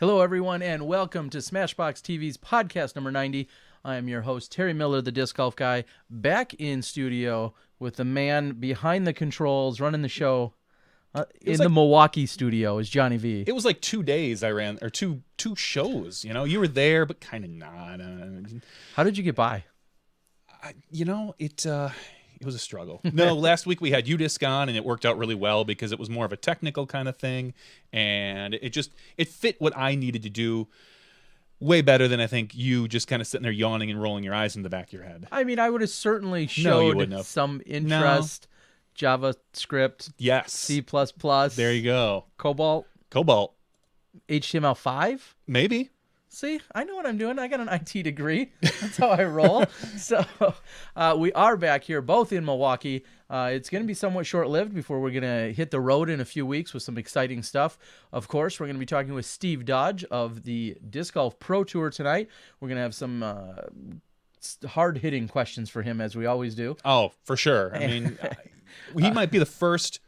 Hello, everyone, and welcome to Smashbox TV's podcast number 90. I am your host, Terry Miller, the Disc Golf Guy, back in studio with the man behind the controls, running the show in the Milwaukee studio is Johnny V. It was like 2 days I ran, or two shows. You know, you were there, but kind of not. How did you get by? It was a struggle. No, last week we had UDisc on, and it worked out really well because it was more of a technical kind of thing, and it fit what I needed to do way better than I think you just kind of sitting there yawning and rolling your eyes in the back of your head. I mean, I would have certainly No, you showed wouldn't have. some interest. JavaScript, Yes. C++. There you go. Cobalt, HTML5. Maybe. See, I know what I'm doing. I got an IT degree. That's how I roll. So we are back here, both in Milwaukee. It's going to be somewhat short-lived before we're going to hit the road in a few weeks with some exciting stuff. Of course, we're going to be talking with Steve Dodge of the Disc Golf Pro Tour tonight. We're going to have some hard-hitting questions for him, as we always do. Oh, for sure. I mean, he might be the first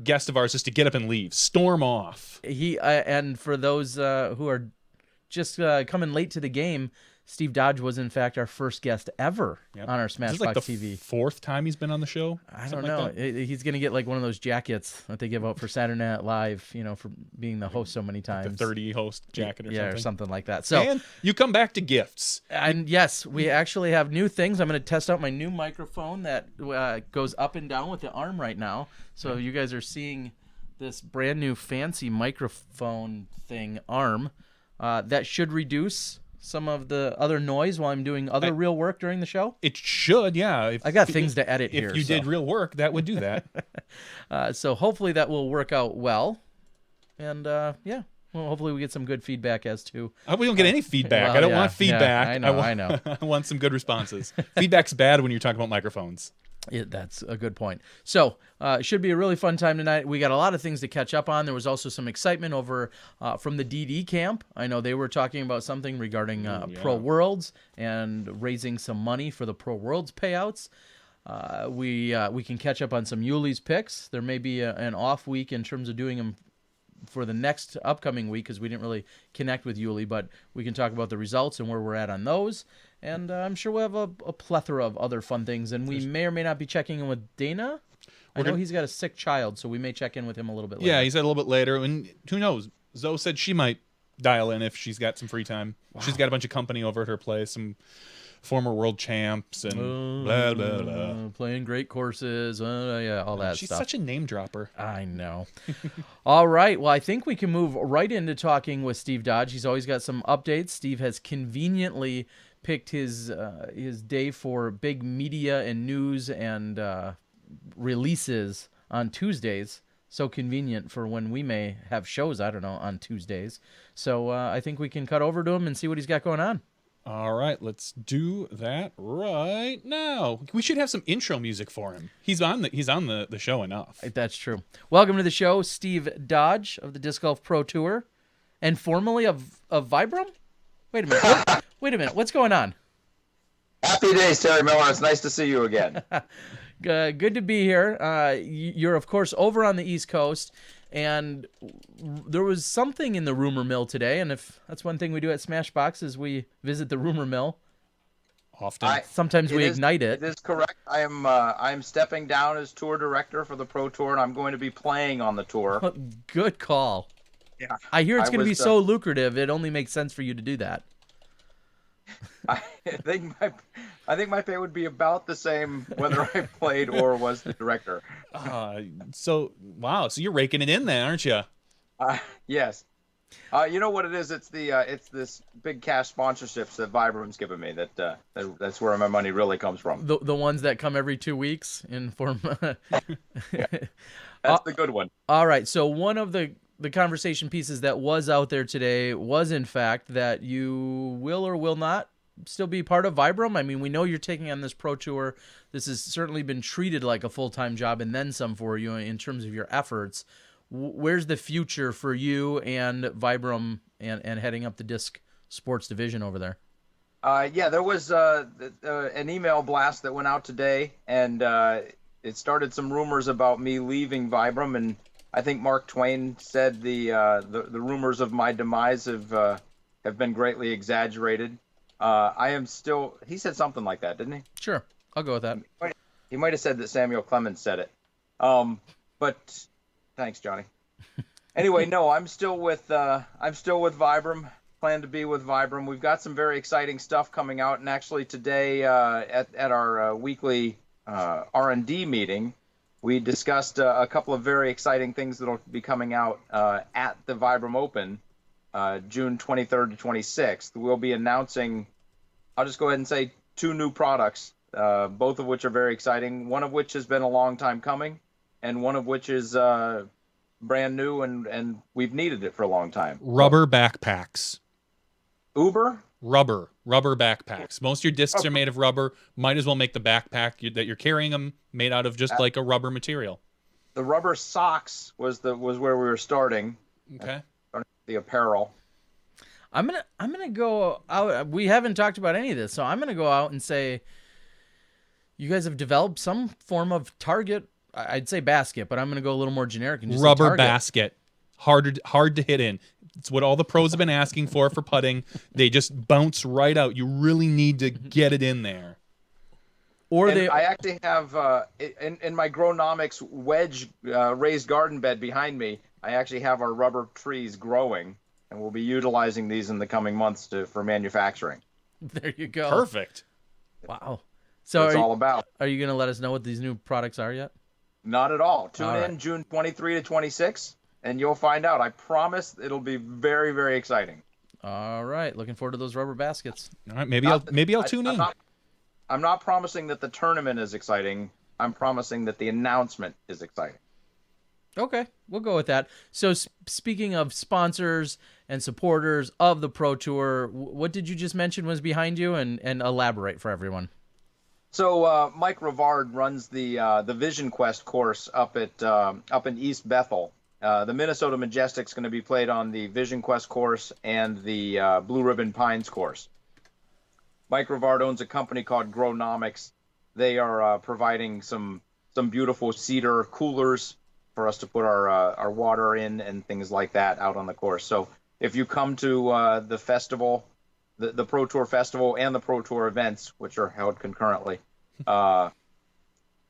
guest of ours just to get up and leave, storm off. And for those who are just coming late to the game, Steve Dodge was, in fact, our first guest ever on our Smashbox This is like the TV. fourth time he's been on the show. I don't know. He's going to get like one of those jackets that they give out for Saturday Night Live, for being the host so many times. The 30 host jacket or something. Yeah, or something like that. So, and you come back to gifts. And yes, we actually have new things. I'm going to test out my new microphone that goes up and down with the arm right now. So you guys are seeing this brand new fancy microphone thing arm. That should reduce some of the other noise while I'm doing other real work during the show. It should, yeah. I got things to edit here. If you did real work, that would do that. So hopefully that will work out well. And well, hopefully we get some good feedback as to... We don't get any feedback. Well, I don't want feedback. Yeah, I know. I want some good responses. Feedback's bad when you're talking about microphones. That's a good point. So it should be a really fun time tonight. We got a lot of things to catch up on. There was also some excitement over from the DD camp. I know they were talking about something regarding Pro Worlds and raising some money for the Pro Worlds payouts. We can catch up on some Yuli's picks. There may be an off week in terms of doing them for the next upcoming week because we didn't really connect with Yuli, but we can talk about the results and where we're at on those. And I'm sure we'll have a plethora of other fun things. And we may or may not be checking in with Dana. I know he's got a sick child, so we may check in with him a little bit later. Yeah, he said a little bit later. And who knows? Zoe said she might dial in if she's got some free time. Wow. She's got a bunch of company over at her place, some former world champs and blah, blah, blah. Playing great courses, all that She's stuff. She's such a name dropper. I know. All right. Well, I think we can move right into talking with Steve Dodge. He's always got some updates. Steve has conveniently picked his day for big media and news and releases on Tuesdays. So convenient for when we may have shows, I don't know, on Tuesdays. So I think we can cut over to him and see what he's got going on. All right, let's do that right now. We should have some intro music for him. He's on the show enough. That's true. Welcome to the show, Steve Dodge of the Disc Golf Pro Tour, and formerly of Vibram. Wait a minute. What's going on? Happy days, Terry Miller. It's nice to see you again. Good to be here. You're, of course, over on the East Coast, and there was something in the rumor mill today, and if that's one thing we do at Smashbox is we visit the rumor mill. Often. Sometimes we ignite it. It is correct. I'm stepping down as tour director for the Pro Tour, and I'm going to be playing on the tour. Good call. Yeah. I hear it's going to be so lucrative, it only makes sense for you to do that. I think my pay would be about the same whether I played or was the director. So you're raking it in then, aren't you? Yes. You know what it is? It's this big cash sponsorships that Vibram's given me. That's where my money really comes from. The ones that come every 2 weeks in form. That's the good one. All right. So one of the conversation pieces that was out there today was, in fact, that you will or will not still be part of Vibram. I mean, we know you're taking on this Pro Tour. This has certainly been treated like a full-time job and then some for you in terms of your efforts. Where's the future for you and Vibram and heading up the disc sports division over there? There was an email blast that went out today, and it started some rumors about me leaving Vibram, and I think Mark Twain said the rumors of my demise have been greatly exaggerated. I am still. He said something like that, didn't he? Sure, I'll go with that. He might have said that Samuel Clemens said it. But thanks, Johnny. Anyway, no, I'm still with Vibram. Plan to be with Vibram. We've got some very exciting stuff coming out, and actually today at our weekly R&D meeting, we discussed a couple of very exciting things that'll be coming out at the Vibram Open, June 23rd to 26th. We'll be announcing. I'll just go ahead and say 2 new products, both of which are very exciting. One of which has been a long time coming, and one of which is brand new, and we've needed it for a long time. Rubber backpacks. Uber? Rubber backpacks. Most of your discs are made of rubber. Might as well make the backpack that you're carrying them made out of just like a rubber material. The rubber socks was where we were starting. Okay. The apparel. I'm gonna go out. We haven't talked about any of this, so I'm gonna go out and say you guys have developed some form of target. I'd say basket, but I'm gonna go a little more generic and just Rubber say target. basket. Hard to hit in. It's what all the pros have been asking for putting. They just bounce right out. You really need to get it in there. Or I actually have in my Gronomics wedge raised garden bed behind me. I actually have our rubber trees growing, and we'll be utilizing these in the coming months for manufacturing. There you go. Perfect. Wow. So it's all about. Are you going to let us know what these new products are yet? Not at all. Tune in right. June 23 to 26, and you'll find out. I promise it'll be very, very exciting. All right. Looking forward to those rubber baskets. All right, maybe I'll tune in. I'm not promising that the tournament is exciting. I'm promising that the announcement is exciting. Okay, we'll go with that. So speaking of sponsors and supporters of the Pro Tour, what did you just mention was behind you, and elaborate for everyone? So Mike Rivard runs the Vision Quest course up in East Bethel. The Minnesota Majestic's going to be played on the Vision Quest course and the Blue Ribbon Pines course. Mike Rivard owns a company called Gronomics. They are providing some beautiful cedar coolers for us to put our water in and things like that out on the course. So if you come to the festival, the Pro Tour Festival and the Pro Tour events, which are held concurrently,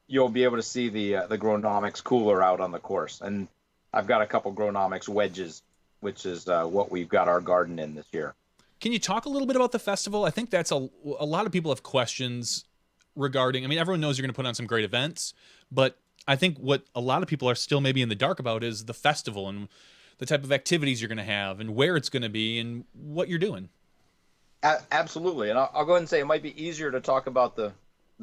you'll be able to see the Gronomics cooler out on the course. And I've got a couple Gronomics wedges, which is what we've got our garden in this year. Can you talk a little bit about the festival? I think that's a lot of people have questions regarding. I mean, everyone knows you're going to put on some great events, but I think what a lot of people are still maybe in the dark about is the festival and the type of activities you're going to have and where it's going to be and what you're doing. Absolutely. And I'll go ahead and say it might be easier to talk about the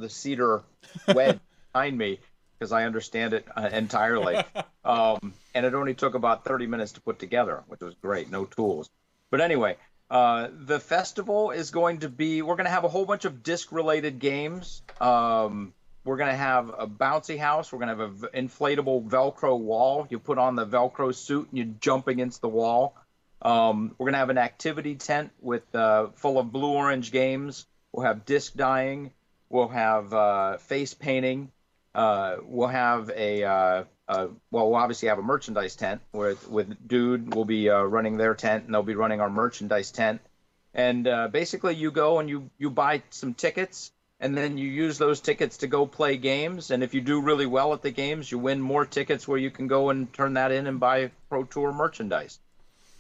cedar wedge behind me because I understand it entirely. And it only took about 30 minutes to put together, which was great. No tools. But anyway, the festival is going to be, we're going to have a whole bunch of disc-related games. We're going to have a bouncy house. We're going to have an inflatable Velcro wall. You put on the Velcro suit and you jump against the wall. We're going to have an activity tent with full of blue-orange games. We'll have disc dyeing. We'll have face painting. We'll have we'll obviously have a merchandise tent with Dude will be running their tent, and they'll be running our merchandise tent. And basically, you go and you buy some tickets, and then you use those tickets to go play games. And if you do really well at the games, you win more tickets where you can go and turn that in and buy Pro Tour merchandise.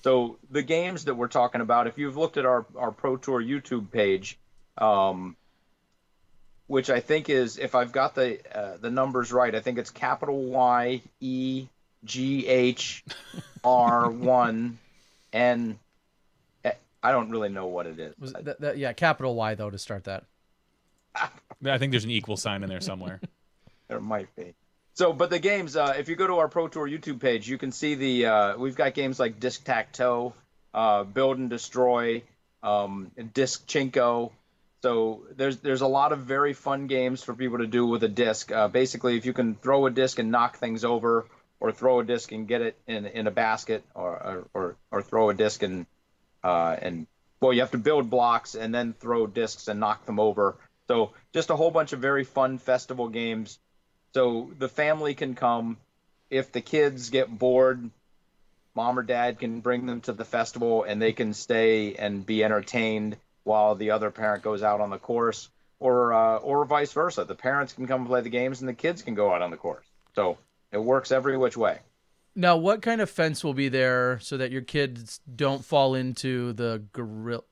So the games that we're talking about, if you've looked at our Pro Tour YouTube page, which I think is, if I've got the numbers right, I think it's capital YEGHR1 and I don't really know what it is. Yeah, capital Y though to start that. I think there's an equal sign in there somewhere. There might be. So, but the games, if you go to our Pro Tour YouTube page, you can see we've got games like Disc Tac-Toe, Build and Destroy, Disc Chinko. So there's a lot of very fun games for people to do with a disc. Basically, if you can throw a disc and knock things over, or throw a disc and get it in a basket, or throw a disc and well, you have to build blocks and then throw discs and knock them over. So just a whole bunch of very fun festival games. So the family can come. if the kids get bored, mom or dad can bring them to the festival and they can stay and be entertained while the other parent goes out on the course, or vice versa. The parents can come play the games and the kids can go out on the course. So it works every which way. Now, what kind of fence will be there so that your kids don't fall into the gorilla?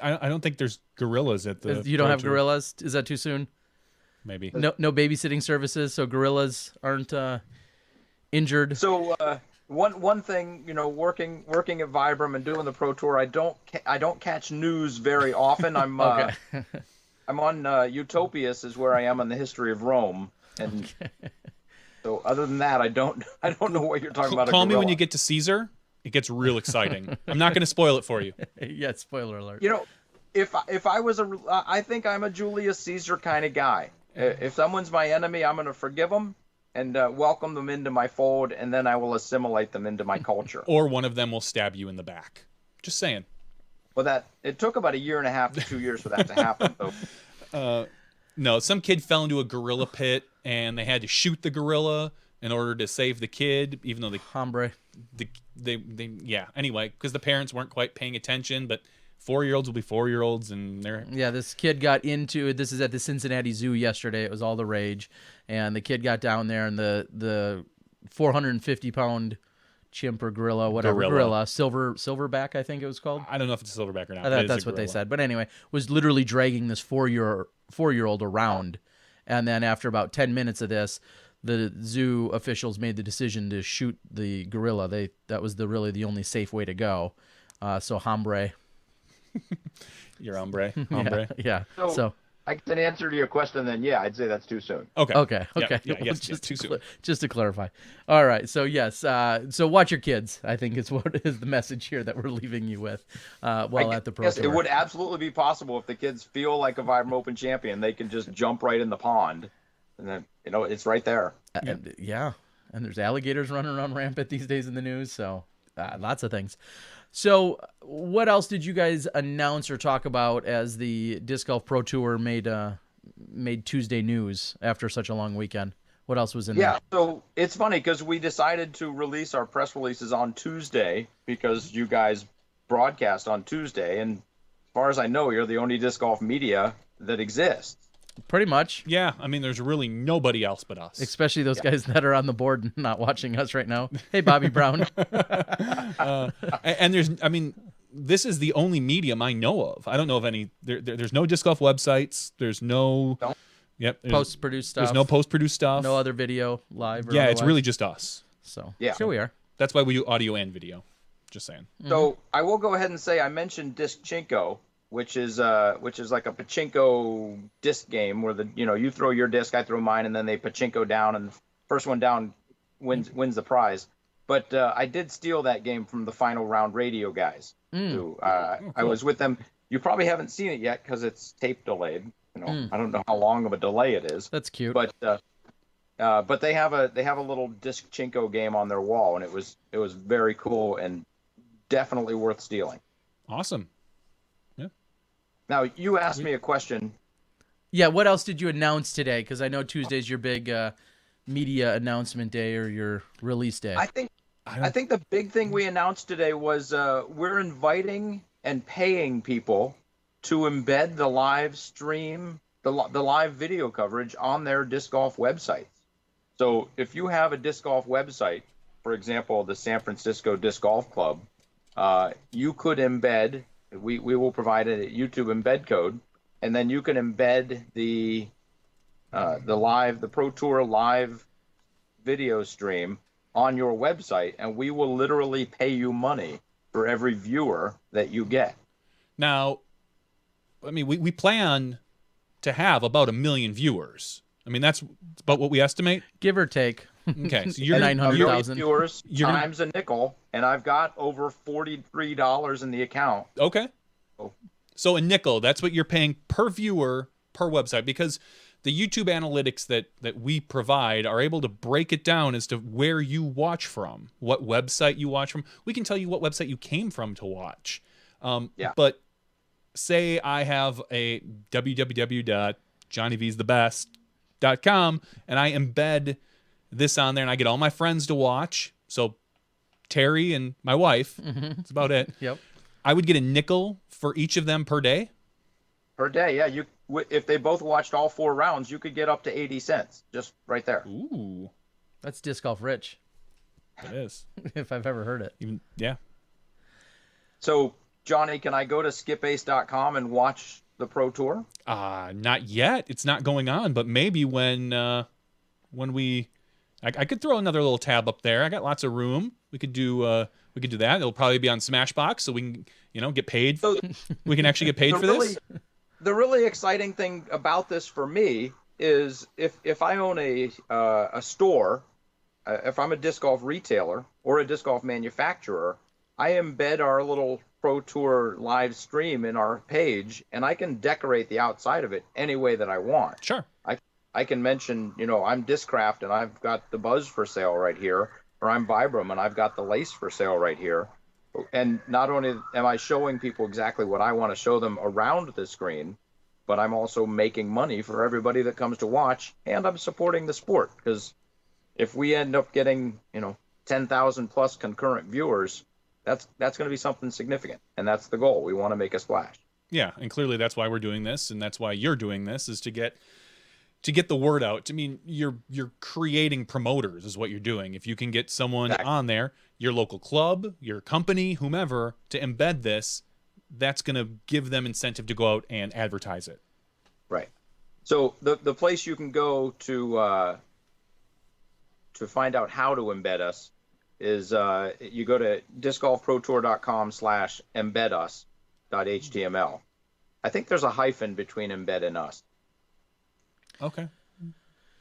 I don't think there's gorillas at the. You don't have Pro Tour. gorillas? Is that too soon? Maybe. No babysitting services, so gorillas aren't injured. So one thing, working at Vibram and doing the Pro Tour, I don't catch news very often. I'm Okay. I'm on Utopias is where I am on the history of Rome, and so other than that, I don't know what you're talking about. Call me when you get to Caesar. It gets real exciting. I'm not going to spoil it for you. Yeah, spoiler alert. If I was I think I'm a Julius Caesar kind of guy. If someone's my enemy, I'm going to forgive them and welcome them into my fold, and then I will assimilate them into my culture. Or one of them will stab you in the back. Just saying. Well, it took about 1.5 to 2 years for that to happen. So. No, some kid fell into a gorilla pit, and they had to shoot the gorilla in order to save the kid, even though Hombre. yeah. Anyway, because the parents weren't quite paying attention, but 4-year-olds will be 4-year-olds, and they're Yeah, this kid got into it. This is at the Cincinnati Zoo yesterday. It was all the rage, and the kid got down there, and the 450-pound chimp or gorilla, whatever, gorilla, silverback, I think it was called. I don't know if it's a silverback or not. I thought that's what they said, but anyway, was literally dragging this four-year-old around, and then after about 10 minutes of this, the zoo officials made the decision to shoot the gorilla. That was really the only safe way to go. So hombre. Your hombre. Yeah. So, So I guess an answer to your question, then yeah, I'd say that's too soon. Okay. okay. Yeah, Well, yes, just too to soon. just to clarify. All right. So yes. So watch your kids, I think is what is the message here that we're leaving you with while at the Pro Yes, Tour. it would absolutely be possible if the kids feel like a Vibram Open champion, they can just jump right in the pond, and then it's right there. Yeah. And there's alligators running around rampant these days in the news. So lots of things. So what else did you guys announce or talk about as the Disc Golf Pro Tour made Tuesday news after such a long weekend? What else was in there? Yeah, so it's funny because we decided to release our press releases on Tuesday because you guys broadcast on Tuesday, and as far as I know, you're the only disc golf media that exists. Pretty much. Yeah, I mean, there's really nobody else but us. Especially those guys that are on the board and not watching us right now. Hey, Bobby Brown. And this is the only medium I know of. I don't know of any. There's no disc golf websites. There's no. No. Yep. Post-produced stuff. There's no post-produced stuff. No other video live. Or Yeah, it's otherwise. really just us. So Yeah. here we are. That's why we do audio and video. Just saying. So I will go ahead and say I mentioned Dischinko, which is like a pachinko disc game where you throw your disc, I throw mine, and then they pachinko down, and first one down wins the prize. But I did steal that game from the Final Round Radio guys. Who, I was with them. You probably haven't seen it yet because it's tape delayed. I don't know how long of a delay it is. That's cute. But they have a little Dischinko game on their wall, and it was very cool and definitely worth stealing. Awesome. Now, you asked me a question. Yeah, what else did you announce today? Because I know Tuesday's your big media announcement day or your release day. I think the big thing we announced today was we're inviting and paying people to embed the live stream, the live video coverage on their disc golf websites. So if you have a disc golf website, for example, the San Francisco Disc Golf Club, you could embed. We will provide a YouTube embed code, and then you can embed the Pro Tour live video stream on your website, and we will literally pay you money for every viewer that you get. Now, I mean, we plan to have about 1 million viewers. I mean, that's about what we estimate. Give or take. Okay, so you're And gonna, 900,000 viewers you're gonna- times a nickel, and I've got over $43 in the account. okay. So a nickel, that's what you're paying per viewer per website, because the YouTube analytics that we provide are able to break it down as to where you watch from, what website you watch from. We can tell you what website you came from to watch. But say I have a www.johnnyvsthebest.com and I embed this on there, and I get all my friends to watch. So Terry and my wife, that's about it. Yep. I would get a nickel for each of them per day. Per day, yeah. If they both watched all 4 rounds, you could get up to 80 cents just right there. Ooh, That's disc golf rich, that is. if I've ever heard it. Even yeah. So, Johnny, can I go to skipace.com and watch the Pro Tour? Not yet. It's not going on, but maybe when we, I could throw another little tab up there. I got lots of room. We could do that. It'll probably be on Smashbox, so we can get paid. So, we can actually get paid for this. The really exciting thing about this for me is if I own a store, if I'm a disc golf retailer or a disc golf manufacturer, I embed our little Pro Tour live stream in our page, and I can decorate the outside of it any way that I want. Sure. I can mention, I'm Discraft and I've got the Buzz for sale right here, or I'm Vibram and I've got the Lace for sale right here. And not only am I showing people exactly what I want to show them around the screen, but I'm also making money for everybody that comes to watch, and I'm supporting the sport, because if we end up getting, 10,000 plus concurrent viewers, that's going to be something significant, and that's the goal. We want to make a splash. Yeah, and clearly that's why we're doing this, and that's why you're doing this, is to get the word out. I mean, you're creating promoters is what you're doing. If you can get someone on there, your local club, your company, whomever, to embed this, that's going to give them incentive to go out and advertise it. Right. So the place you can go to find out how to embed us is you go to discgolfprotour.com/embedus.html. I think there's a hyphen between embed and us. Okay.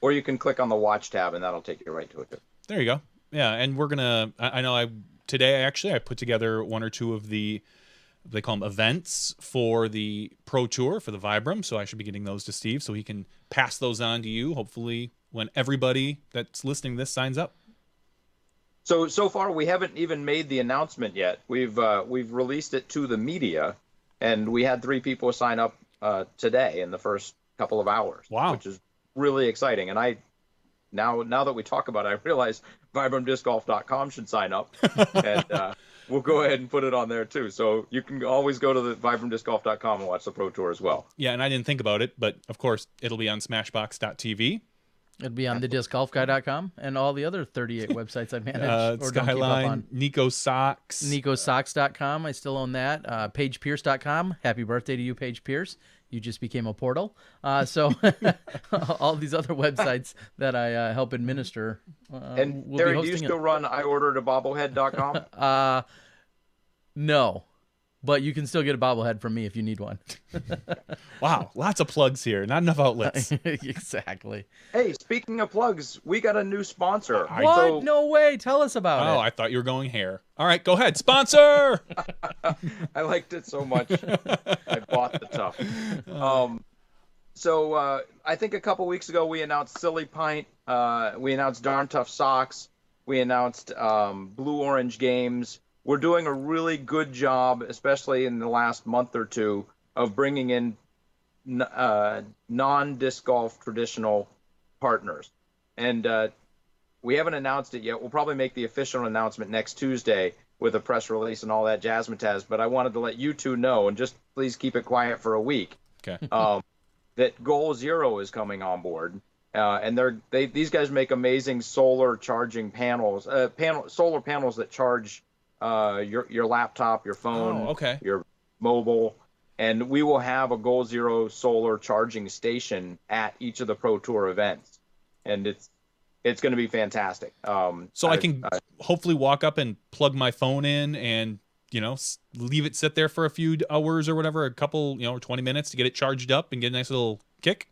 Or you can click on the watch tab and that'll take you right to it too. There you go. Yeah, and we're gonna. I know. Today I put together one or two of the, they call them events for the Pro Tour for the Vibram. So I should be getting those to Steve so he can pass those on to you. Hopefully, when everybody that's listening to this signs up. So far we haven't even made the announcement yet. We've released it to the media, and we had 3 people sign up today in the first couple of hours. Wow, which is really exciting. And I now that we talk about it, I realize VibramDiscGolf.com should sign up, and we'll go ahead and put it on there too. So you can always go to the VibramDiscGolf.com and watch the Pro Tour as well. Yeah, and I didn't think about it, but of course it'll be on Smashbox.tv. It'd be on the discgolfguy.com and all the other 38 websites I manage. Skyline, Nico Socks. NicoSocks.com. I still own that. PagePierce.com. Happy birthday to you, Paige Pierce. You just became a portal. So all these other websites that I help administer. And Terry, do you still run iordered.bobblehead.com? No. But you can still get a bobblehead from me if you need one. Wow, lots of plugs here. Not enough outlets. Exactly. Hey, speaking of plugs, we got a new sponsor. What? No way. Tell us about it. Oh, I thought you were going hair. All right, go ahead. Sponsor! I liked it so much. I bought the tuff. So I think a couple weeks ago we announced Silly Pint. We announced Darn Tough Socks. We announced Blue Orange Games. We're doing a really good job, especially in the last month or two, of bringing in non-disc golf traditional partners. And we haven't announced it yet. We'll probably make the official announcement next Tuesday with a press release and all that jazzmatazz. But I wanted to let you two know, and just please keep it quiet for a week, okay. That Goal Zero is coming on board. And these guys make amazing solar charging panels, solar panels that charge your laptop, your phone, your mobile, and we will have a Goal Zero solar charging station at each of the Pro Tour events, and it's going to be fantastic. So I can hopefully walk up and plug my phone in and leave it sit there for a few hours or whatever, a couple 20 minutes to get it charged up and get a nice little kick.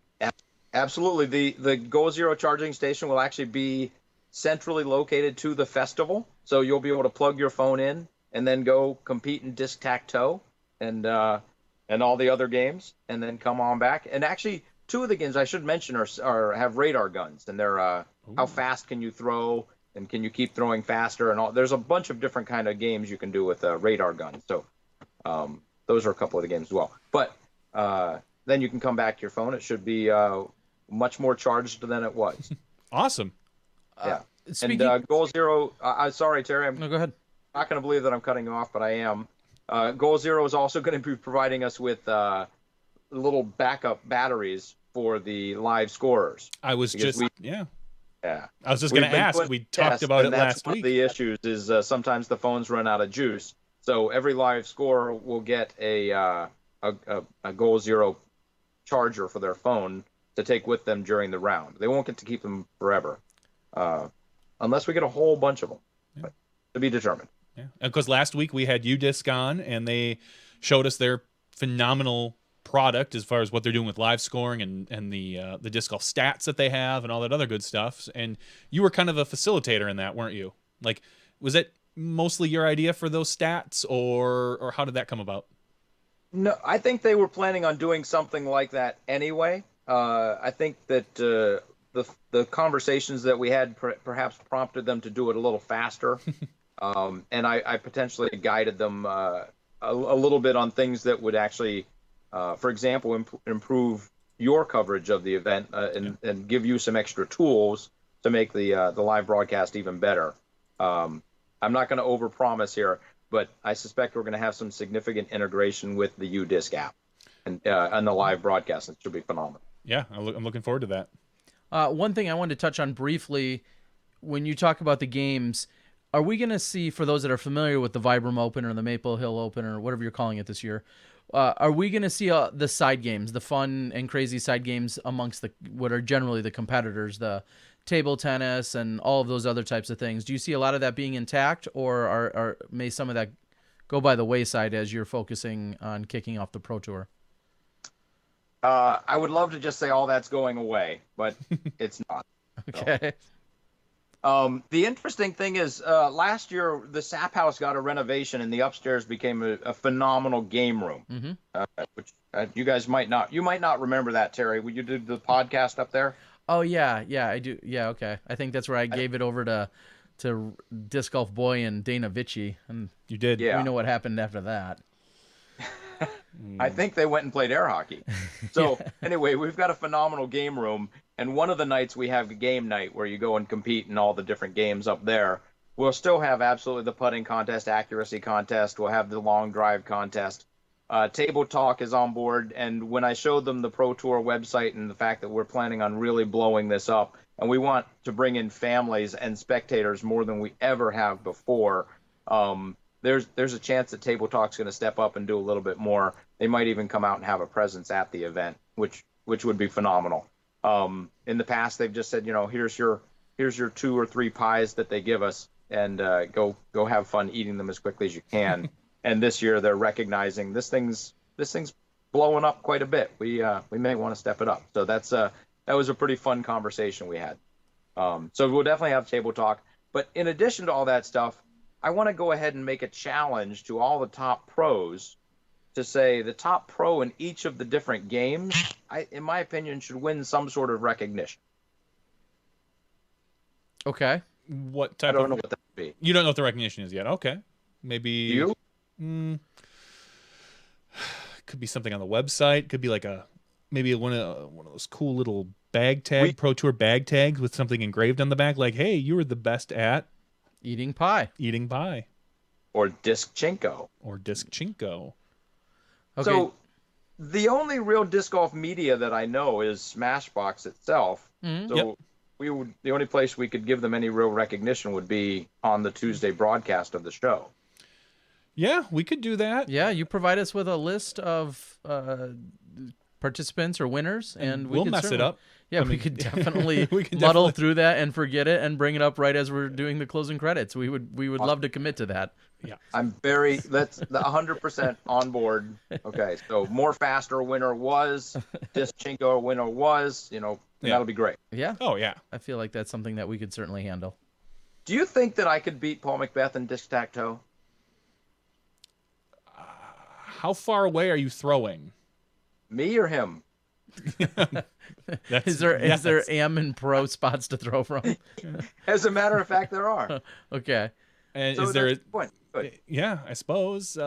Absolutely, the Goal Zero charging station will actually be centrally located to the festival, so you'll be able to plug your phone in and then go compete in disc tac-toe and all the other games, and then come on back. And actually, 2 of the games I should mention are have radar guns, and they're how fast can you throw, and can you keep throwing faster, and all. There's a bunch of different kind of games you can do with radar guns. So those are a couple of the games as well. But then you can come back to your phone. It should be much more charged than it was. Awesome. Yeah. Speaking. And Goal Zero, I'm sorry, Terry, I'm No, go ahead. not going to believe that I'm cutting you off, but I am. Goal Zero is also going to be providing us with little backup batteries for the live scorers. I was Because just, yeah. Yeah. I was just going to ask. We talked about it last One week. of the issues is sometimes the phones run out of juice. So every live scorer will get a Goal Zero charger for their phone to take with them during the round. They won't get to keep them forever, unless we get a whole bunch of them. Yeah. But to be determined. Yeah, because last week we had UDisc on, and they showed us their phenomenal product as far as what they're doing with live scoring and the disc golf stats that they have and all that other good stuff. And you were kind of a facilitator in that, weren't you? Like, was it mostly your idea for those stats, or how did that come about? No, I think they were planning on doing something like that anyway. I think that the conversations that we had perhaps prompted them to do it a little faster. And I potentially guided them a little bit on things that would actually, for example, improve your coverage of the event and give you some extra tools to make the live broadcast even better. I'm not going to overpromise here, but I suspect we're going to have some significant integration with the UDisc app and the live broadcast. It should be phenomenal. Yeah, I'm looking forward to that. One thing I wanted to touch on briefly, when you talk about the games, are we going to see, for those that are familiar with the Vibram Open or the Maple Hill Open or whatever you're calling it this year, are we going to see the side games, the fun and crazy side games amongst what are generally the competitors, the table tennis and all of those other types of things? Do you see a lot of that being intact, or may some of that go by the wayside as you're focusing on kicking off the Pro Tour? I would love to just say all that's going away, but it's not. Okay. The interesting thing is, last year the Sap House got a renovation, and the upstairs became a phenomenal game room. Mm-hmm. Which you guys might not remember that, Terry. When you did the podcast up there. Oh yeah, I do. Yeah, okay. I think that's where I gave it over to Disc Golf Boy and Dana Vici, and You did. Yeah. we know what happened after that. I think they went and played air hockey. So anyway, we've got a phenomenal game room, and one of the nights we have a game night where you go and compete in all the different games up there. We'll still have absolutely the putting contest, accuracy contest. We'll have the long drive contest. Table Talk is on board, and when I showed them the Pro Tour website and the fact that we're planning on really blowing this up, and we want to bring in families and spectators more than we ever have before, there's a chance that Table Talk's going to step up and do a little bit more. They might even come out and have a presence at the event, which would be phenomenal. In the past, they've just said, here's your 2 or 3 pies that they give us, and go have fun eating them as quickly as you can. And this year they're recognizing this thing's blowing up quite a bit. We may want to step it up. So that was a pretty fun conversation we had. So we'll definitely have Table Talk. But in addition to all that stuff, I want to go ahead and make a challenge to all the top pros to say the top pro in each of the different games, in my opinion, should win some sort of recognition. Okay. What type I don't of? know what that would be. You don't know what the recognition is yet. Okay, maybe. Do you? Could be something on the website. Could be like maybe one of those cool little bag tag Pro Tour bag tags with something engraved on the back, like, "Hey, you were the best at Eating pie. Or Disc Chinko. or Disc Chinko." Okay. So the only real disc golf media that I know is Smashbox itself. Mhm. So the only place we could give them any real recognition would be on the Tuesday broadcast of the show. Yeah, we could do that. Yeah, you provide us with a list of participants or winners, and we'll could mess it certainly- up. Yeah, I we mean, could definitely we could muddle definitely- through that and forget it and bring it up right as we're doing the closing credits. We would love to commit to that. I'm that's 100% on board. Okay, so More Faster winner was, Disc Chinko winner was, that'll be great. Yeah, Oh yeah. I feel like that's something that we could certainly handle. Do you think that I could beat Paul Macbeth in disc tac-toe? How far away are you throwing? Me or him? That's, Is there yes. am and pro spots to throw from? As a matter of fact, there are. Okay. And So is there? that's the point. Good. Yeah, I suppose. Be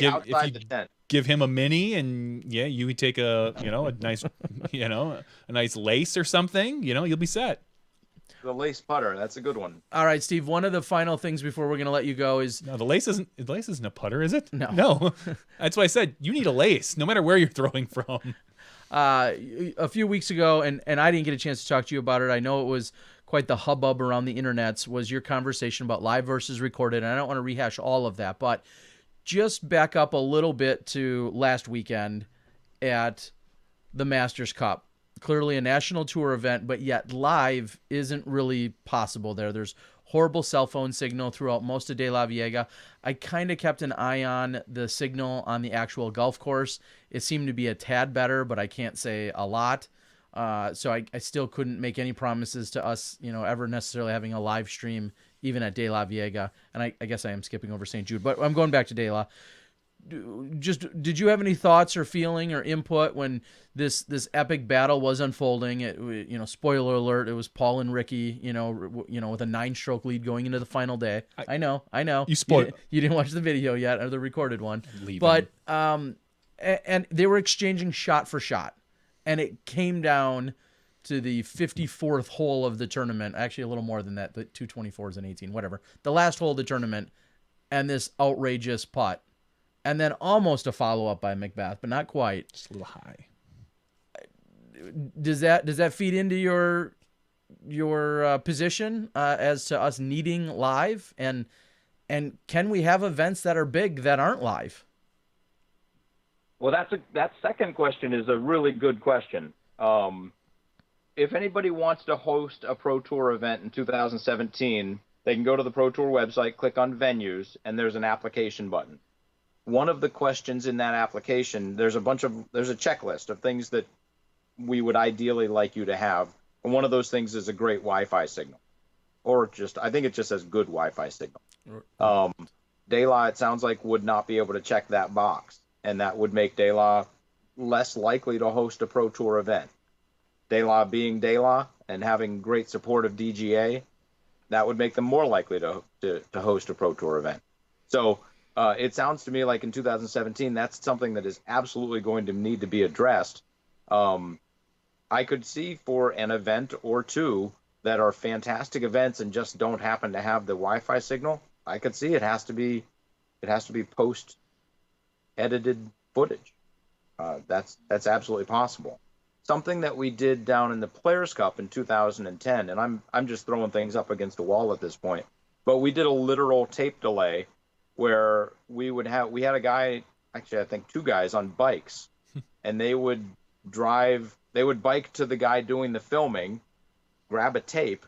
outside the tent. Give him a mini, and you would take a nice, a nice lace or something. You'll be set. The lace putter. That's a good one. All right, Steve, one of the final things before we're going to let you go is No, the lace isn't a putter, is it? No. That's why I said you need a lace, no matter where you're throwing from. a few weeks ago, and I didn't get a chance to talk to you about it. I know it was quite the hubbub around the internets, was your conversation about live versus recorded. And I don't want to rehash all of that, but just back up a little bit to last weekend at the Masters Cup. Clearly a national tour event, but yet live isn't really possible there. There's horrible cell phone signal throughout most of De La Viega. I kind of kept an eye on the signal on the actual golf course. It seemed to be a tad better, but I can't say a lot. So I still couldn't make any promises to us, ever necessarily having a live stream even at De La Viega. And I guess I am skipping over St. Jude, but I'm going back to De La. Did you have any thoughts or feeling or input when this epic battle was unfolding? Spoiler alert, it was Paul and Ricky, with a 9-stroke lead going into the final day. I know. You spoiled. You didn't watch the video yet, or the recorded one. Leaving. But and they were exchanging shot for shot, and it came down to the 54th hole of the tournament. Actually, a little more than that. The 224s and 18, whatever. The last hole of the tournament, and this outrageous putt. And then almost a follow-up by Macbeth, but not quite. Just a little high. Does that feed into your position as to us needing live? And can we have events that are big that aren't live? Well, that second question is a really good question. If anybody wants to host a Pro Tour event in 2017, they can go to the Pro Tour website, click on venues, and there's an application button. One of the questions in that application, there's a checklist of things that we would ideally like you to have. And one of those things is a great Wi-Fi signal, or I think it just says good Wi-Fi signal. De La, it sounds like, would not be able to check that box, and that would make De La less likely to host a Pro Tour event. De La being De La and having great support of DGA, that would make them more likely to host a Pro Tour event. So it sounds to me like in 2017, that's something that is absolutely going to need to be addressed. I could see for an event or two that are fantastic events and just don't happen to have the Wi-Fi signal. I could see it has to be post-edited footage. That's absolutely possible. Something that we did down in the Players Cup in 2010, and I'm just throwing things up against the wall at this point, but we did a literal tape delay where we had a guy, actually I think 2 guys on bikes, and they would bike to the guy doing the filming, grab a tape,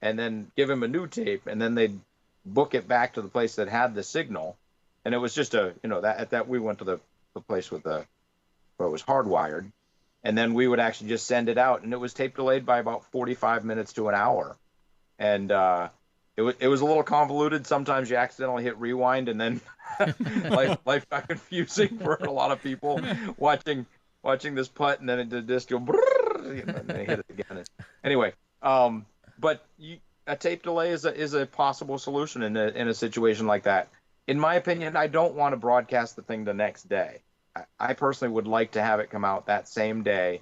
and then give him a new tape, and then they'd book it back to the place that had the signal. And it was just that we went to the place where it was hardwired, and then we would actually just send it out, and it was tape delayed by about 45 minutes to an hour. And it was a little convoluted. Sometimes you accidentally hit rewind, and then life got confusing for a lot of people watching this putt, and then it did just go, and then they hit it again. Anyway, but a tape delay is a possible solution in a situation like that. In my opinion, I don't want to broadcast the thing the next day. I personally would like to have it come out that same day,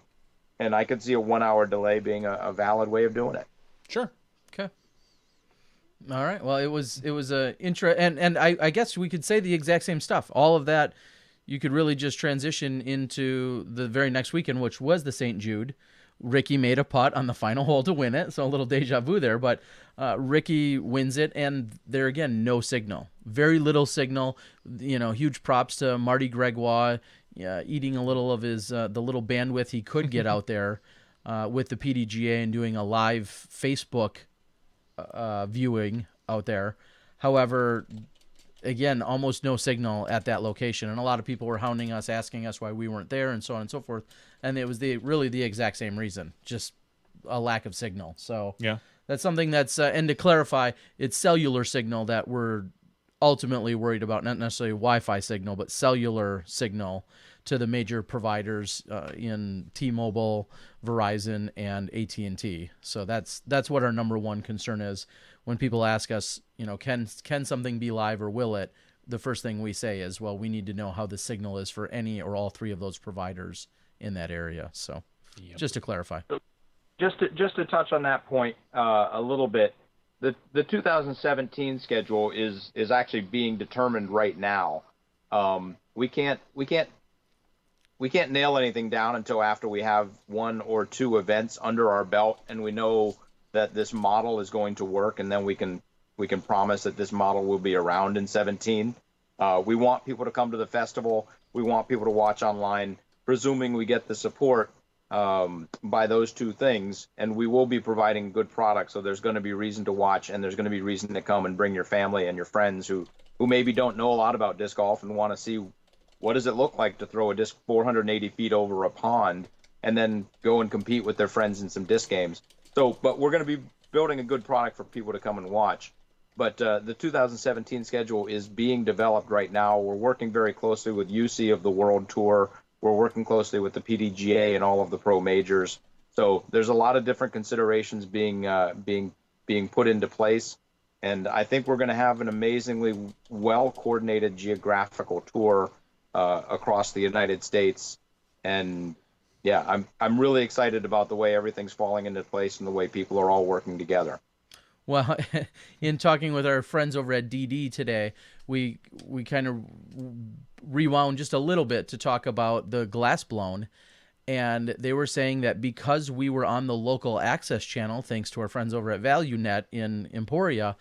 and I could see a 1-hour delay being a valid way of doing it. Sure. Okay. All right. Well, it was a intro, and I guess we could say the exact same stuff. All of that, you could really just transition into the very next weekend, which was the St. Jude. Ricky made a putt on the final hole to win it, so a little deja vu there. But Ricky wins it, and there again, no signal, very little signal. Huge props to Marty Gregoire, eating a little of his the little bandwidth he could get out there with the PDGA and doing a live Facebook viewing out there. However, again, almost no signal at that location, and a lot of people were hounding us, asking us why we weren't there, and so on and so forth. And it was really the exact same reason, just a lack of signal. So yeah, that's something that's and to clarify, it's cellular signal that we're ultimately worried about, not necessarily Wi-Fi signal, but cellular signal to the major providers in T-Mobile, Verizon, and AT&T. So that's what our number one concern is. When people ask us, can something be live or will it? The first thing we say is, well, we need to know how the signal is for any or all 3 of those providers in that area. So just to clarify. just to touch on that point a little bit, the 2017 schedule is actually being determined right now. We can't nail anything down until after we have one or two events under our belt and we know that this model is going to work, and then we can promise that this model will be around in 17. We want people to come to the festival. We want people to watch online, presuming we get the support by those two things, and we will be providing good products. So there's going to be reason to watch, and there's going to be reason to come and bring your family and your friends who maybe don't know a lot about disc golf and want to see what does it look like to throw a disc 480 feet over a pond and then go and compete with their friends in some disc games. So, but we're going to be building a good product for people to come and watch. But the 2017 schedule is being developed right now. We're working very closely with UC of the World Tour. We're working closely with the PDGA and all of the pro majors. So there's a lot of different considerations being put into place. And I think we're going to have an amazingly well-coordinated geographical tour across the United States. And yeah, I'm really excited about the way everything's falling into place and the way people are all working together. Well, in talking with our friends over at DD today, we kind of rewound just a little bit to talk about the glass blown. And they were saying that because we were on the local access channel, thanks to our friends over at ValueNet in Emporia,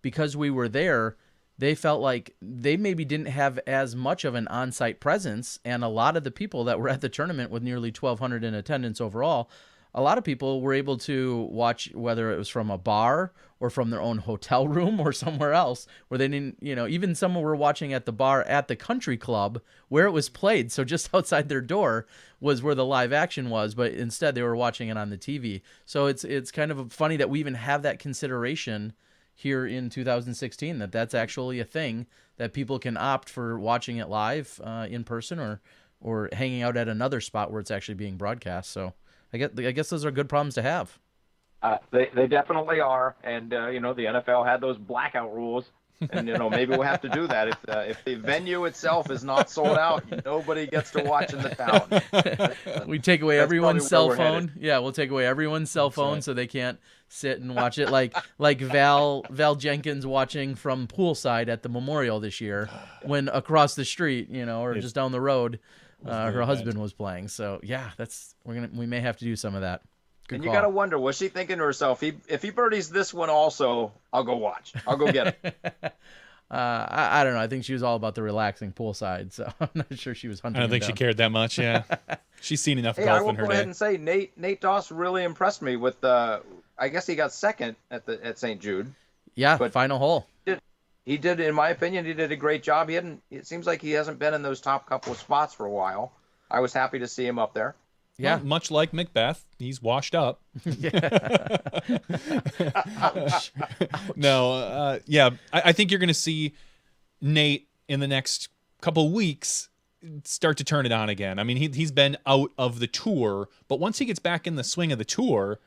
because we were there, they felt like they maybe didn't have as much of an on-site presence. And a lot of the people that were at the tournament, with nearly 1,200 in attendance overall, a lot of people were able to watch, whether it was from a bar or from their own hotel room or somewhere else, where they didn't, even some were watching at the bar at the country club where it was played. So just outside their door was where the live action was, but instead they were watching it on the TV. So it's kind of funny that we even have that consideration here in 2016, that's actually a thing, that people can opt for watching it live in person or hanging out at another spot where it's actually being broadcast. So I guess those are good problems to have. They definitely are, and the NFL had those blackout rules, and maybe we'll have to do that if the venue itself is not sold out, nobody gets to watch in the town. We take away everyone's cell phone. Yeah, we'll take away everyone's cell phone, right, so they can't sit and watch it like Val Jenkins watching from poolside at the Memorial this year, when across the street, or just down the road, her husband was playing. So yeah, we may have to do some of that. Good and call. You got to wonder, was she thinking to herself, if he birdies this one also, I'll go watch. I'll go get it. I don't know. I think she was all about the relaxing poolside, so I'm not sure she was hunting. I don't think she cared that much. Yeah, she's seen enough golf in her day. I will go ahead and say Nate Doss really impressed me with I guess he got second at St. Jude. Yeah, but final hole. He did, in my opinion, he did a great job. It seems like he hasn't been in those top couple of spots for a while. I was happy to see him up there. Yeah, well, much like Macbeth, he's washed up. Ouch. No, yeah, I think you're going to see Nate in the next couple weeks start to turn it on again. I mean, he's been out of the tour, but once he gets back in the swing of the tour,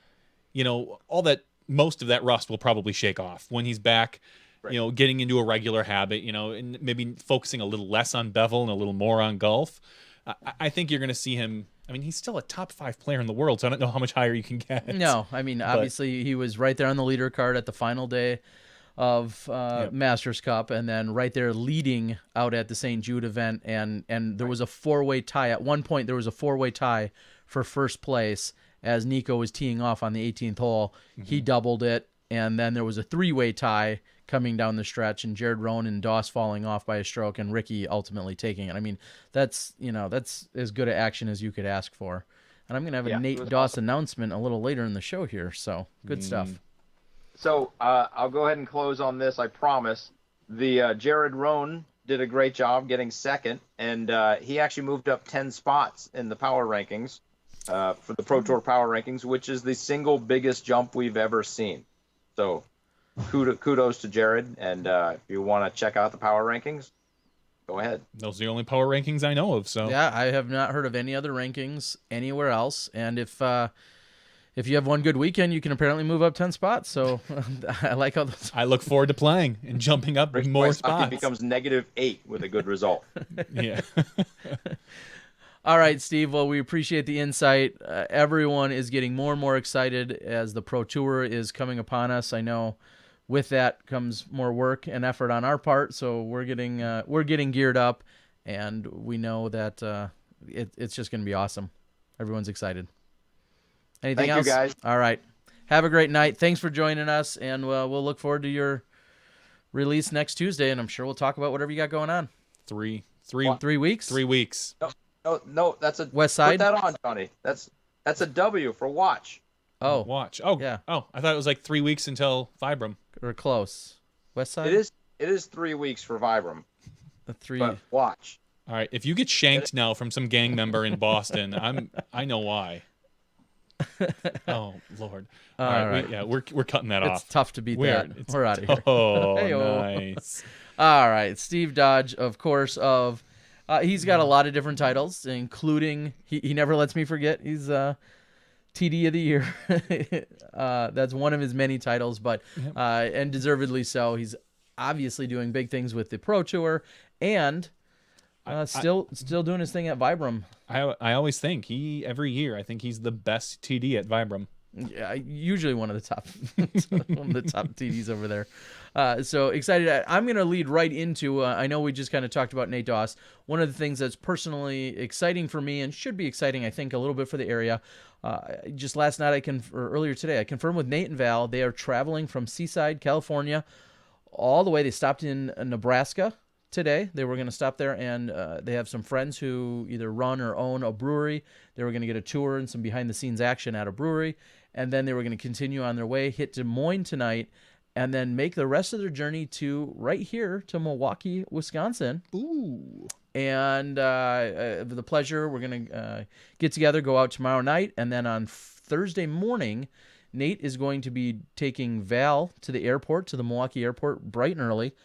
most of that rust will probably shake off when he's back. Right. Getting into a regular habit, and maybe focusing a little less on bevel and a little more on golf. I think you're going to see him. I mean, he's still a top 5 player in the world, so I don't know how much higher you can get. No, I mean, obviously he was right there on the leader card at the final day of Masters Cup, and then right there leading out at the St. Jude event, and there was a 4-way tie. At one point, there was a 4-way tie for first place as Nico was teeing off on the 18th hole. Mm-hmm. He doubled it, and then there was a 3-way tie coming down the stretch, and Jared Roan and Doss falling off by a stroke, and Ricky ultimately taking it. I mean, that's as good an action as you could ask for. And I'm going to have a Nate Doss announcement a little later in the show here, so good stuff. So I'll go ahead and close on this, I promise. The Jared Roan did a great job getting second, and he actually moved up 10 spots in the power rankings for the Pro Tour power rankings, which is the single biggest jump we've ever seen. So kudos to Jared, and if you want to check out the power rankings, go ahead. Those are the only power rankings I know of. So yeah, I have not heard of any other rankings anywhere else. And if you have one good weekend, you can apparently move up 10 spots. So I like how those... I look forward to playing and jumping up more spots. It becomes -8 with a good result. Yeah. All right, Steve. Well, we appreciate the insight. Everyone is getting more and more excited as the Pro Tour is coming upon us. I know with that comes more work and effort on our part, so we're getting geared up, and we know that it's just going to be awesome. Everyone's excited. Anything Thank else? you, guys. All right. Have a great night. Thanks for joining us, and we'll look forward to your release next Tuesday, and I'm sure we'll talk about whatever you got going on. 3 weeks? 3 weeks. No, that's a West Side? Put that on, Johnny. That's a W for watch. Oh, Watch. Oh, yeah. Oh, I thought it was like 3 weeks until Vibram. We're close. West Side? It is 3 weeks for Vibram, A 3. but watch. All right, if you get shanked now from some gang member in Boston, I know why. Oh Lord! All right, right. we're cutting that It's off. tough to beat We're- that. it's- We're out of here. Oh, Hey-o. nice. All right, Steve Dodge, of course, he's got a lot of different titles, including he never lets me forget. He's TD of the year. That's one of his many titles, but and deservedly so. He's obviously doing big things with the Pro Tour, and still doing his thing at Vibram. I always think every year I think he's the best TD at Vibram. Yeah, usually one of the top TDs over there. So excited. I'm going to lead right into, I know we just kind of talked about Nate Doss. One of the things that's personally exciting for me and should be exciting, I think, a little bit for the area. Just last night, or earlier today, I confirmed with Nate and Val, they are traveling from Seaside, California, all the way. They stopped in Nebraska today. They were going to stop there, and they have some friends who either run or own a brewery. They were going to get a tour and some behind-the-scenes action at a brewery, and then they were going to continue on their way, hit Des Moines tonight, and then make the rest of their journey to right here to Milwaukee, Wisconsin. Ooh. And the pleasure, we're going to get together, go out tomorrow night, and then on Thursday morning, Nate is going to be taking Val to the airport, to the Milwaukee airport, bright and early.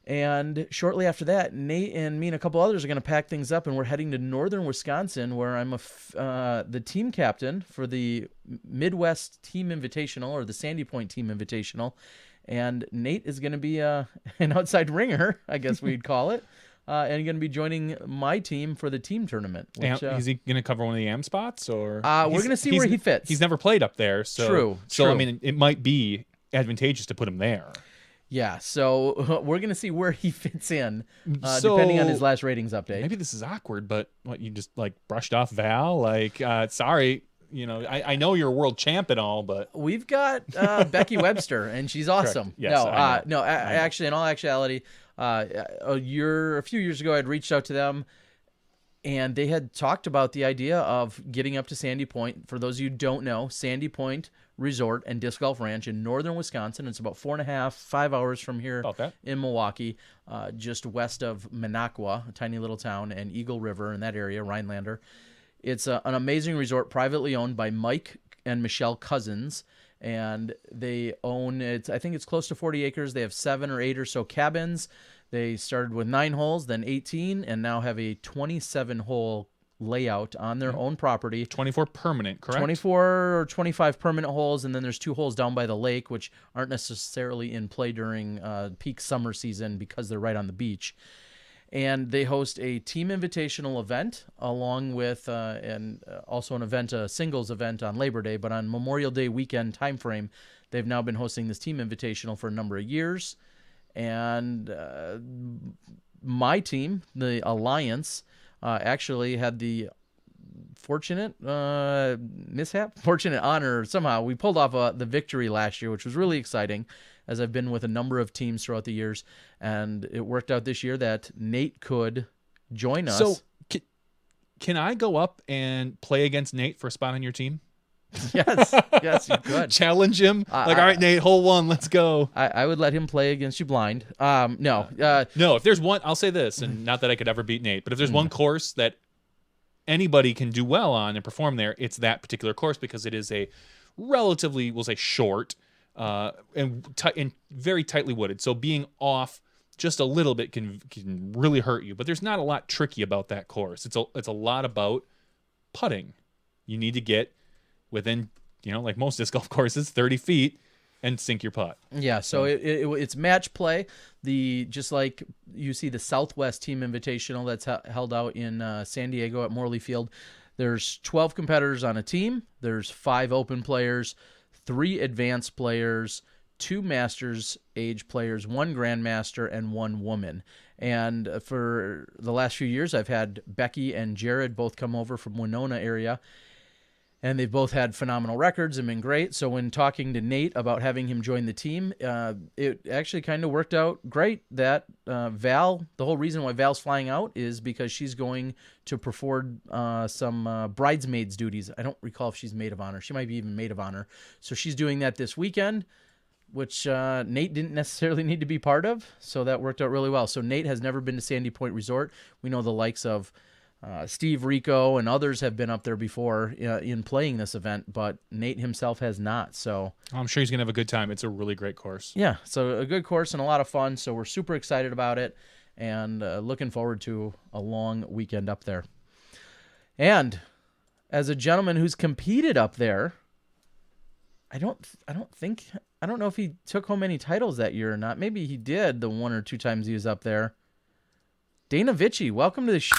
And shortly after that, Nate and me and a couple others are going to pack things up, and we're heading to northern Wisconsin, where I'm the team captain for the Midwest Team Invitational, or the Sandy Point Team Invitational. And Nate is going to be an outside ringer, I guess we'd call it, and going to be joining my team for the team tournament. Which, Is he going to cover one of the AM spots, or we're going to see where he fits. He's never played up there, so True. I mean, it might be advantageous to put him there. Yeah, so we're going to see where he fits in, depending on his last ratings update. Maybe this is awkward, but what, you just like brushed off Val? Like, sorry, I know you're a world champ and all, but We've got Becky Webster, and she's awesome. Yes, I know. Actually, in all actuality, a few years ago, I'd reached out to them, and they had talked about the idea of getting up to Sandy Point. For those of you who don't know, Sandy Point Resort and Disc Golf Ranch in northern Wisconsin. It's about 4.5-5 hours from here About that. in Milwaukee, just west of Minocqua, a tiny little town, and Eagle River in that area, Rhinelander. It's an amazing resort, privately owned by Mike and Michelle Cousins, and they own it. I think it's close to 40 acres. They have 7 or 8 or so cabins. They started with 9 holes, then 18, and now have a 27-hole layout on their own property. 24 permanent, correct? 24 or 25 permanent holes, and then there's 2 holes down by the lake, which aren't necessarily in play during peak summer season because they're right on the beach. And they host a team invitational event along with also an event, a singles event on Labor Day, but on Memorial Day weekend time frame, they've now been hosting this team invitational for a number of years. And my team, the Alliance, actually had the fortunate honor, somehow we pulled off the victory last year, which was really exciting, as I've been with a number of teams throughout the years, and it worked out this year that Nate could join us. So can I go up and play against Nate for a spot on your team? Yes, you could. Challenge him? All right, Nate, hole 1, let's go. I would let him play against you blind. No, if there's one, I'll say this, and not that I could ever beat Nate, but if there's one course that anybody can do well on and perform there, it's that particular course, because it is a relatively, we'll say, short and very tightly wooded. So being off just a little bit can really hurt you. But there's not a lot tricky about that course. It's a lot about putting. You need to get within, like most disc golf courses, 30 feet. and sink your putt. Yeah, so it's match play. Just like you see the Southwest Team Invitational that's held out in San Diego at Morley Field. There's 12 competitors on a team. There's 5 open players, 3 advanced players, 2 Masters age players, 1 Grandmaster, and 1 woman. And for the last few years, I've had Becky and Jared both come over from Winona area. And they've both had phenomenal records and been great. So when talking to Nate about having him join the team, it actually kind of worked out great that Val, the whole reason why Val's flying out is because she's going to perform some bridesmaids duties. I don't recall if she's maid of honor. She might be even maid of honor. So she's doing that this weekend, which Nate didn't necessarily need to be part of. So that worked out really well. So Nate has never been to Sandy Point Resort. We know the likes of Steve Rico and others have been up there before in playing this event, but Nate himself has not. So I'm sure he's going to have a good time. It's a really great course. Yeah, so a good course and a lot of fun. So we're super excited about it and looking forward to a long weekend up there. And as a gentleman who's competed up there, I don't know if he took home any titles that year or not. Maybe he did the 1 or 2 times he was up there. Dana Vici, welcome to the show.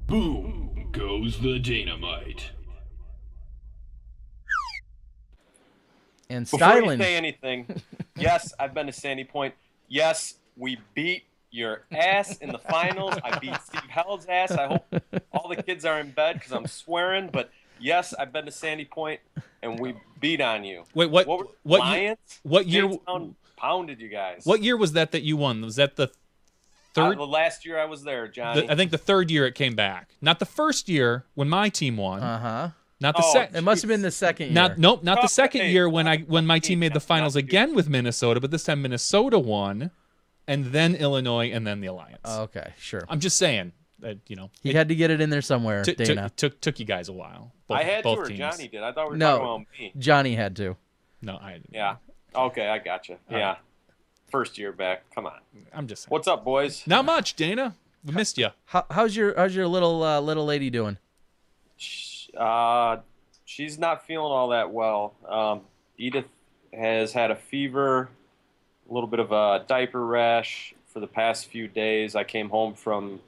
Boom goes the dynamite. And Before styling. you say anything, yes, I've been to Sandy Point. Yes, we beat your ass in the finals. I beat Steve Held's ass. I hope all the kids are in bed because I'm swearing. But yes, I've been to Sandy Point, and we beat on you. Wait, What year? What year? Jamestown pounded you guys. What year was that you won? Was that the third? The last year I was there, Johnny. I think the third year it came back. Not the first year when my team won. Not the second. It must have been the second year. Not the second Hey, year when my team made the finals again with Minnesota, but this time Minnesota won, and then Illinois, and then the Alliance. Okay, sure. I'm just saying that He had to get it in there somewhere, Dana. took you guys a while. I had to, both or teams. Johnny did. I thought we were No. talking about me. Johnny had to. No, I. Yeah. Okay, I got you. Yeah. First year back. Come on. I'm just saying. What's up, boys? Not much, Dana. We missed you. How's your little lady doing? She's not feeling all that well. Edith has had a fever, a little bit of a diaper rash for the past few days. I came home from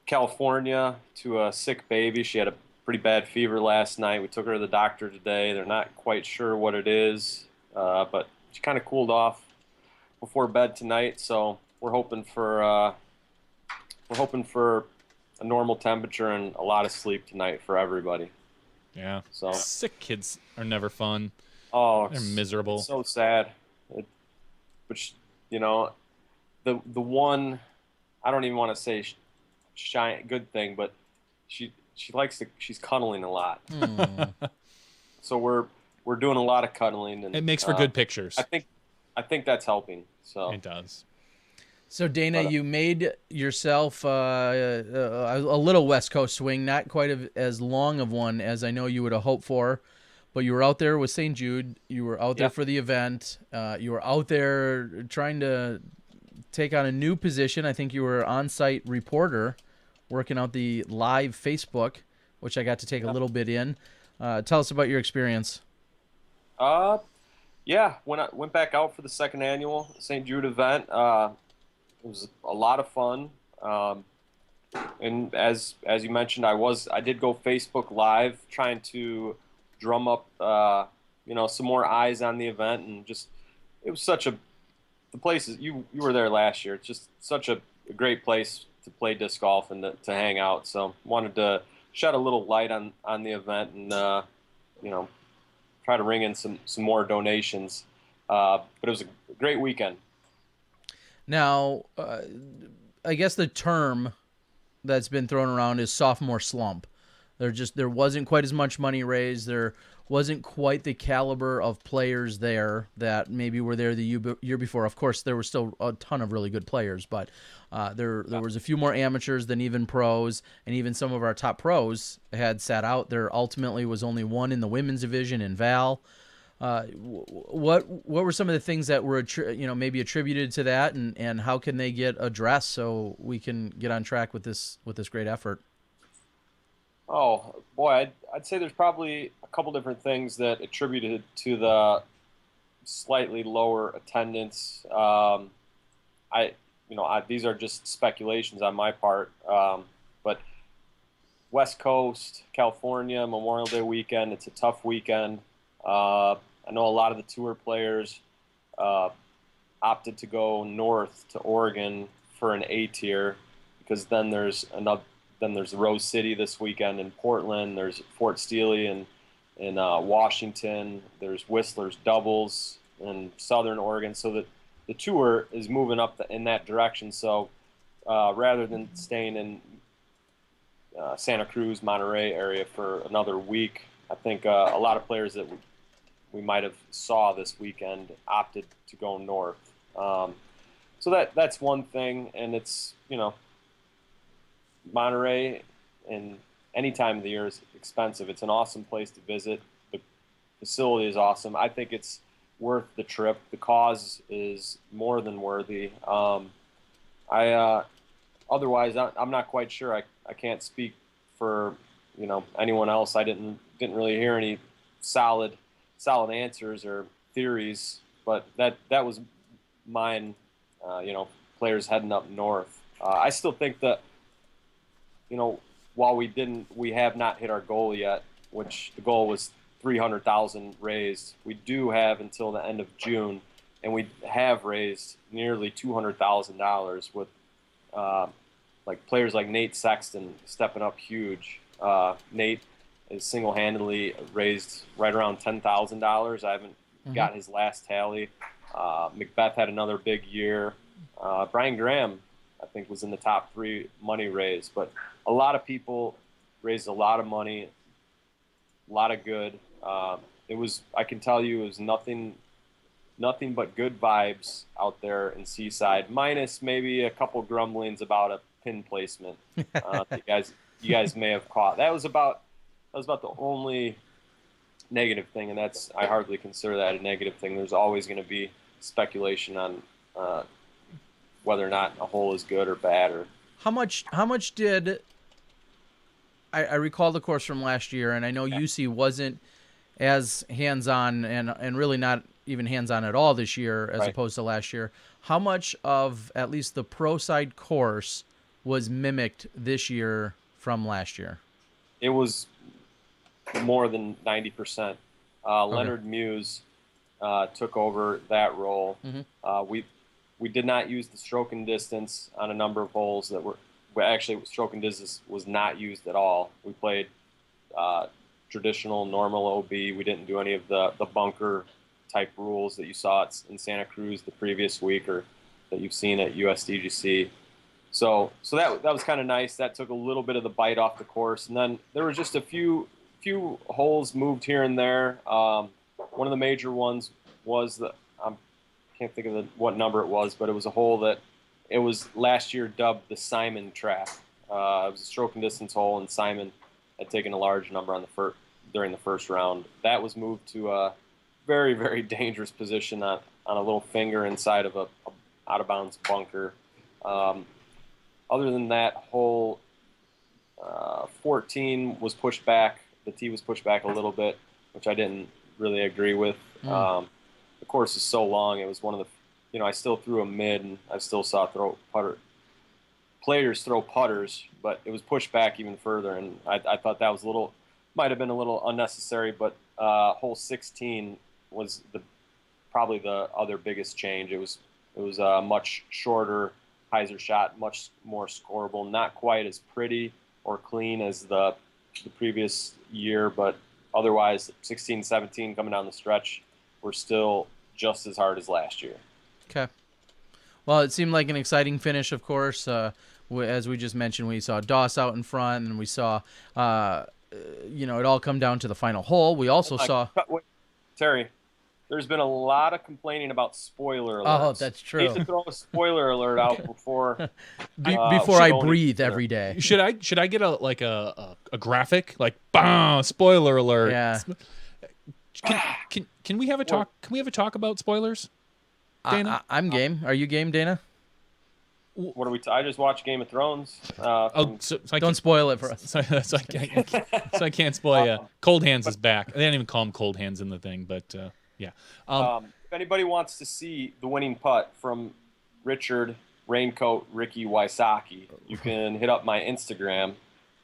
California to a sick baby. She had a pretty bad fever last night. We took her to the doctor today. They're not quite sure what it is, but she kind of cooled off before bed tonight. So we're hoping for a normal temperature and a lot of sleep tonight for everybody. Yeah. So sick kids are never fun. Oh, they're miserable. It's so sad. But the one, I don't even want to say good thing, but she's cuddling a lot. So we're doing a lot of cuddling, and it makes for good pictures. I think that's helping. So it does. So Dana, you made yourself a little West Coast swing, not quite as long of one as I know you would have hoped for, but you were out there with St. Jude. You were out there for the event. You were out there trying to take on a new position. I think you were on-site reporter, working out the live Facebook, which I got to take a little bit in. Tell us about your experience. Yeah, when I went back out for the second annual St. Jude event, it was a lot of fun, and as you mentioned, I did go Facebook Live trying to drum up some more eyes on the event, and it was such the place is you were there last year. It's just such a great place to play disc golf and to hang out. So wanted to shed a little light on the event and try to ring in some more donations. But it was a great weekend. Now, I guess the term that's been thrown around is sophomore slump. There wasn't quite as much money raised. There wasn't quite the caliber of players there that maybe were there the year before. Of course, there were still a ton of really good players, but there was a few more amateurs than even pros, and even some of our top pros had sat out. There ultimately was only one in the women's division in Val. What were some of the things that were maybe attributed to that, and how can they get addressed so we can get on track with this great effort? Oh boy, I'd say there's probably a couple different things that attributed to the slightly lower attendance. These are just speculations on my part, but West Coast, California, Memorial Day weekend, it's a tough weekend. I know a lot of the tour players opted to go north to Oregon for an A tier, because then there's Rose City this weekend in Portland. There's Fort Steele in Washington. There's Whistler's doubles in Southern Oregon. So that the tour is moving up in that direction. So rather than staying in Santa Cruz, Monterey area for another week, I think a lot of players that we might have saw this weekend opted to go north. So that's one thing, and it's, Monterey and any time of the year is expensive. It's an awesome place to visit. The facility is awesome. I think it's worth the trip. The cause is more than worthy. Otherwise, I'm not quite sure. I can't speak for anyone else. I didn't really hear any solid answers or theories, but that was mine. Players heading up north. I still think that while we have not hit our goal yet, which the goal was 300,000 raised. We do have until the end of June, and we have raised nearly $200,000 with players like Nate Sexton stepping up huge. Nate has single-handedly raised right around $10,000. I haven't got his last tally. Macbeth had another big year. Brian Graham, I think, was in the top 3 money raised, but a lot of people raised a lot of money, a lot of good. I can tell you, it was nothing but good vibes out there in Seaside, minus maybe a couple grumblings about a pin placement. You guys may have caught. That was about the only negative thing, and I hardly consider that a negative thing. There's always going to be speculation on whether or not a hole is good or bad. Or how much did I recall the course from last year, and I know UC wasn't as hands-on and really not even hands-on at all this year as opposed to last year. How much of at least the pro side course was mimicked this year from last year? It was more than 90%. Leonard Muse took over that role. We did not use the stroking distance on a number of holes that were actually stroking distance was not used at all. We played traditional normal OB. We didn't do any of the bunker type rules that you saw in Santa Cruz the previous week, or that you've seen at USDGC. So that was kind of nice. That took a little bit of the bite off the course, and then there were just a few holes moved here and there. One of the major ones was I can't think of what number it was, but it was a hole that it was last year dubbed the Simon trap. It was a stroking distance hole, and Simon had taken a large number during the first round. That was moved to a very, very dangerous position on a little finger inside of a out of bounds bunker. Other than that, hole 14 was pushed back. The tee was pushed back a little bit, which I didn't really agree with. The course is so long. It was one of the, I still threw a mid, and I still saw players throw putters, but it was pushed back even further, and I thought that was might have been a little unnecessary. But hole 16 was probably the other biggest change. It was a much shorter hyzer shot, much more scoreable, not quite as pretty or clean as the previous year, but otherwise 16, 17 coming down the stretch were still just as hard as last year. Okay. Well, it seemed like an exciting finish, of course. As we just mentioned, we saw Doss out in front, and we saw, it all come down to the final hole. We also saw... Terry, there's been a lot of complaining about spoiler alerts. Oh, that's true. Need to throw a spoiler alert out before before I breathe every day. Should I get a graphic like, bam, spoiler alert? Yeah. Can we have a talk? Can we have a talk about spoilers, Dana? I'm game. Are you game, Dana? What are we? I just watched Game of Thrones. So I Don't can't, spoil it for us. so I can't spoil you. Cold Hands is back. They don't even call him Cold Hands in the thing, but yeah. If anybody wants to see the winning putt from Richard Raincoat Ricky Wysocki, you can hit up my Instagram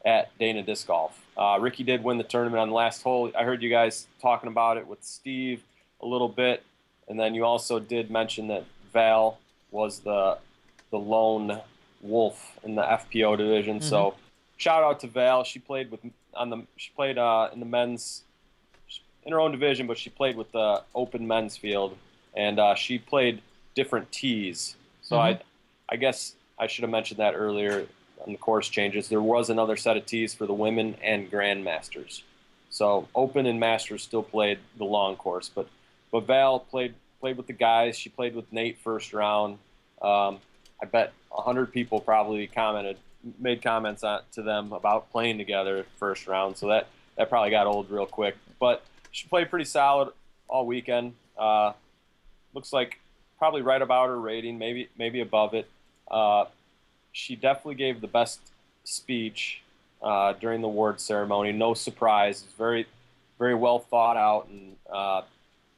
at Dana Disc Golf. Ricky did win the tournament on the last hole. I heard you guys talking about it with Steve a little bit, and then you also did mention that Val was the lone wolf in the FPO division. Mm-hmm. So shout out to Val. She played in the men's in her own division, but she played with the open men's field, and she played different tees. So I guess I should have mentioned that earlier on the course changes. There was another set of tees for the women and grandmasters. So open and masters still played the long course, but Val played with the guys. She played with Nate first round. I bet 100 people probably made comments to them about playing together first round. So that probably got old real quick. But she played pretty solid all weekend. Looks like probably right about her rating, maybe above it. She definitely gave the best speech during the award ceremony. No surprise. It's very, very well thought out. And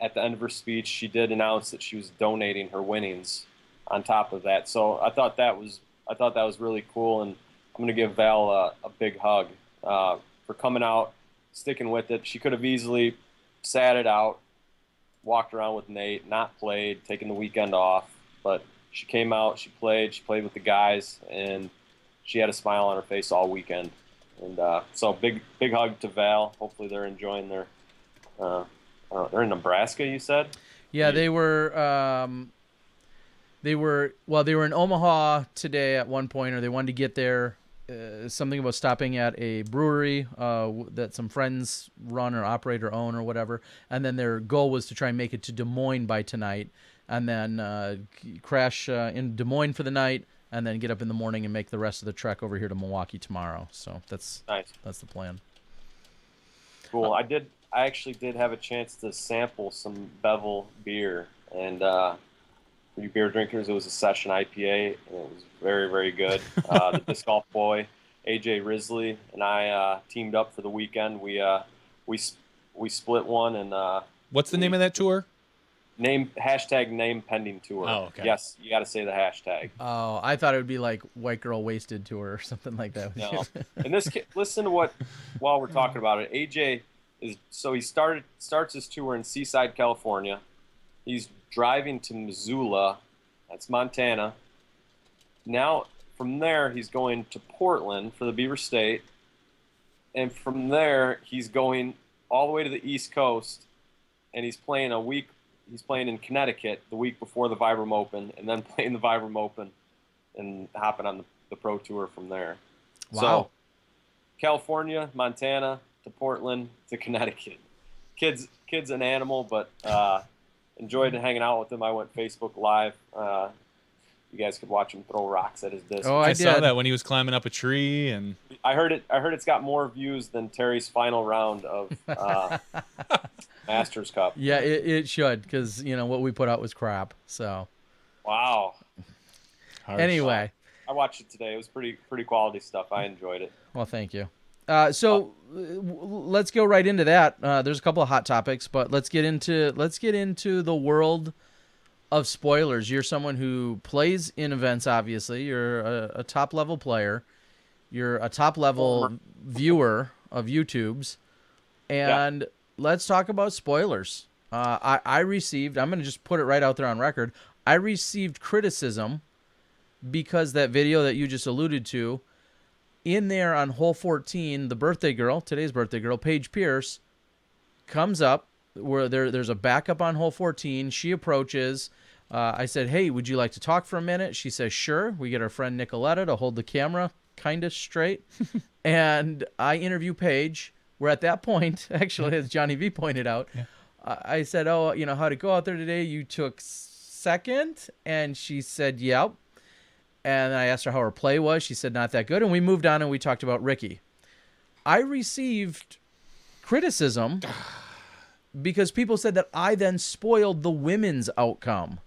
at the end of her speech, she did announce that she was donating her winnings on top of that. So I thought that was really cool, and I'm gonna give Val a big hug for coming out, sticking with it. She could have easily sat it out, walked around with Nate, not played, taken the weekend off, but she came out, she played with the guys, and she had a smile on her face all weekend. And so big hug to Val. Hopefully they're enjoying their. They're in Nebraska, you said? Yeah, they were. They were in Omaha today at one point, or they wanted to get there. Something about stopping at a brewery that some friends run or operate or own or whatever. And then their goal was to try and make it to Des Moines by tonight, and then crash in Des Moines for the night, and then get up in the morning and make the rest of the trek over here to Milwaukee tomorrow. So that's nice. That's the plan. Cool. I actually did have a chance to sample some Bevel beer, and for you beer drinkers, it was a session IPA, and it was very, very good. The Disc Golf Boy, AJ Risley, and I teamed up for the weekend. We split one, and what's the name of that tour? Name pending tour. Oh, okay. Yes, you got to say the hashtag. Oh, I thought it would be like White Girl Wasted Tour or something like that. No. And listen to what, while we're talking about it, AJ he starts his tour in Seaside, California. He's driving to Missoula, that's Montana. Now, from there, he's going to Portland for the Beaver State. And from there, he's going all the way to the East Coast, and he's playing in Connecticut the week before the Vibram Open, and then playing the Vibram Open and hopping on the Pro Tour from there. Wow. So, California, Montana, to Portland, to Connecticut. Kid's an animal, but enjoyed hanging out with him. I went Facebook Live. You guys could watch him throw rocks at his disc. Oh, I did. saw that when he was climbing up a tree, and I heard it's got more views than Terry's final round of Masters Cup. Yeah, it should, because what we put out was crap. So Wow. harsh. anyway, I watched it today. It was pretty quality stuff. I enjoyed it. well, thank you. Let's go right into that. There's a couple of hot topics, but let's get into the world of spoilers. You're someone who plays in events. Obviously, you're a top level player. You're a top level viewer of YouTube's, and let's talk about spoilers. I received. I'm going to just put it right out there on record. I received criticism because that video that you just alluded to. In there on hole 14, today's birthday girl, Paige Pierce, comes up where there's a backup on hole 14. She approaches. I said, "Hey, would you like to talk for a minute?" She says, "Sure." We get our friend Nicoletta to hold the camera kind of straight. And I interview Paige. We're at that point, actually, as Johnny V pointed out. Yeah. I said, "Oh, how'd it go out there today? You took second?" And she said, "Yep." And I asked her how her play was. She said not that good. And we moved on and we talked about Ricky. I received criticism because people said that I then spoiled the women's outcome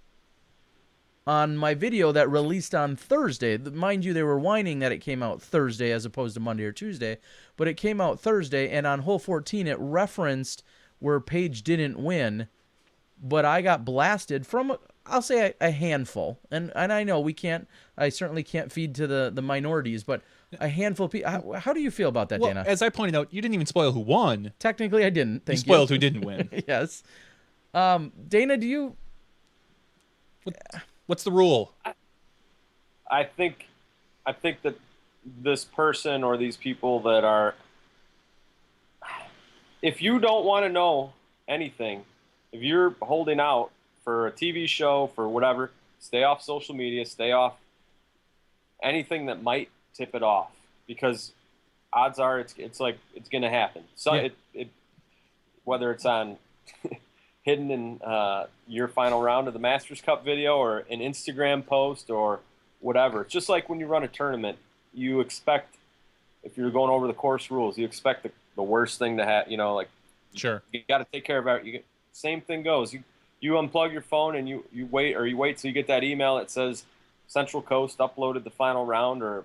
on my video that released on Thursday. Mind you, they were whining that it came out Thursday as opposed to Monday or Tuesday, but it came out Thursday, and on hole 14 it referenced where Paige didn't win, but I got blasted from, I'll say, a handful. And I know I certainly can't feed to the minorities, but a handful of people. How do you feel about that, Well, Dana? as I pointed out, you didn't even spoil who won. Technically, I didn't. You Thank spoiled who didn't win. Yes. Dana, do you... What's the rule? I think that this person or these people that are, if you don't want to know anything, if you're holding out for a TV show, for whatever, stay off social media, stay off anything that might tip it off, because odds are it's going to happen. So Yeah. Whether it's on hidden in your final round of the Masters Cup video or an Instagram post or whatever. It's just like when you run a tournament, you expect, if you're going over the course rules, you expect the worst thing to happen. Like, Sure. you got to take care of it. Same thing goes. You unplug your phone and you wait till you get that email that says Central Coast uploaded the final round, or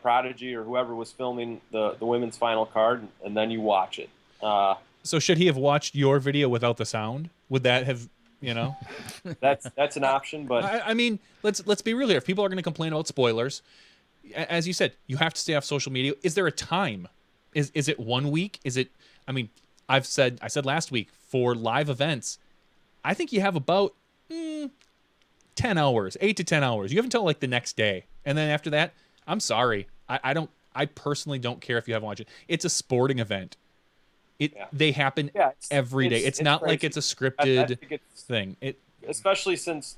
Prodigy or whoever was filming the women's final card, and then you watch it. So should he have watched your video without the sound? Would that have, That's an option, but I mean, let's be real here. If people are going to complain about spoilers, as you said, you have to stay off social media. Is there a time? Is it 1 week? Is it? I mean, I said last week, for live events, I think you have about 10 hours, 8 to 10 hours. You have until like the next day, and then after that, I'm sorry, I personally don't care if you haven't watched it. It's a sporting event. They happen every day. It's not like it's a scripted thing. Especially since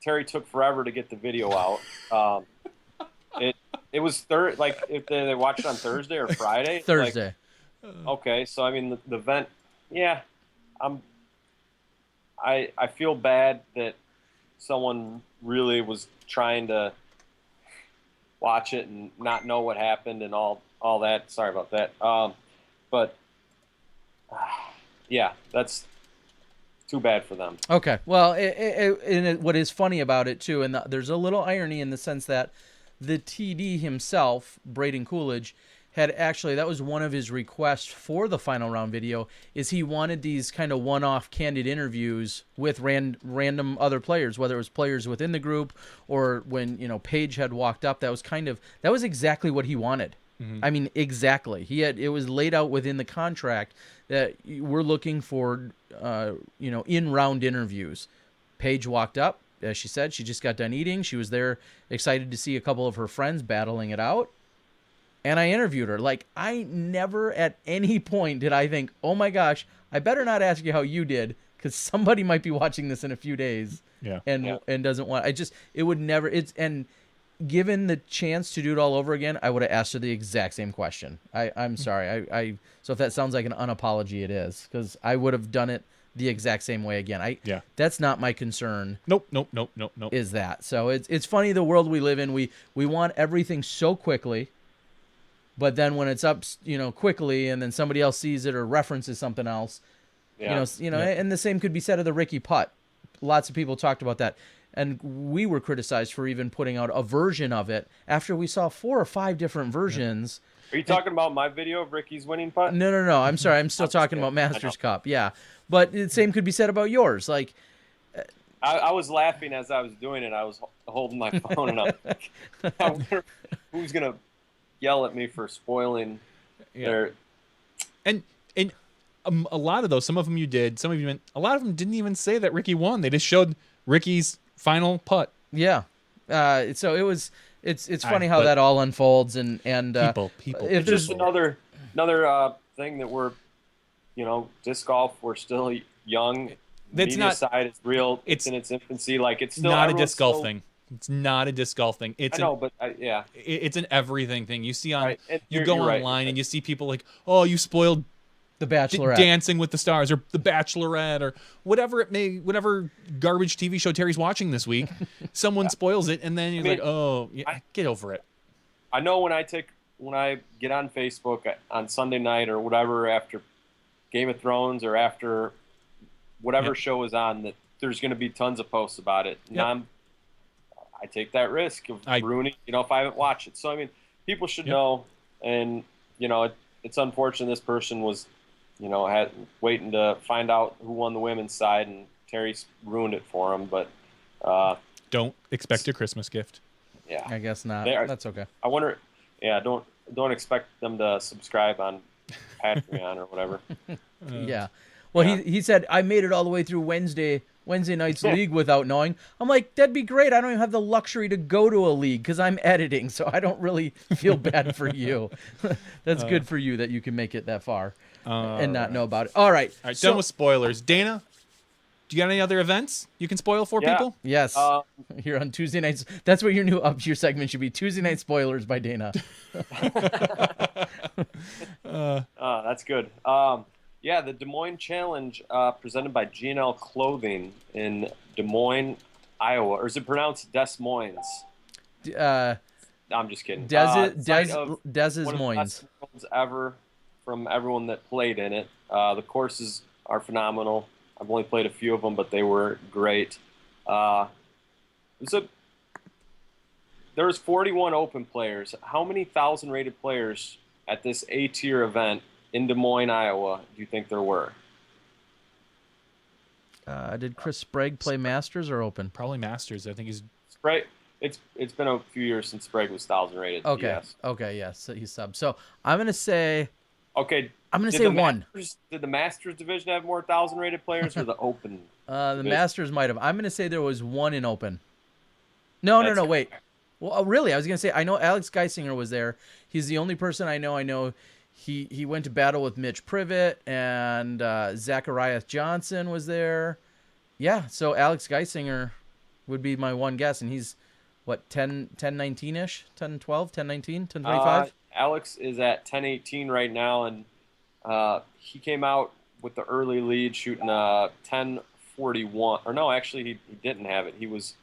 Terry took forever to get the video out. It was like if they watched it on Thursday or Friday. Thursday. Okay, so I mean the event. Yeah, I feel bad that someone really was trying to watch it and not know what happened and all that. Sorry about that. But yeah, that's too bad for them. Okay. Well, what is funny about it too, and there's a little irony in the sense that the TD himself, Braden Coolidge, had actually, that was one of his requests for the final round video, is he wanted these kind of one-off candid interviews with random other players, whether it was players within the group or when, Paige had walked up. That was exactly what he wanted. Mm-hmm. I mean, exactly. It was laid out within the contract that we're looking for, in-round interviews. Paige walked up, as she said, she just got done eating. She was there excited to see a couple of her friends battling it out. And I interviewed her. Like, I never at any point did I think, oh my gosh, I better not ask you how you did, because somebody might be watching this in a few days. Yeah. And doesn't want, it would never, and given the chance to do it all over again, I would have asked her the exact same question. I'm sorry. So if that sounds like an unapology, it is, because I would have done it the exact same way again. That's not my concern. Nope. Is that. So it's funny, the world we live in, we want everything so quickly. But then when it's up, quickly, and then somebody else sees it or references something else, and the same could be said of the Ricky putt. Lots of people talked about that, and we were criticized for even putting out a version of it after we saw 4 or 5 different versions. Are you talking about my video of Ricky's winning putt? No. I'm sorry. I'm still talking about Masters Cup. Yeah, but the same could be said about yours. Like, I was laughing as I was doing it. I was holding my phone, and I wonder who's gonna yell at me for spoiling their. And a lot of those, some of them you did, some of you, a lot of them didn't even say that Ricky won. They just showed Ricky's final putt. Yeah. So it's funny how that all unfolds, and people. It's just another thing that we're, disc golf. We're still young. That's Media side is real. It's in its infancy. Like, it's still not a disc golf thing. It's not a disc golf thing. It's it's an everything thing. You see on right. you go online and you see people like, oh, you spoiled The Bachelorette, Dancing with the Stars, or The Bachelorette, or whatever garbage TV show Terry's watching this week. Someone spoils it, and then you're like, oh, get over it. I know when I get on Facebook on Sunday night or whatever after Game of Thrones or after whatever show is on, that there's going to be tons of posts about it. And Yep. I take that risk of ruining, if I haven't watched it. So, I mean, people should know. And, it's unfortunate this person was, waiting to find out who won the women's side, and Terry ruined it for him. But don't expect a Christmas gift. Yeah, I guess not. That's okay. I wonder. Yeah, don't expect them to subscribe on Patreon or whatever. Yeah. Well, he said I made it all the way through Wednesday night's league without knowing. I'm like, that'd be great. I don't even have the luxury to go to a league because I'm editing, so I don't really feel bad for you. That's good for you that you can make it that far and not know about it. All right. All right, done with spoilers. Dana, do you got any other events you can spoil for people? Yes. Here on Tuesday nights. That's what your segment should be. Tuesday night spoilers by Dana. That's good. The Des Moines Challenge presented by G&L Clothing in Des Moines, Iowa. Or is it pronounced Des Moines? I'm just kidding. Des Moines. Moines. Ever from everyone that played in it. The courses are phenomenal. I've only played a few of them, but they were great. There was 41 open players. How many 1,000 rated players at this A-tier event in Des Moines, Iowa, do you think there were? Did Chris Sprague play Masters or Open? Probably Masters. I think he's Sprague. It's been a few years since Sprague was 1,000 rated. Okay. Yes. Okay. Yes. So he's subbed. So I'm gonna say. Okay. I'm gonna say one. Did the Masters division have more 1,000 rated players or the Open? The Masters might have. I'm gonna say there was one in Open. No. Wait. Well, really, I was gonna say I know Alex Geisinger was there. He's the only person I know. He went to battle with Mitch Privet, and Zacharias Johnson was there. Yeah, so Alex Geisinger would be my one guess, and he's, what, 10-19-ish? 10-12, 10-19, 10-25? Alex is at 10-18 right now, and he came out with the early lead shooting 10-41. Or no, actually, he didn't have it. He was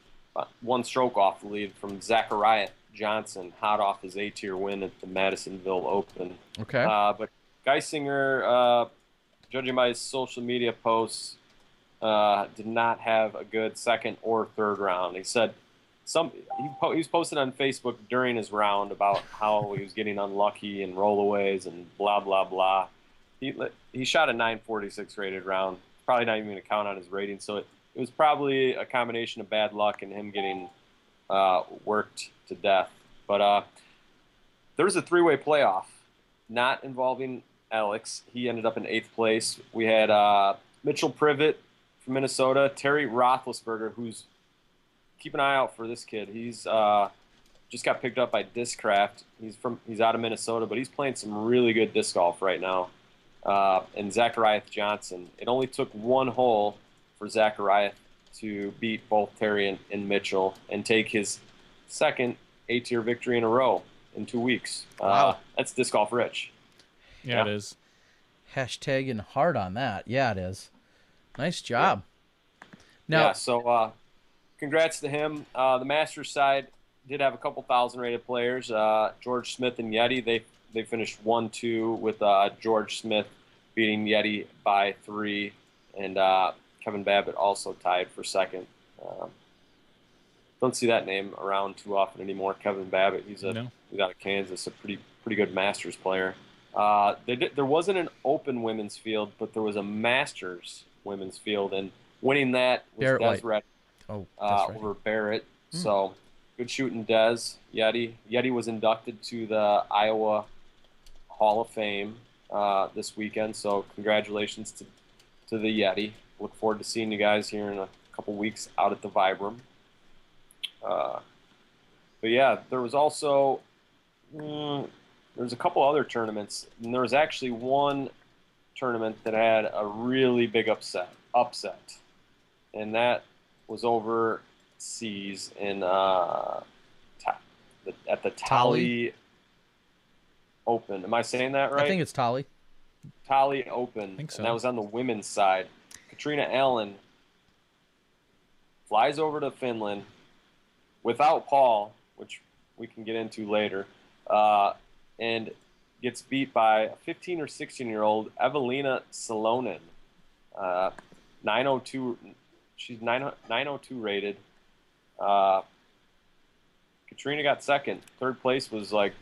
one stroke off the lead from Zacharias Johnson, hot off his A-tier win at the Madisonville Open. Okay. But Geisinger, judging by his social media posts, did not have a good second or third round. He said he was posted on Facebook during his round about how he was getting unlucky and rollaways and blah blah blah. He shot a 946 rated round. Probably not even going to count on his rating. So it was probably a combination of bad luck and him getting worked to death. But there was a three-way playoff, not involving Alex. He ended up in 8th place. We had Mitchell Privet from Minnesota, Terry Roethlisberger, who's keep an eye out for this kid. He's just got picked up by Discraft. He's out of Minnesota, but he's playing some really good disc golf right now. And Zacharias Johnson. It only took one hole for Zacharias to beat both Terry and Mitchell and take his second A-tier victory in a row in 2 weeks. Wow. That's disc golf rich. Yeah, it is. Hashtagging hard on that. Yeah, it is. Nice job. Now, so congrats to him. The Masters side did have a couple 1,000 rated players. George Smith and Yeti, they finished 1-2 with George Smith beating Yeti by 3, and Kevin Babbitt also tied for second. Don't see that name around too often anymore. Kevin Babbitt, he's out of Kansas, a pretty good Masters player. There wasn't an Open women's field, but there was a Masters women's field, and winning that was Deseret over Barrett. So good shooting, Des. Yeti was inducted to the Iowa Hall of Fame this weekend, so congratulations to the Yeti. Look forward to seeing you guys here in a couple weeks out at the Vibram. But yeah, there was also there's a couple other tournaments, and there was actually one tournament that had a really big upset, and that was overseas in at the Tally Open. Am I saying that right? I think it's Tally. I think so. And that was on the women's side. Katrina Allen flies over to Finland without Paul, which we can get into later, and gets beat by a 15 or 16-year-old Evelina Salonen. 902. She's 902 rated. Katrina got second. Third place was like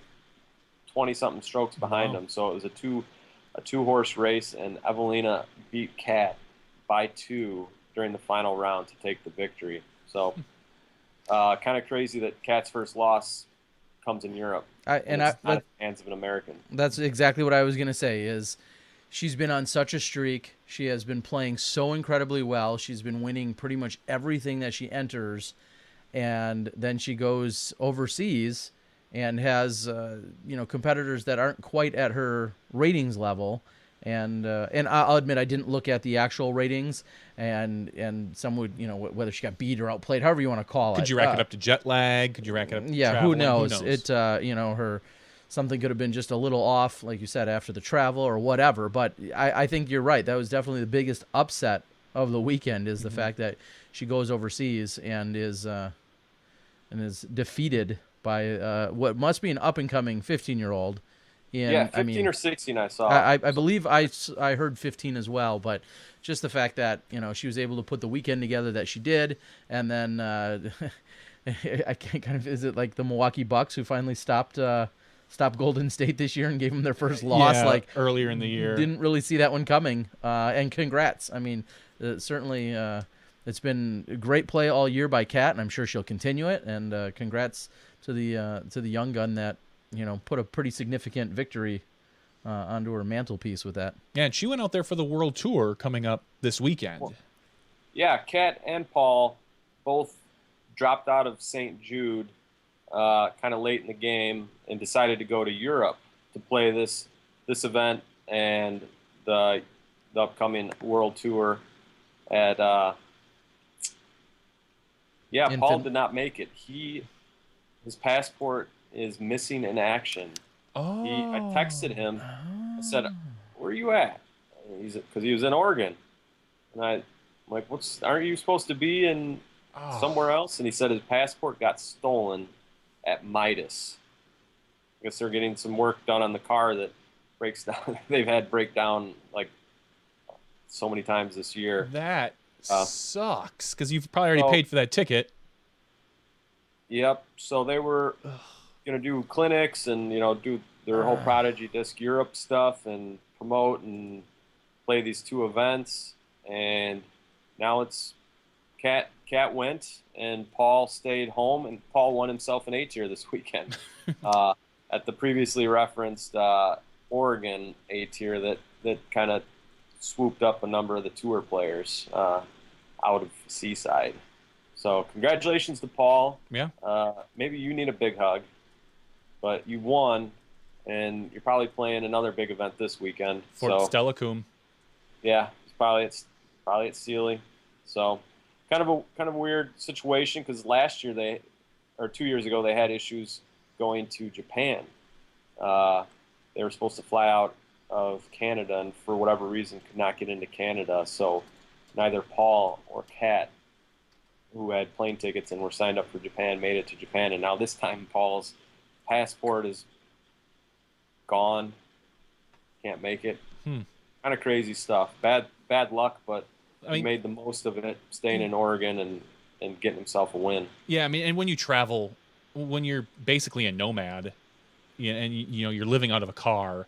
20-something strokes behind him. So it was a two-horse race, and Evelina beat Kat by 2 during the final round to take the victory. So kind of crazy that Kat's first loss comes in Europe. Not in the hands of an American. That's exactly what I was going to say is she's been on such a streak. She has been playing so incredibly well. She's been winning pretty much everything that she enters. And then she goes overseas and has, competitors that aren't quite at her ratings level. And I'll admit I didn't look at the actual ratings, and some would, whether she got beat or outplayed, however you want to call it. Could you rack it up to jet lag? Could you rack it up to yeah, traveling? who knows? It, her something could have been just a little off, like you said, after the travel or whatever. But I think you're right. That was definitely the biggest upset of the weekend is the fact that she goes overseas and is defeated by what must be an up-and-coming 15-year-old. Yeah, 15 or 16 I saw. I believe I heard 15 as well, but just the fact that, she was able to put the weekend together that she did, and then I can't is it like the Milwaukee Bucks who finally stopped Golden State this year and gave them their first loss earlier in the year. Didn't really see that one coming. And congrats. I mean, certainly it's been a great play all year by Kat, and I'm sure she'll continue it. And congrats to the young gun that put a pretty significant victory onto her mantelpiece with that. Yeah, and she went out there for the World Tour coming up this weekend. Well, yeah, Kat and Paul both dropped out of St. Jude kind of late in the game and decided to go to Europe to play this event and the upcoming World Tour at Paul did not make it. His passport is missing in action. Oh. I texted him. I said, "Where are you at?" Because he was in Oregon, and I'm like, aren't you supposed to be in somewhere else? And he said his passport got stolen at Midas. I guess they're getting some work done on the car that breaks down. They've had breakdown like so many times this year. That sucks because you've probably already paid for that ticket. Yep. So they were going to do clinics and do their whole Prodigy Disc Europe stuff and promote and play these 2 events. And now it's Kat went and Paul stayed home, and Paul won himself an A-tier this weekend at the previously referenced Oregon A-tier that kind of swooped up a number of the tour players out of Seaside. So congratulations to Paul. Yeah. Maybe you need a big hug, but you won, and you're probably playing another big event this weekend. Fort Stella Coombe. Yeah, it's probably at Sealy. So kind of a weird situation because last year 2 years ago they had issues going to Japan. They were supposed to fly out of Canada and for whatever reason could not get into Canada. So neither Paul or Kat, who had plane tickets and were signed up for Japan, made it to Japan. And now this time Paul's passport is gone. Can't make it. Kind of crazy stuff. Bad luck, but he made the most of it, staying in Oregon and getting himself a win. Yeah, I mean, and when you travel, when you're basically a nomad, and you're living out of a car,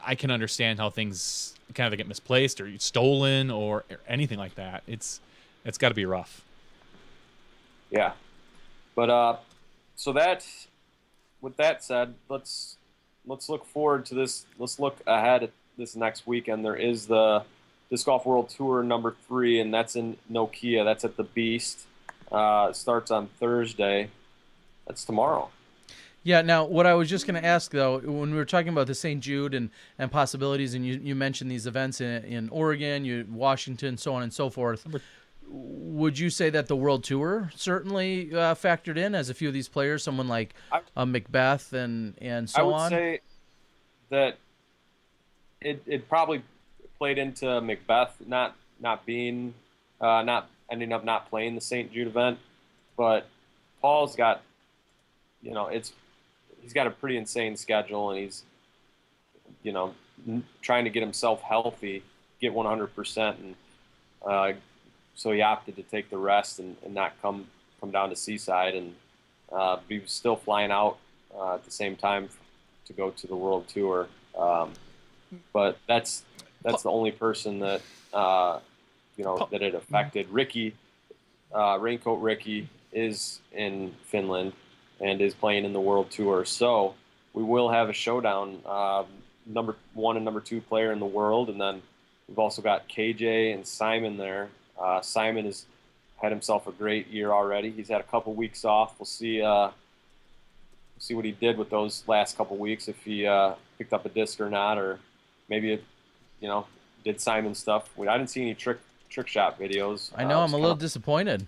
I can understand how things kind of get misplaced or stolen or anything like that. It's got to be rough. Yeah, but so that, with that said, let's look forward to this. Let's look ahead at this next weekend. There is the Disc Golf World Tour number 3, and that's in Nokia. That's at the Beast. It starts on Thursday. That's tomorrow. Yeah. Now, what I was just going to ask though, when we were talking about the St. Jude and possibilities, and you mentioned these events in Oregon, Washington, so on and so forth. Would you say that the World Tour certainly factored in as a few of these players, someone like Macbeth and so on? I would say that it probably played into Macbeth not being not ending up not playing the St. Jude event, but Paul's got he's got a pretty insane schedule, and trying to get himself healthy, get 100%, and so he opted to take the rest and not come down to Seaside, and he was still flying out at the same time to go to the World Tour. But that's the only person that that it affected. Ricky, Raincoat Ricky, is in Finland and is playing in the World Tour. So we will have a showdown, number 1 and number 2 player in the world, and then we've also got KJ and Simon there. Simon has had himself a great year already. He's had a couple weeks off. We'll see what he did with those last couple weeks, if he picked up a disc or not, or maybe did Simon stuff. I didn't see any trick shot videos. I know, I'm a little disappointed. I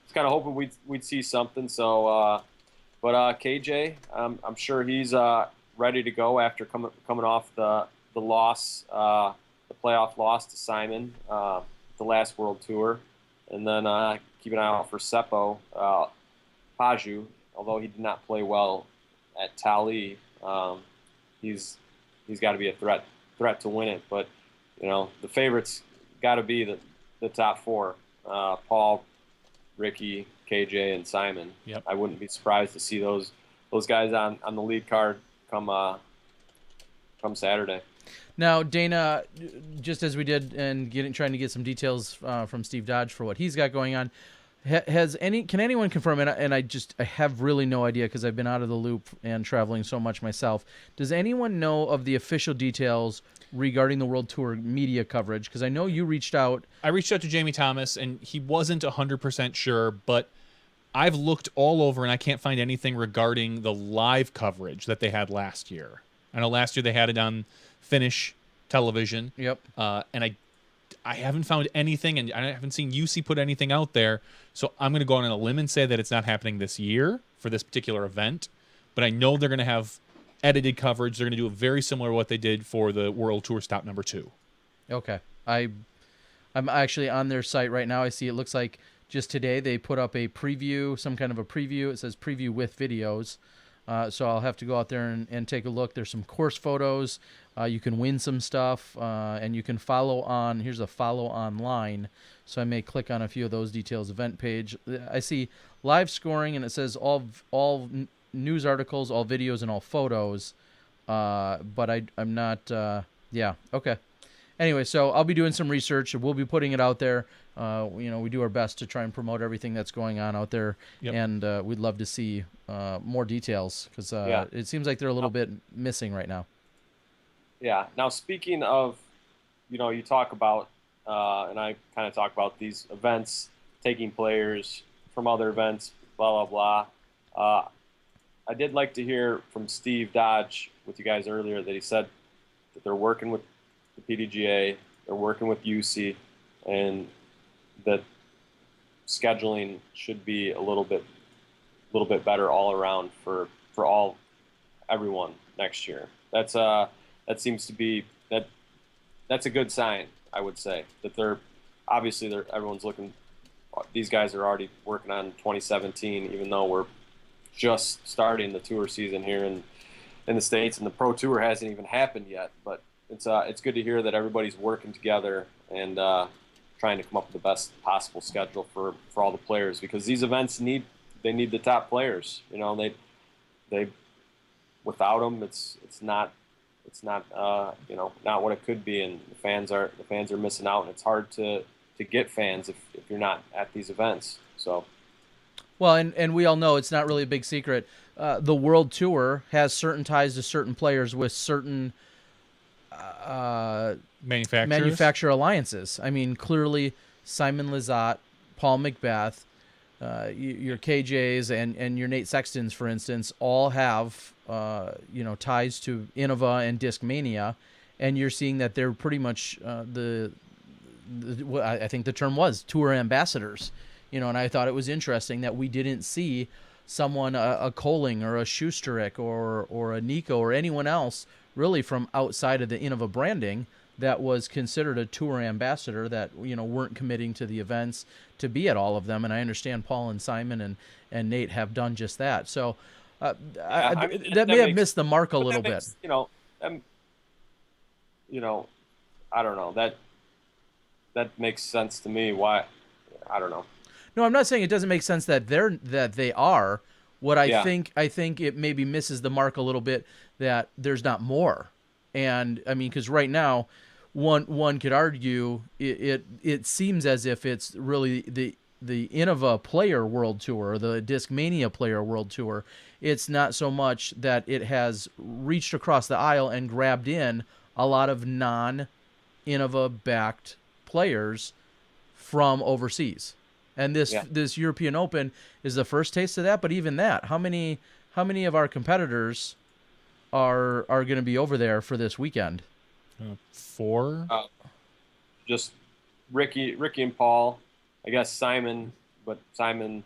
was kind of hoping we'd see something. So, but KJ, I'm sure he's ready to go after coming off the loss, the playoff loss to Simon, the last World Tour, and then keep an eye out for Seppo Paju. Although he did not play well at Tali, he's got to be a threat to win it. But the favorites got to be the top 4: Paul, Ricky, KJ, and Simon. Yep. I wouldn't be surprised to see those guys on the lead card come Saturday. Now, Dana, just as we did, and trying to get some details from Steve Dodge for what he's got going on, can anyone confirm? And I have really no idea, because I've been out of the loop and traveling so much myself. Does anyone know of the official details regarding the World Tour media coverage? Because I know you reached out. I reached out to Jamie Thomas, and he wasn't 100% sure, but I've looked all over, and I can't find anything regarding the live coverage that they had last year. I know last year they had it on Finnish television. Yep. And I haven't found anything, and I haven't seen UC put anything out there. So I'm going to go on a limb and say that it's not happening this year for this particular event. But I know they're going to have edited coverage. They're going to do it very similar to what they did for the World Tour stop number 2. Okay. I'm actually on their site right now. I see it looks like just today they put up a preview, some kind of a preview. It says preview with videos. So I'll have to go out there and take a look. There's some course photos. You can win some stuff, and you can follow on. Here's a follow online. So I may click on a few of those details. Event page. I see live scoring, and it says all news articles, all videos, and all photos. But I'm not. Yeah. Okay. Anyway, so I'll be doing some research. We'll be putting it out there. We do our best to try and promote everything that's going on out there, Yep. and we'd love to see more details, because it seems like they're a little bit missing right now. Yeah. Now, speaking of, you talk about, and I kind of talk about these events, taking players from other events, blah, blah, blah. I did like to hear from Steve Dodge with you guys earlier that he said that they're working with the PDGA, they're working with UC, and that scheduling should be a little bit better all around for everyone next year. That seems to be that's a good sign, I would say, that everyone's looking. These guys are already working on 2017, even though we're just starting the tour season here in the States, and the Pro Tour hasn't even happened yet. But it's good to hear that everybody's working together and trying to come up with the best possible schedule for all the players, because these events need the top players. They without them, it's not not what it could be, and the fans are missing out, and it's hard to get fans if you're not at these events. So. Well, and we all know it's not really a big secret. The World Tour has certain ties to certain players with certain manufacturer alliances. I mean, clearly Simon Lizotte, Paul McBeth, your KJs and your Nate Sextons, for instance, all have ties to Innova and Discmania, and you're seeing that they're pretty much I think the term was tour ambassadors. And I thought it was interesting that we didn't see someone, a Koling or a Schusterich or a Nico or anyone else really from outside of the Innova branding that was considered a tour ambassador, that weren't committing to the events to be at all of them. And I understand Paul and Simon and Nate have done just that. So that may have missed the mark a little bit. you know, I don't know. That makes sense to me. Why? I don't know. No, I'm not saying it doesn't make sense that they are. What Yeah. I think it maybe misses the mark a little bit that there's not more. And I mean, because right now, one could argue it seems as if it's really the Innova Player World Tour, or the Discmania Player World Tour. It's not so much that it has reached across the aisle and grabbed in a lot of non-Innova backed players from overseas. And this European Open is the first taste of that. But even that, how many of our competitors are going to be over there for this weekend? 4. Just Ricky and Paul. I guess Simon, but Simon,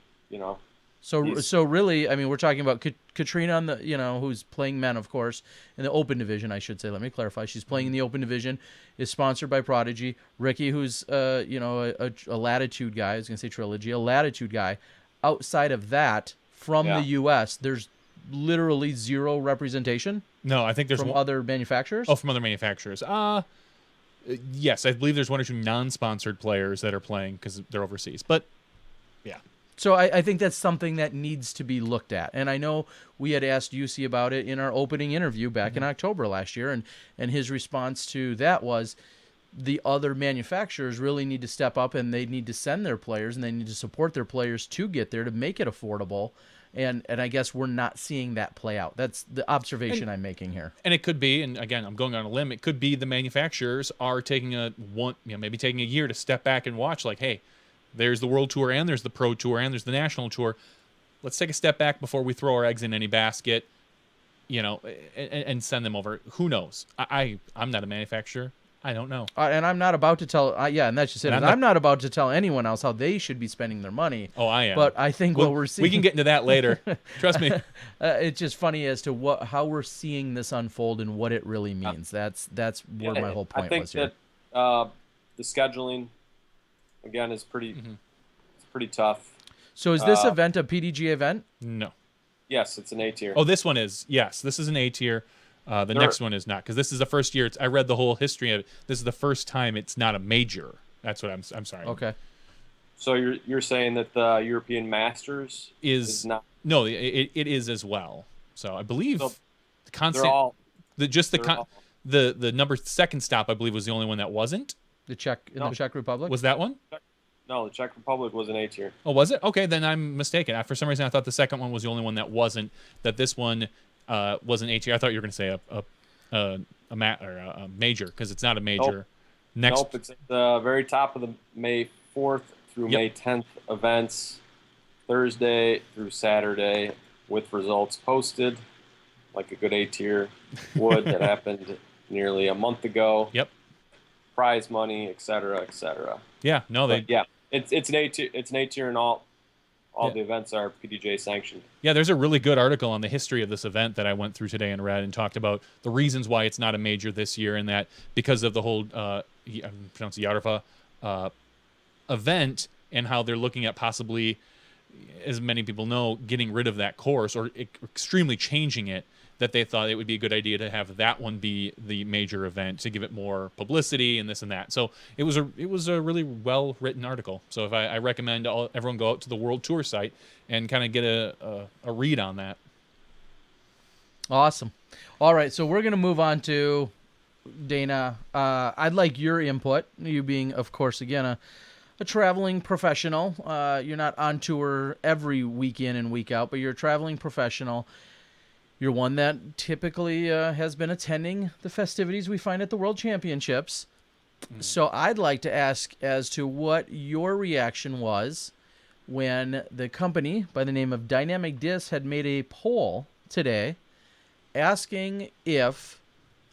So really, I mean, we're talking about Katrina on the, who's playing men, of course, in the Open division, I should say. Let me clarify. She's playing in the Open division, is sponsored by Prodigy. Ricky, who's a Latitude guy. I was going to say Trilogy, a Latitude guy. Outside of that, from the U.S., there's literally zero representation. No, I think there's from other manufacturers. Oh, from other manufacturers. Yes, I believe there's 1 or 2 non-sponsored players that are playing because they're overseas. But yeah. So I think that's something that needs to be looked at. And I know we had asked UC about it in our opening interview back in October last year, and his response to that was the other manufacturers really need to step up, and they need to send their players, and they need to support their players to get there to make it affordable. And I guess we're not seeing that play out. That's the observation I'm making here. And it could be, and again, I'm going on a limb, it could be the manufacturers are taking maybe taking a year to step back and watch, like, hey, there's the World Tour and there's the Pro Tour and there's the National Tour. Let's take a step back before we throw our eggs in any basket, and send them over. Who knows? I'm not a manufacturer. I don't know. And I'm not about to tell. And that's just it. And I'm not about to tell anyone else how they should be spending their money. Oh, I am. But I think what we're seeing. We can get into that later. Trust me. It's just funny as to how we're seeing this unfold and what it really means. That's where my whole point was here. I think that the scheduling, again, is pretty. It's pretty tough. So is this event a PDG event? No. Yes, it's an A tier. Oh, this one is. Yes, this is an A tier. The next one is not, because this is the first year. I read the whole history of it. This is the first time it's not a major. That's what I'm sorry. Okay. So you're saying that the European Masters is not? No, it is as well. So I believe the constant. They're all. The number second stop, I believe, was the only one that wasn't. The Czech Republic. Was that one? No, the Czech Republic was an A tier. Oh, was it? Okay, then I'm mistaken. For some reason, I thought the second one was the only one that wasn't. That this one was an A tier. I thought you were going to say a major, because it's not a major. Nope, it's at the very top of the May 4th through May 10th events, Thursday through Saturday, with results posted, like a good A tier would. That happened nearly a month ago. Yep. Prize money, et cetera, et cetera. Yeah, no, it's an A tier. It's an A tier, and all the events are PDJ sanctioned. Yeah, there's a really good article on the history of this event that I went through today and read, and talked about the reasons why it's not a major this year, and that because of the whole pronounced Yarva event, and how they're looking at possibly, as many people know, getting rid of that course or extremely changing it. That they thought it would be a good idea to have that one be the major event to give it more publicity and this and that. So it was a really well written article. So if I recommend everyone go out to the World Tour site and kind of get a read on that. Awesome. All right, so we're gonna move on to Dana. I'd like your input. You being, of course, again a traveling professional. You're not on tour every week in and week out, but you're a traveling professional. You're one that typically has been attending the festivities we find at the World Championships. So I'd like to ask as to what your reaction was when the company by the name of Dynamic Disc had made a poll today asking if,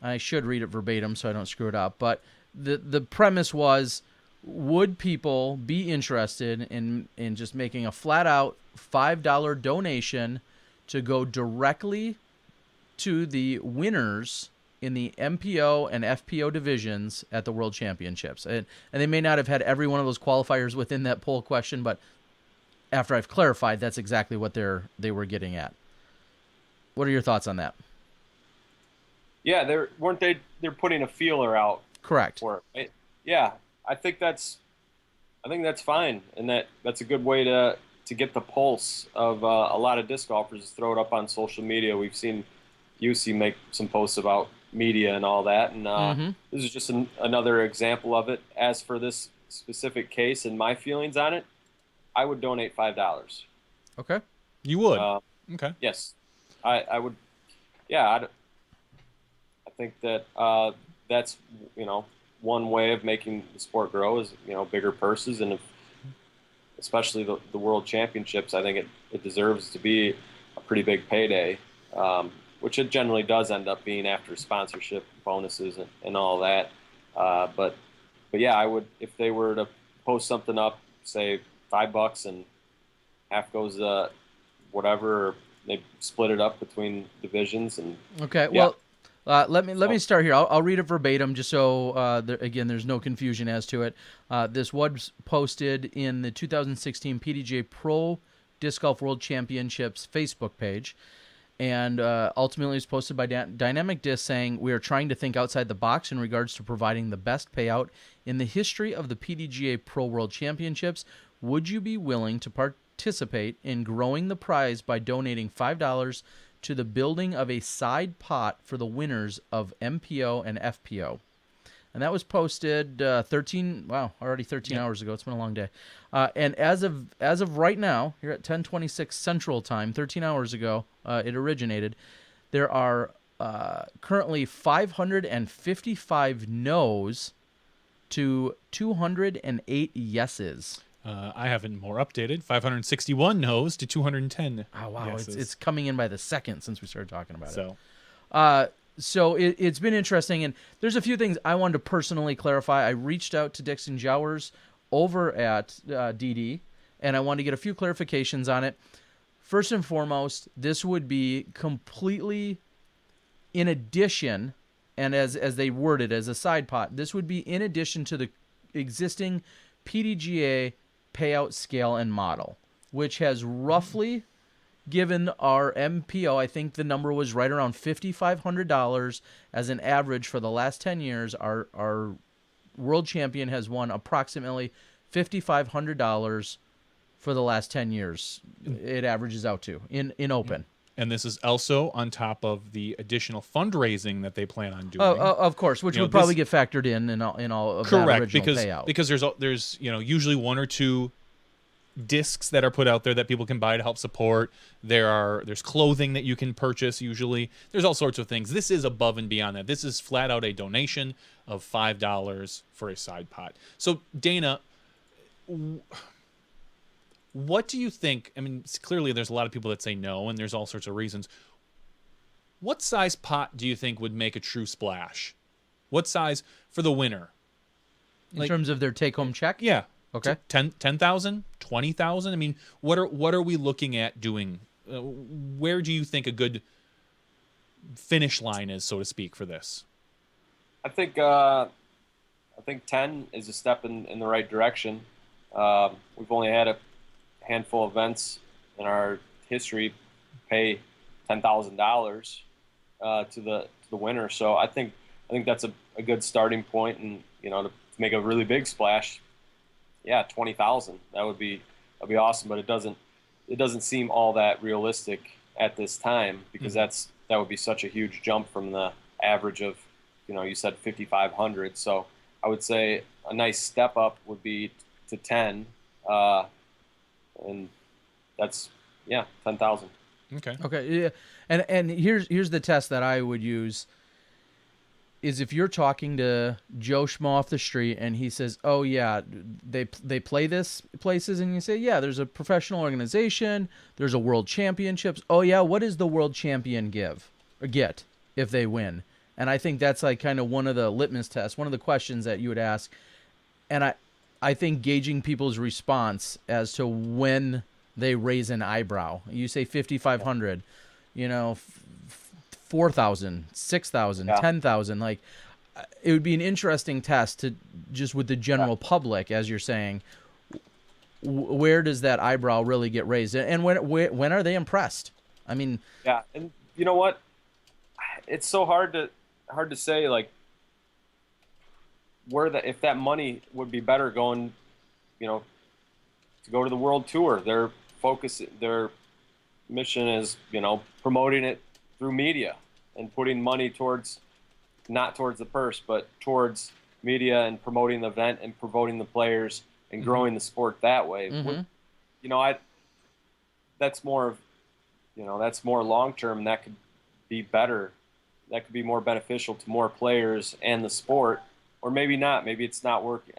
I should read it verbatim so I don't screw it up, but the premise was, would people be interested in just making a flat-out $5 donation to go directly to the winners in the MPO and FPO divisions at the World Championships. And they may not have had every one of those qualifiers within that poll question, but after I've clarified, that's exactly what they were getting at. What are your thoughts on that? Yeah, they're putting a feeler out Correct. for it. Yeah, I think that's fine, and that's a good way to get the pulse of a lot of disc golfers. Is throw it up on social media. We've seen UC make some posts about media and all that, and this is just another example of it. As for this specific case and my feelings on it, I would donate $5. Okay. You would. Okay. Yes, I would. Yeah, I think that that's one way of making the sport grow is bigger purses, and especially the World Championships. I think it deserves to be a pretty big payday, which it generally does end up being after sponsorship bonuses and all that. But yeah, I would, if they were to post something up, say $5 and half goes whatever, or they split it up between divisions. And okay, yeah. well, let me start here. I'll read it verbatim just so again there's no confusion as to it. This was posted in the 2016 PDGA Pro Disc Golf World Championships Facebook page, and ultimately it was posted by Dynamic Disc saying, "We are trying to think outside the box in regards to providing the best payout in the history of the PDGA Pro World Championships. Would you be willing to participate in growing the prize by donating $5 to the building of a side pot for the winners of MPO and FPO?" And that was posted 13 hours ago. It's been a long day. And as of right now, here at 10:26 Central Time, 13 hours ago, it originated. There are currently 555 no's to 208 yeses. I have it more updated. 561 no's to 210. Oh, wow. yeses. It's coming in by the second since we started talking about it. So So it's been interesting, and there's a few things I wanted to personally clarify. I reached out to Dixon Jowers over at DD, and I wanted to get a few clarifications on it. First and foremost, this would be completely in addition, and as they worded as a side pot, this would be in addition to the existing PDGA payout scale and model, which has roughly given our MPO, I think the number was right around $5,500 as an average for the last 10 years. Our world champion has won approximately $5,500 for the last 10 years. It averages out to in open. and this is also on top of the additional fundraising that they plan on doing. Of course, which would probably get factored in all of that original payout. Because there's usually one or two discs that are put out there that people can buy to help support. There's clothing that you can purchase usually. There's all sorts of things. This is above and beyond that. This is flat out a donation of $5 for a side pot. So Dana, what do you think? I mean, clearly there's a lot of people that say no, and there's all sorts of reasons. What size pot do you think would make a true splash? What size for the winner? In terms of their take-home check? Yeah. Okay. 10,000, 20,000. I mean, what are we looking at doing? Where do you think a good finish line is, so to speak, for this? I think 10 is a step in the right direction. We've only had a handful of events in our history pay $10,000 to the winner. So I think that's a good starting point, and to make a really big splash. Yeah, 20,000. That would be awesome, but it doesn't seem all that realistic at this time, because that would be such a huge jump from the average of, you said 5,500. So I would say a nice step up would be to 10, and that's 10,000. Okay. Yeah. And here's the test that I would use. Is if you're talking to Joe Schmo off the street and he says, "Oh yeah, they play this places," and you say, "Yeah, there's a professional organization, there's a world championships." "Oh yeah, what does the world champion get if they win?" And I think that's like kind of one of the litmus tests, one of the questions that you would ask. And I think gauging people's response as to when they raise an eyebrow. You say 5,500, 4,000, 6,000, 10,000. Like, it would be an interesting test to just with the general public, as you're saying, where does that eyebrow really get raised, and when are they impressed? I mean, and you know what? It's so hard hard to say like if that money would be better going, to go to the world tour. Their mission is, promoting it through media and putting money not towards the purse, but towards media and promoting the event and promoting the players and growing the sport that way. That's more of, that's more long term. That could be better. That could be more beneficial to more players and the sport, or maybe not. Maybe it's not working.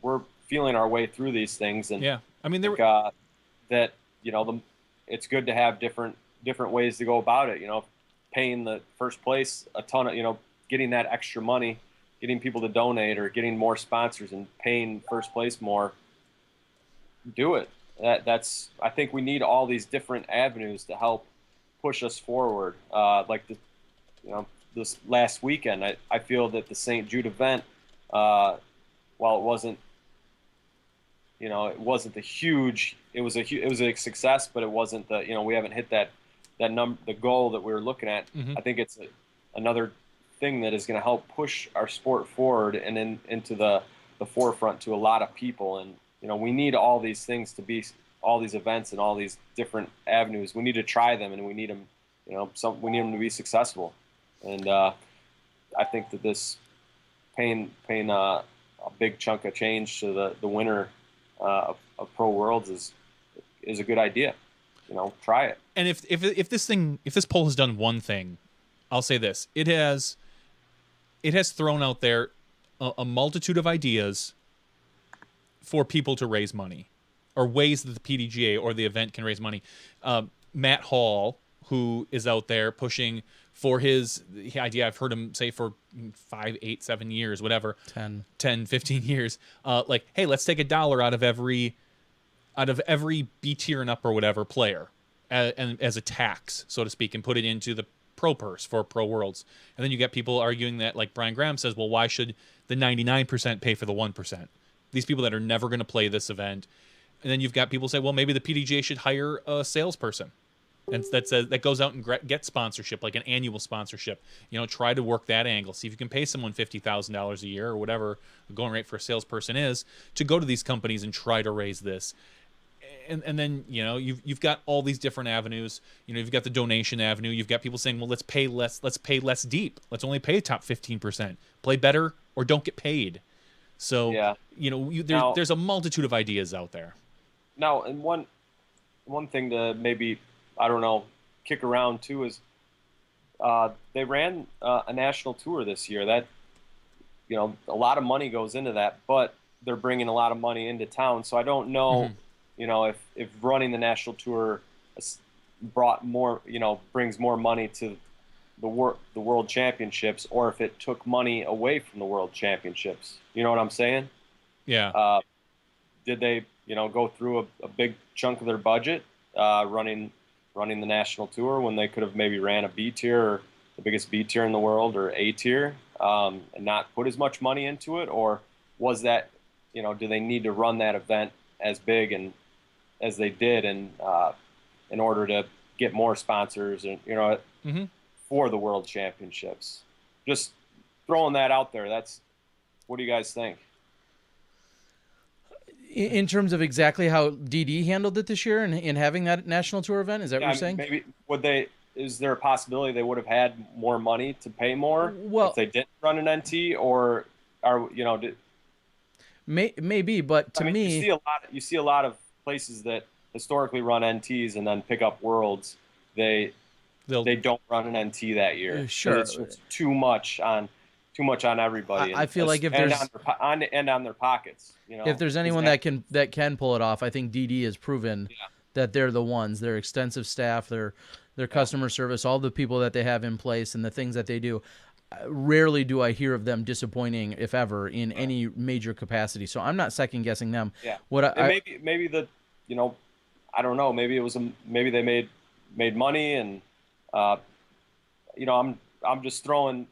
We're feeling our way through these things, and Yeah, I mean, that it's good to have different ways to go about it. Paying the first place a ton of, getting that extra money, getting people to donate, or getting more sponsors and paying first place more. Do it. I think we need all these different avenues to help push us forward. Like this last weekend, I feel that the St. Jude event, while it wasn't, it wasn't it was a success, but it wasn't we haven't hit the goal that we were looking at. I think it's another thing that is going to help push our sport forward and into the forefront to a lot of people. And, we need all these things to be, all these events and all these different avenues. We need to try them, and we need them, we need them to be successful. And I think that this paying a big chunk of change to the winner of Pro Worlds is a good idea. Try it. And if this poll has done one thing, I'll say this: it has thrown out there a multitude of ideas for people to raise money, or ways that the PDGA or the event can raise money. Matt Hall, who is out there pushing for his idea, I've heard him say for 5, 8, 7 years, whatever, 10, 15 years, like, hey, let's take $1 out of every B tier and up or whatever player, and as a tax, so to speak, and put it into the pro purse for Pro Worlds. And then you get people arguing that, like Brian Graham says, well, why should the 99% pay for the 1%? These people that are never going to play this event. And then you've got people say, well, maybe the PDGA should hire a salesperson, and that goes out and gets sponsorship, like an annual sponsorship. Try to work that angle. See if you can pay someone $50,000 a year or whatever the going rate for a salesperson is, to go to these companies and try to raise this. And then you've got all these different avenues. You've got the donation avenue. You've got people saying, well, let's pay less deep. Let's only pay top 15%. Play better or don't get paid. So yeah. There's a multitude of ideas out there. Now, and one thing to maybe, I don't know, kick around too is they ran a national tour this year. That a lot of money goes into that, but they're bringing a lot of money into town. So I don't know. If running the national tour brought more, brings more money to the world championships, or if it took money away from the world championships. You know what I'm saying? Yeah. Did they, go through a big chunk of their budget running the national tour when they could have maybe ran a B tier, or the biggest B tier in the world, or A tier, and not put as much money into it? Or was that, do they need to run that event as big and as they did, and in order to get more sponsors and for the world championships? Just throwing that out there. What do you guys think? In terms of exactly how DD handled it this year and in having that national tour event, is that what you're saying? Maybe is there a possibility they would have had more money to pay more if they didn't run an NT, or maybe, but to me, you see a lot of places that historically run NTs and then pick up worlds. They don't run an NT that year. Sure, it's too much on everybody. I feel like if there's on their pockets, if there's anyone that can pull it off, I think DD has proven that they're the ones. Their extensive staff, their customer service, all the people that they have in place, and the things that they do. Rarely do I hear of them disappointing, if ever, in any major capacity. So I'm not second guessing them. Yeah. Maybe the I don't know. Maybe maybe they made money, and I'm just throwing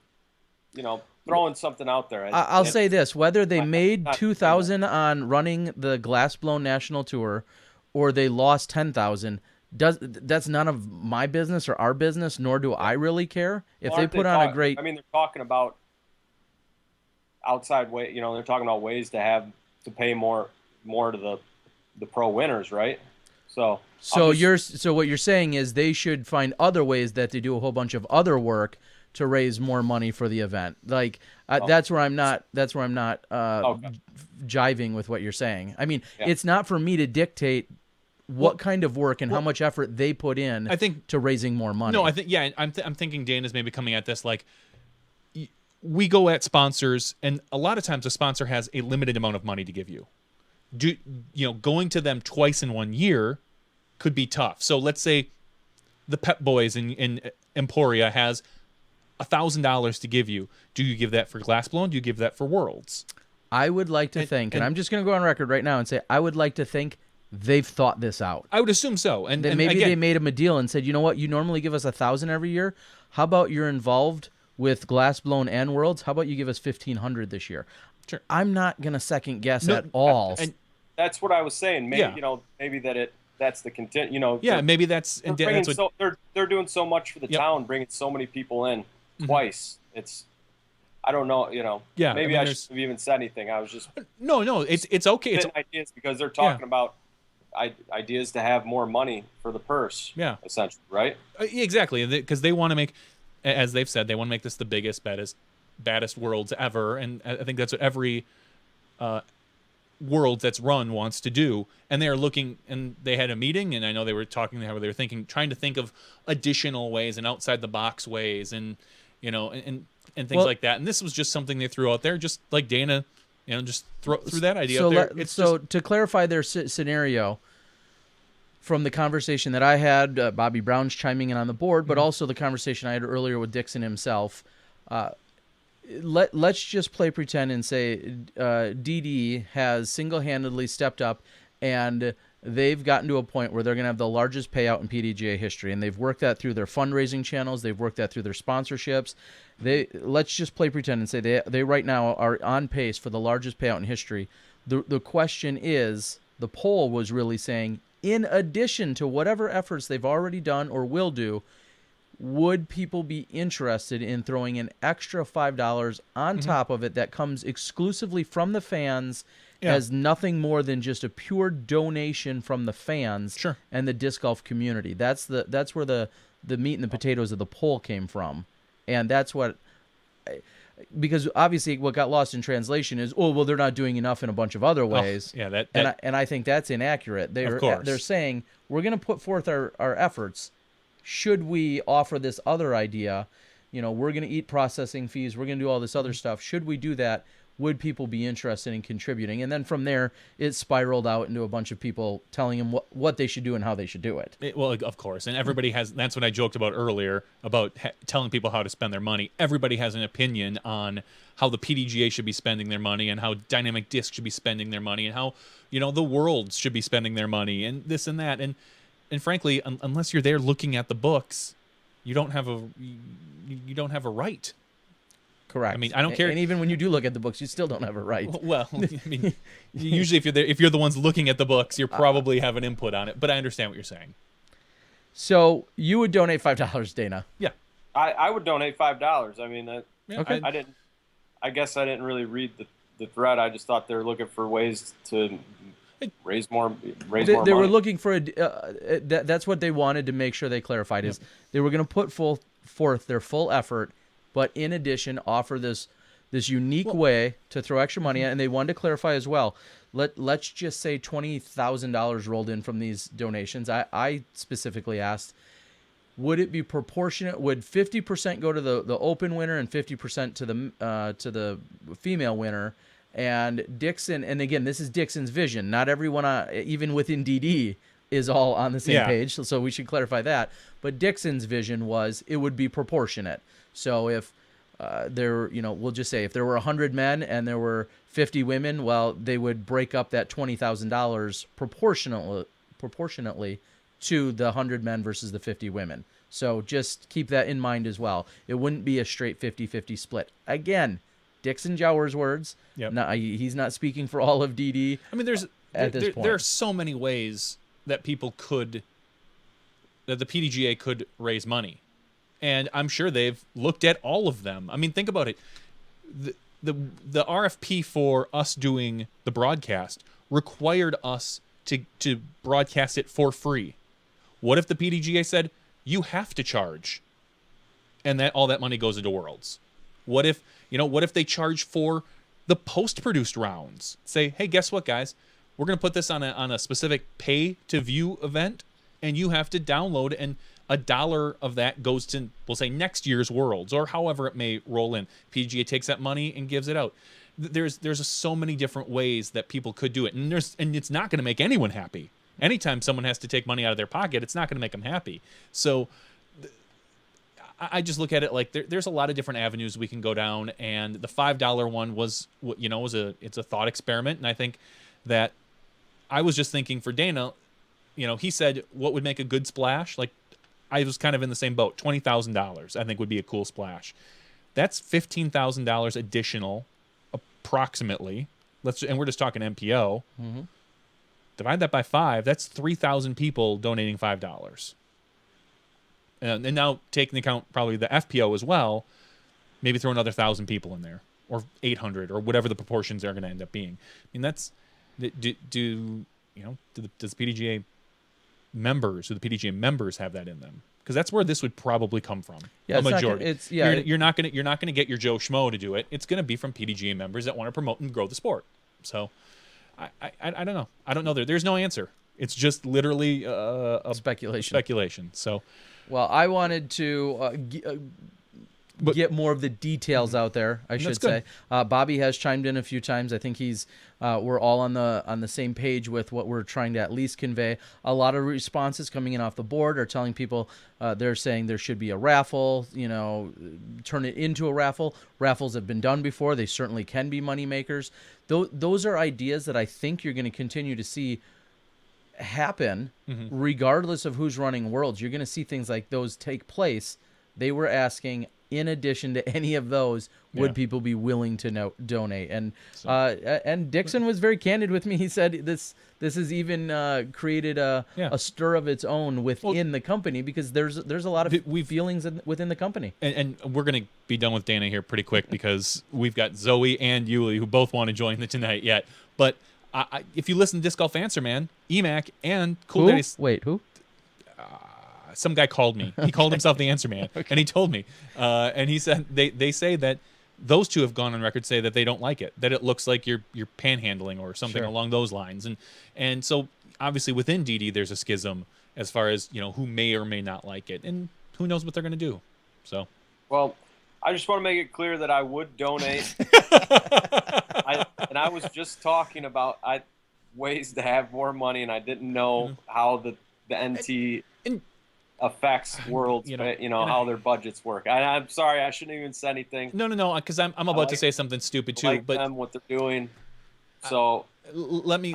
something out there. I'll say this: whether they made $2,000 on running the Glassblown National Tour, or they lost $10,000, that's none of my business or our business, nor do I really care if Well, they aren't put on a great. I mean, they're talking about outside way. You know, they're talking about ways to pay more to the pro winners, right? So So what you're saying is they should find other ways that they do a whole bunch of other work to raise more money for the event. Like that's where I'm not. That's where I'm not jiving with what you're saying. I mean, it's not for me to dictate what kind of work and how much effort they put in. I think to raising more money. No, I think I'm thinking Dana's maybe coming at this like we go at sponsors, and a lot of times a sponsor has a limited amount of money to give you. Going to them twice in 1 year could be tough. So let's say the Pep Boys in Emporia has $1,000 to give you. Do you give that for Glassblown? Do you give that for Worlds? I would like to think, and I'm just going to go on record right now and say, I would like to think they've thought this out. I would assume so. And maybe again, they made them a deal and said, you know what, you normally give us 1,000 every year. How about you're involved with Glassblown and Worlds? How about you give us 1,500 this year? Sure. I'm not going to second guess at all. And that's what I was saying. Maybe maybe that's the content. Maybe that's they're doing so much for the town, bringing so many people in twice. It's I don't know. Maybe I shouldn't have even said anything. I was just no. It's okay. It's ideas because they're talking about ideas to have more money for the purse. Yeah, essentially, right? Exactly, because they want to make, as they've said, they want to make this the biggest, baddest Worlds ever, and I think that's what every Worlds that's run wants to do. And they are looking, and they had a meeting, and I know they were talking how they were trying to think of additional ways and outside the box ways, and and things like that. And this was just something they threw out there, just like Dana, just threw that idea out there. To clarify their scenario, from the conversation that I had, Bobby Brown's chiming in on the board, but also the conversation I had earlier with Dixon himself. Let's just play pretend and say DD has single-handedly stepped up and they've gotten to a point where they're going to have the largest payout in PDGA history, and they've worked that through their fundraising channels. They've worked that through their sponsorships. Let's just play pretend and say they right now are on pace for the largest payout in history. The question is, the poll was really saying, in addition to whatever efforts they've already done or will do, would people be interested in throwing an extra $5 on top of it that comes exclusively from the fans as nothing more than just a pure donation from the fans and the disc golf community? That's where the meat and the potatoes of the poll came from. And that's what, because obviously what got lost in translation is, they're not doing enough in a bunch of other ways. And I think that's inaccurate. They're saying, we're going to put forth our efforts. Should we offer this other idea? We're going to eat processing fees. We're going to do all this other stuff. Should we do that? Would people be interested in contributing? And then from there, it spiraled out into a bunch of people telling them what they should do and how they should do it. Well, of course. And everybody has, that's what I joked about earlier, about telling people how to spend their money. Everybody has an opinion on how the PDGA should be spending their money and how Dynamic Disc should be spending their money and how, the Worlds should be spending their money and this and that. And frankly, unless you're there looking at the books, you don't have a right. Correct. I mean, I don't care. And even when you do look at the books, you still don't have a right. Well, I mean, usually if you're the ones looking at the books, you probably have an input on it. But I understand what you're saying. So you would donate $5, Dana? Yeah, I would donate $5. I mean, okay. I guess I didn't really read the thread. I just thought they were looking for ways to raise more money. They were looking for that's what they wanted to make sure they clarified is they were going to put forth their full effort, but in addition offer this unique way to throw extra money at, and they wanted to clarify as well. Let's just say $20,000 rolled in from these donations. I specifically asked, would it be proportionate? Would 50% go to the open winner and 50% to the female winner? And Dixon, and again, this is Dixon's vision. Not everyone, even within DD, is all on the same page. So we should clarify that. But Dixon's vision was it would be proportionate. So if we'll just say if there were 100 men and there were 50 women, well, they would break up that $20,000 proportionately to the 100 men versus the 50 women. So just keep that in mind as well. It wouldn't be a straight 50-50 split. Dixon Jower's words. Yep. No, he's not speaking for all of DD. I mean, there are so many ways that people could that the PDGA could raise money. And I'm sure they've looked at all of them. I mean, think about it. The RFP for us doing the broadcast required us to broadcast it for free. What if the PDGA said, you have to charge, and that all that money goes into Worlds? What if they charge for the post-produced rounds? Say, hey, guess what, guys? We're going to put this on a specific pay-to-view event, and you have to download, and $1 of that goes to, we'll say, next year's Worlds, or however it may roll in. PGA takes that money and gives it out. There's so many different ways that people could do it, and it's not going to make anyone happy. Anytime someone has to take money out of their pocket, it's not going to make them happy. So I just look at it like there's a lot of different avenues we can go down, and the $5 one it's a thought experiment, and I think that I was just thinking for Dana, he said what would make a good splash. Like, I was kind of in the same boat. $20,000 I think would be a cool splash. That's $15,000 additional, approximately. And we're just talking MPO. Mm-hmm. Divide that by 5. That's 3,000 people donating $5. And now taking into account probably the FPO as well, maybe throw another 1,000 people in there, or 800, or whatever the proportions are going to end up being. I mean, that's does the PDGA members or the PDGA members have that in them? Because that's where this would probably come from. Yeah, a majority. You're not gonna get your Joe Schmo to do it. It's gonna be from PDGA members that want to promote and grow the sport. So I don't know. I don't know. There's no answer. It's just literally a speculation. So, well, I wanted to get more of the details out there, I should say. Bobby has chimed in a few times. I think we're all on the same page with what we're trying to at least convey. A lot of responses coming in off the board are telling people they're saying there should be a raffle, turn it into a raffle. Raffles have been done before. They certainly can be money makers. Those are ideas that I think you're going to continue to see happen regardless of who's running Worlds. You're going to see things like those take place. They were asking, in addition to any of those, would people be willing to donate? And Dixon was very candid with me. He said this has even created a stir of its own within the company, because there's a lot of feelings within the company. And we're going to be done with Dana here pretty quick because we've got Zoe and Yuli who both want to join the tonight yet. But if you listen to Disc Golf Answer Man, EMAC and Cool Who? Daddy... Wait, who? Some guy called me. He called himself the Answer Man, and he told me. And he said they say that those two have gone on record say that they don't like it, that it looks like you're panhandling or something along those lines. And so obviously within DD there's a schism as far as who may or may not like it, and who knows what they're going to do. So, well, I just want to make it clear that I would donate. I was just talking about ways to have more money, and I didn't know how the NT affects Worlds, how their budgets work. I'm sorry, I shouldn't even say anything. No, because I'm about to say something stupid too. But them, what they're doing. So let me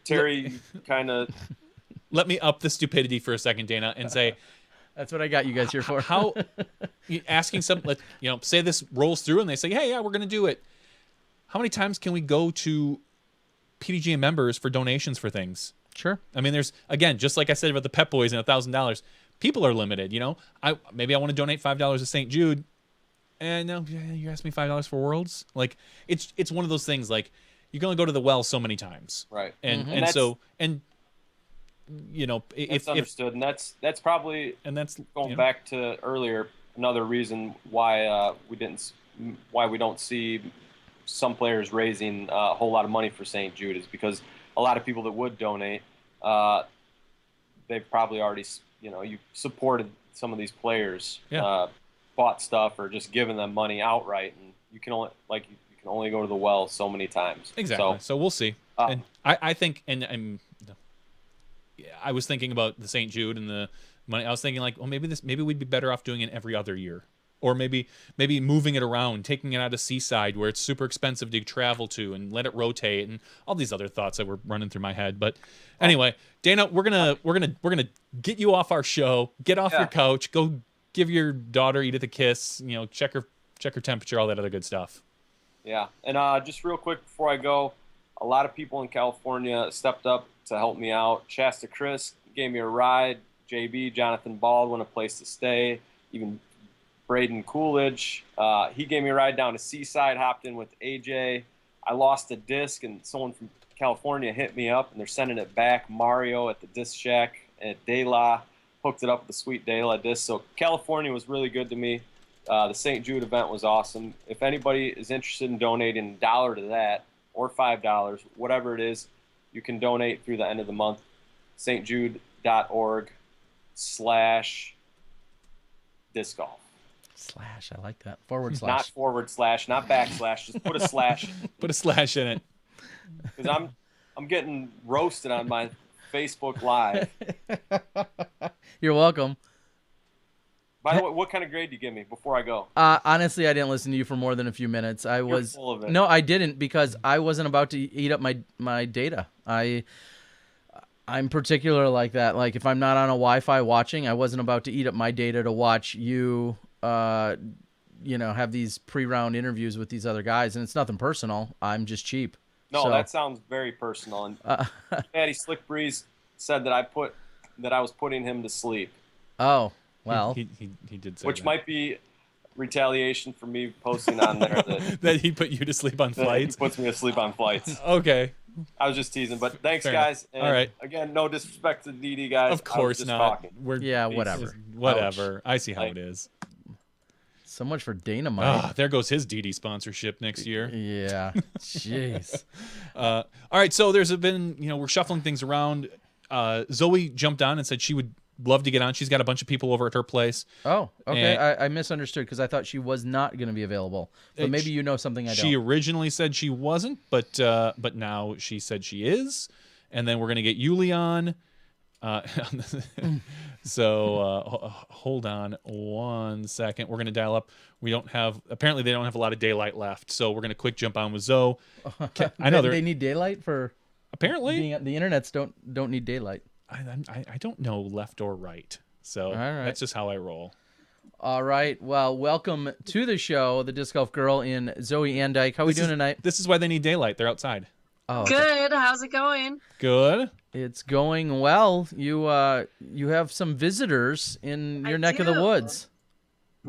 Terry kind of let me up the stupidity for a second, Dana, and say that's what I got you guys here for. How asking something, say this rolls through and they say, hey, yeah, we're going to do it. How many times can we go to PDGA members for donations for things? Sure. I mean, there's, again, just like I said about the Pep Boys and $1,000, people are limited. Maybe I want to donate $5 to St. Jude, and no, you asked me $5 for Worlds. Like, it's one of those things. Like, you can only go to the well so many times, right? And it's understood, and that's probably going back to earlier. Another reason why we don't see some players raising a whole lot of money for St. Jude is because a lot of people that would donate, they've probably already, you supported some of these players, bought stuff or just given them money outright, and you can only go to the well so many times. Exactly. So we'll see. And I think, and I was thinking about the St. Jude and the money. I was thinking like, well, maybe we'd be better off doing it every other year. Or maybe moving it around, taking it out of Seaside where it's super expensive to travel to, and let it rotate, and all these other thoughts that were running through my head. But anyway, Dana, we're gonna get you off our show, get off your couch, go give your daughter Edith a kiss, check her temperature, all that other good stuff. Yeah, and just real quick before I go, a lot of people in California stepped up to help me out. Shasta Chris gave me a ride. JB, Jonathan Baldwin, A Place to Stay, even Braden Coolidge. He gave me a ride down to Seaside, hopped in with AJ. I lost a disc, and someone from California hit me up, and they're sending it back. Mario at the Disc Shack at De La hooked it up with the sweet De La disc. So California was really good to me. The St. Jude event was awesome. If anybody is interested in donating $1 to that or $5, whatever it is, you can donate through the end of the month. stjude.org/disc golf. Slash, I like that. Forward slash. Not forward slash, not backslash. Just put a slash. Put a slash in it. Because I'm getting roasted on my Facebook Live. You're welcome. By the way, what kind of grade do you give me before I go? Honestly, I didn't listen to you for more than a few minutes. You're full of it. No, I didn't, because I wasn't about to eat up my data. I'm particular like that. Like, if I'm not on a Wi-Fi watching, I wasn't about to eat up my data to watch you, have these pre-round interviews with these other guys. And it's nothing personal. I'm just cheap. No, So- that sounds very personal. And Patty Slick Breeze said that I was putting him to sleep, Oh, well. He did say which that. might be retaliation for me posting on there that, That he put you to sleep on that he flights. puts me to sleep on flights. Okay. I was just teasing, but thanks, Fair guys. enough. And All right. Again, no disrespect to DD guys. Of I was course just not. talking. Yeah, it's whatever. just- whatever. I see how Like- it is. So much for Dynamite. There goes his DD sponsorship next year. Yeah. Jeez. All right, so there's been, we're shuffling things around. Zoe jumped on and said she would love to get on. She's got a bunch of people over at her place. Oh, okay. And- I misunderstood, because I thought she was not going to be available. But maybe you know something I don't. She originally said she wasn't, but now she said she is. And then we're going to get Yuli on. So hold on 1 second. We're going to dial up. Apparently they don't have a lot of daylight left. So we're going to quick jump on with Zoe. I know they need daylight for apparently the internets don't need daylight. I don't know left or right. So right. that's just how I roll. All right. Well, welcome to the show, the Disc Golf Girl in Zoe Andike. How we doing tonight? This is why they need daylight. They're outside. Oh, okay. Good. How's it going? Good. It's going well. You have some visitors in your neck of the do. woods.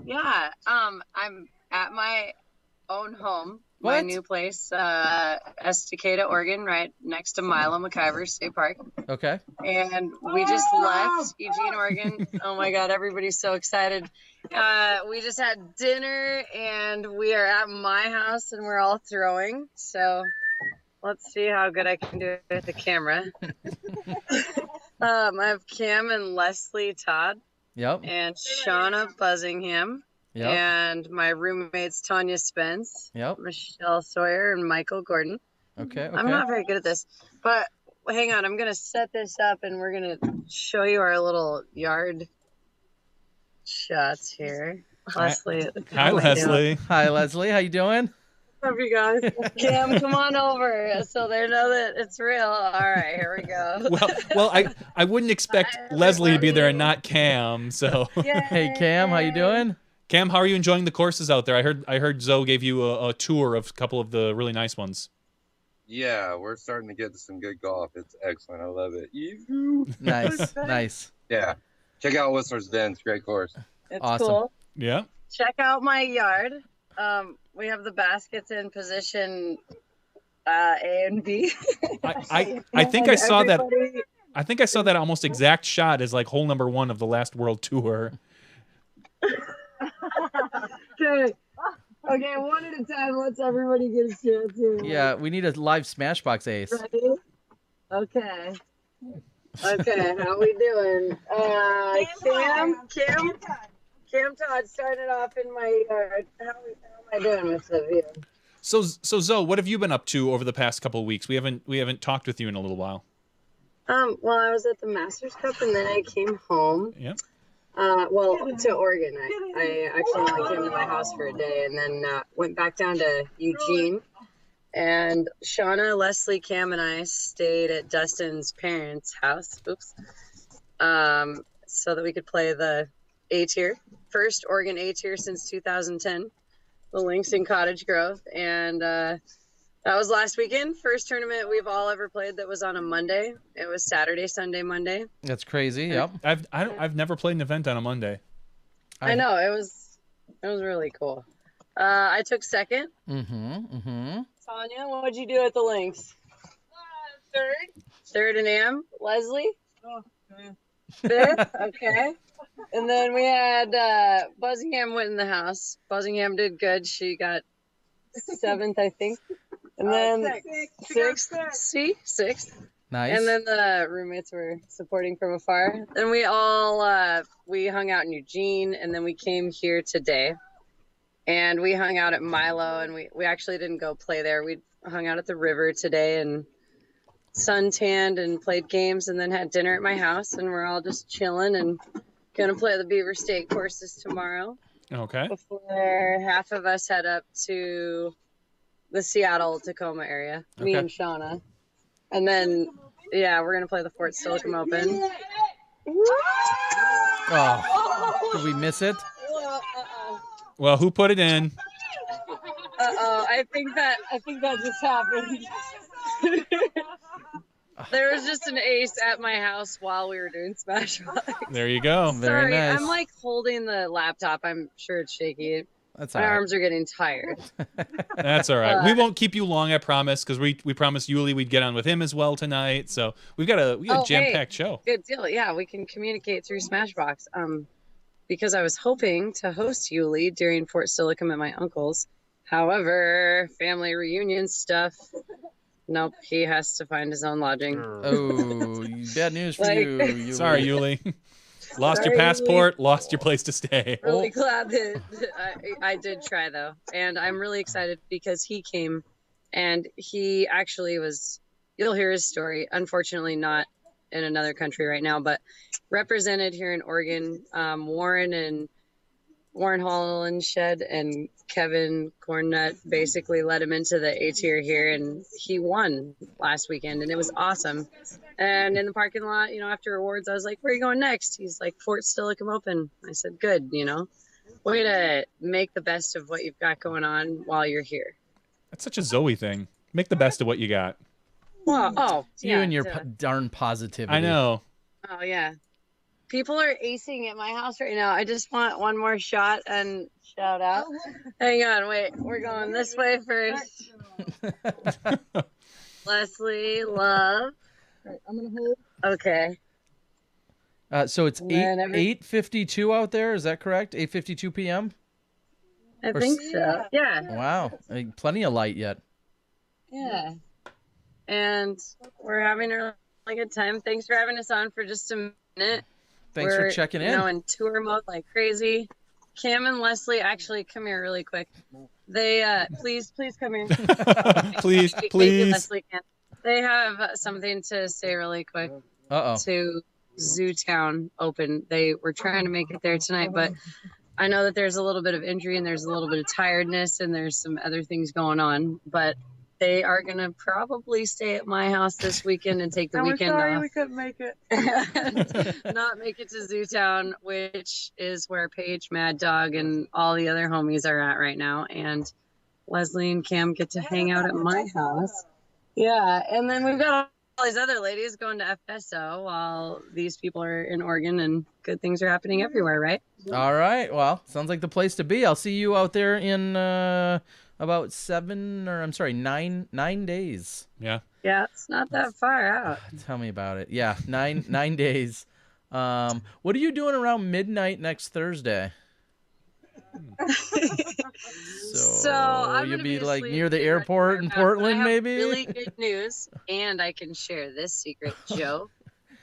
Yeah. I'm at my own home, my What? new place, Estacada, Oregon, right next to Milo McIver State Park. Okay. And we just left Eugene, Oregon. Oh my God, everybody's so excited. We just had dinner and we are at my house and we're all throwing. So let's see how good I can do it with the camera. I have Cam and Leslie Todd Yep. and Shauna Buzzingham. Yep. And my roommates Tanya Spence, Yep. Michelle Sawyer, and Michael Gordon. Okay. I'm not very good at this, but hang on. I'm going to set this up and we're going to show you our little yard shots here. Leslie. Hi, oh my God. Leslie. Hi, Leslie. How you doing? Love you guys. Cam, come on over so they know that it's real. All right, here we go. Well, I wouldn't expect Leslie to be there and not Cam. So, Hey, Cam. How you doing? Cam, how are you enjoying the courses out there? I heard Zoe gave you a tour of a couple of the really nice ones. Yeah, we're starting to get to some good golf. It's excellent. I love it. Yoo-hoo. Nice. Nice. Yeah. Check out Whistler's Den. It's a great course. It's Awesome. cool. Yeah. Check out my yard. We have the baskets in position A and B. I think I saw that. Everybody- I think I saw that almost exact shot as like hole number 1 of the last World Tour. Okay. Okay, one at a time. Let's everybody get a chance here. Yeah, we need a live Smashbox ace. Ready? Okay. Okay, how we doing? Cam Todd started off in my yard. How am I doing with the view? So Zoe, what have you been up to over the past couple of weeks? We haven't talked with you in a little while. Well, I was at the Masters Cup and then I came home. Yeah. To Oregon. I actually only came to my house for a day and then went back down to Eugene. And Shauna, Leslie, Cam, and I stayed at Dustin's parents' house. Oops. So that we could play the A tier, first Oregon A tier since 2010, the links in Cottage Grove. And That was last weekend. First tournament we've all ever played that was on a Monday. It was Saturday, Sunday, Monday. That's crazy. Yep. I've never played an event on a Monday. I know it was really cool. I took second. Tanya, what'd you do at the links? Third and Am. Leslie? Fifth? Okay. And then we had Buzzingham went in the house. Buzzingham did good. She got 7th, I think. And then sixth. Nice. And then the roommates were supporting from afar. Then we all we hung out in Eugene, and then we came here today. And we hung out at Milo, and we actually didn't go play there. We hung out at the river today and suntanned and played games, and then had dinner at my house. And we're all just chilling and gonna play the Beaver State courses tomorrow. Okay. Before half of us head up to the Seattle Tacoma area, me and Shauna. And then, yeah, we're gonna play the Fort Silicon Open. Oh, did we miss it? Well, who put it in? I think that just happened. There was just an ace at my house while we were doing Smash Bros. There you go. Very Sorry, nice. I'm like holding the laptop. I'm sure it's shaky. That's all My right. arms are getting tired. That's all right. We won't keep you long, I promise, because we promised Yuli we'd get on with him as well tonight. So we got a jam-packed show. Good deal. Yeah, we can communicate through Smashbox. Because I was hoping to host Yuli during Fort Silicon at my uncle's. However, family reunion stuff. Nope, he has to find his own lodging. Oh, bad news for you. Yuli. Sorry, Yuli. Lost Sorry, your passport, lost your place to stay. Really glad that I did try though, and I'm really excited because he came, and he actually was. You'll hear his story. Unfortunately, not in another country right now, but represented here in Oregon. Warren Hollenshed and Kevin Cornett basically led him into the A tier here, and he won last weekend, and it was awesome. And in the parking lot, after awards, I was like, "Where are you going next?" He's like, "Fort Silicon Open." I said, "Good, way to make the best of what you've got going on while you're here." That's such a Zoe thing. Make the best of what you got. Well, You and your darn positivity. I know. Oh yeah. People are acing at my house right now. I just want one more shot and shout out. Hang on, wait. We're going this way first. Leslie, love. Right, I'm gonna hold. Okay. So it's 8:52 out there. Is that correct? 8:52 p.m. I think so. Yeah. Wow, plenty of light yet. Yeah. And we're having a really good time. Thanks for having us on for just a minute. Thanks for checking in. In tour mode like crazy. Cam and Leslie, actually, come here really quick. They, please come here. Please. Maybe Leslie can. They have something to say really quick. To Zootown Open. They were trying to make it there tonight, but I know that there's a little bit of injury and there's a little bit of tiredness and there's some other things going on, but they are going to probably stay at my house this weekend and take the weekend off. We couldn't make it. Not make it to Zootown, which is where Paige, Mad Dog, and all the other homies are at right now. And Leslie and Cam get to hang out at my house. Yeah, and then we've got all these other ladies going to FSO while these people are in Oregon, and good things are happening everywhere, right? All right. Well, sounds like the place to be. I'll see you out there in about 9 days. Yeah. Yeah, it's not that far out. Tell me about it. Yeah, 9 days. What are you doing around midnight next Thursday? So I'm you'll gonna be like asleep near the right airport in now, Portland, but I have maybe? Really good news, and I can share this secret. Joe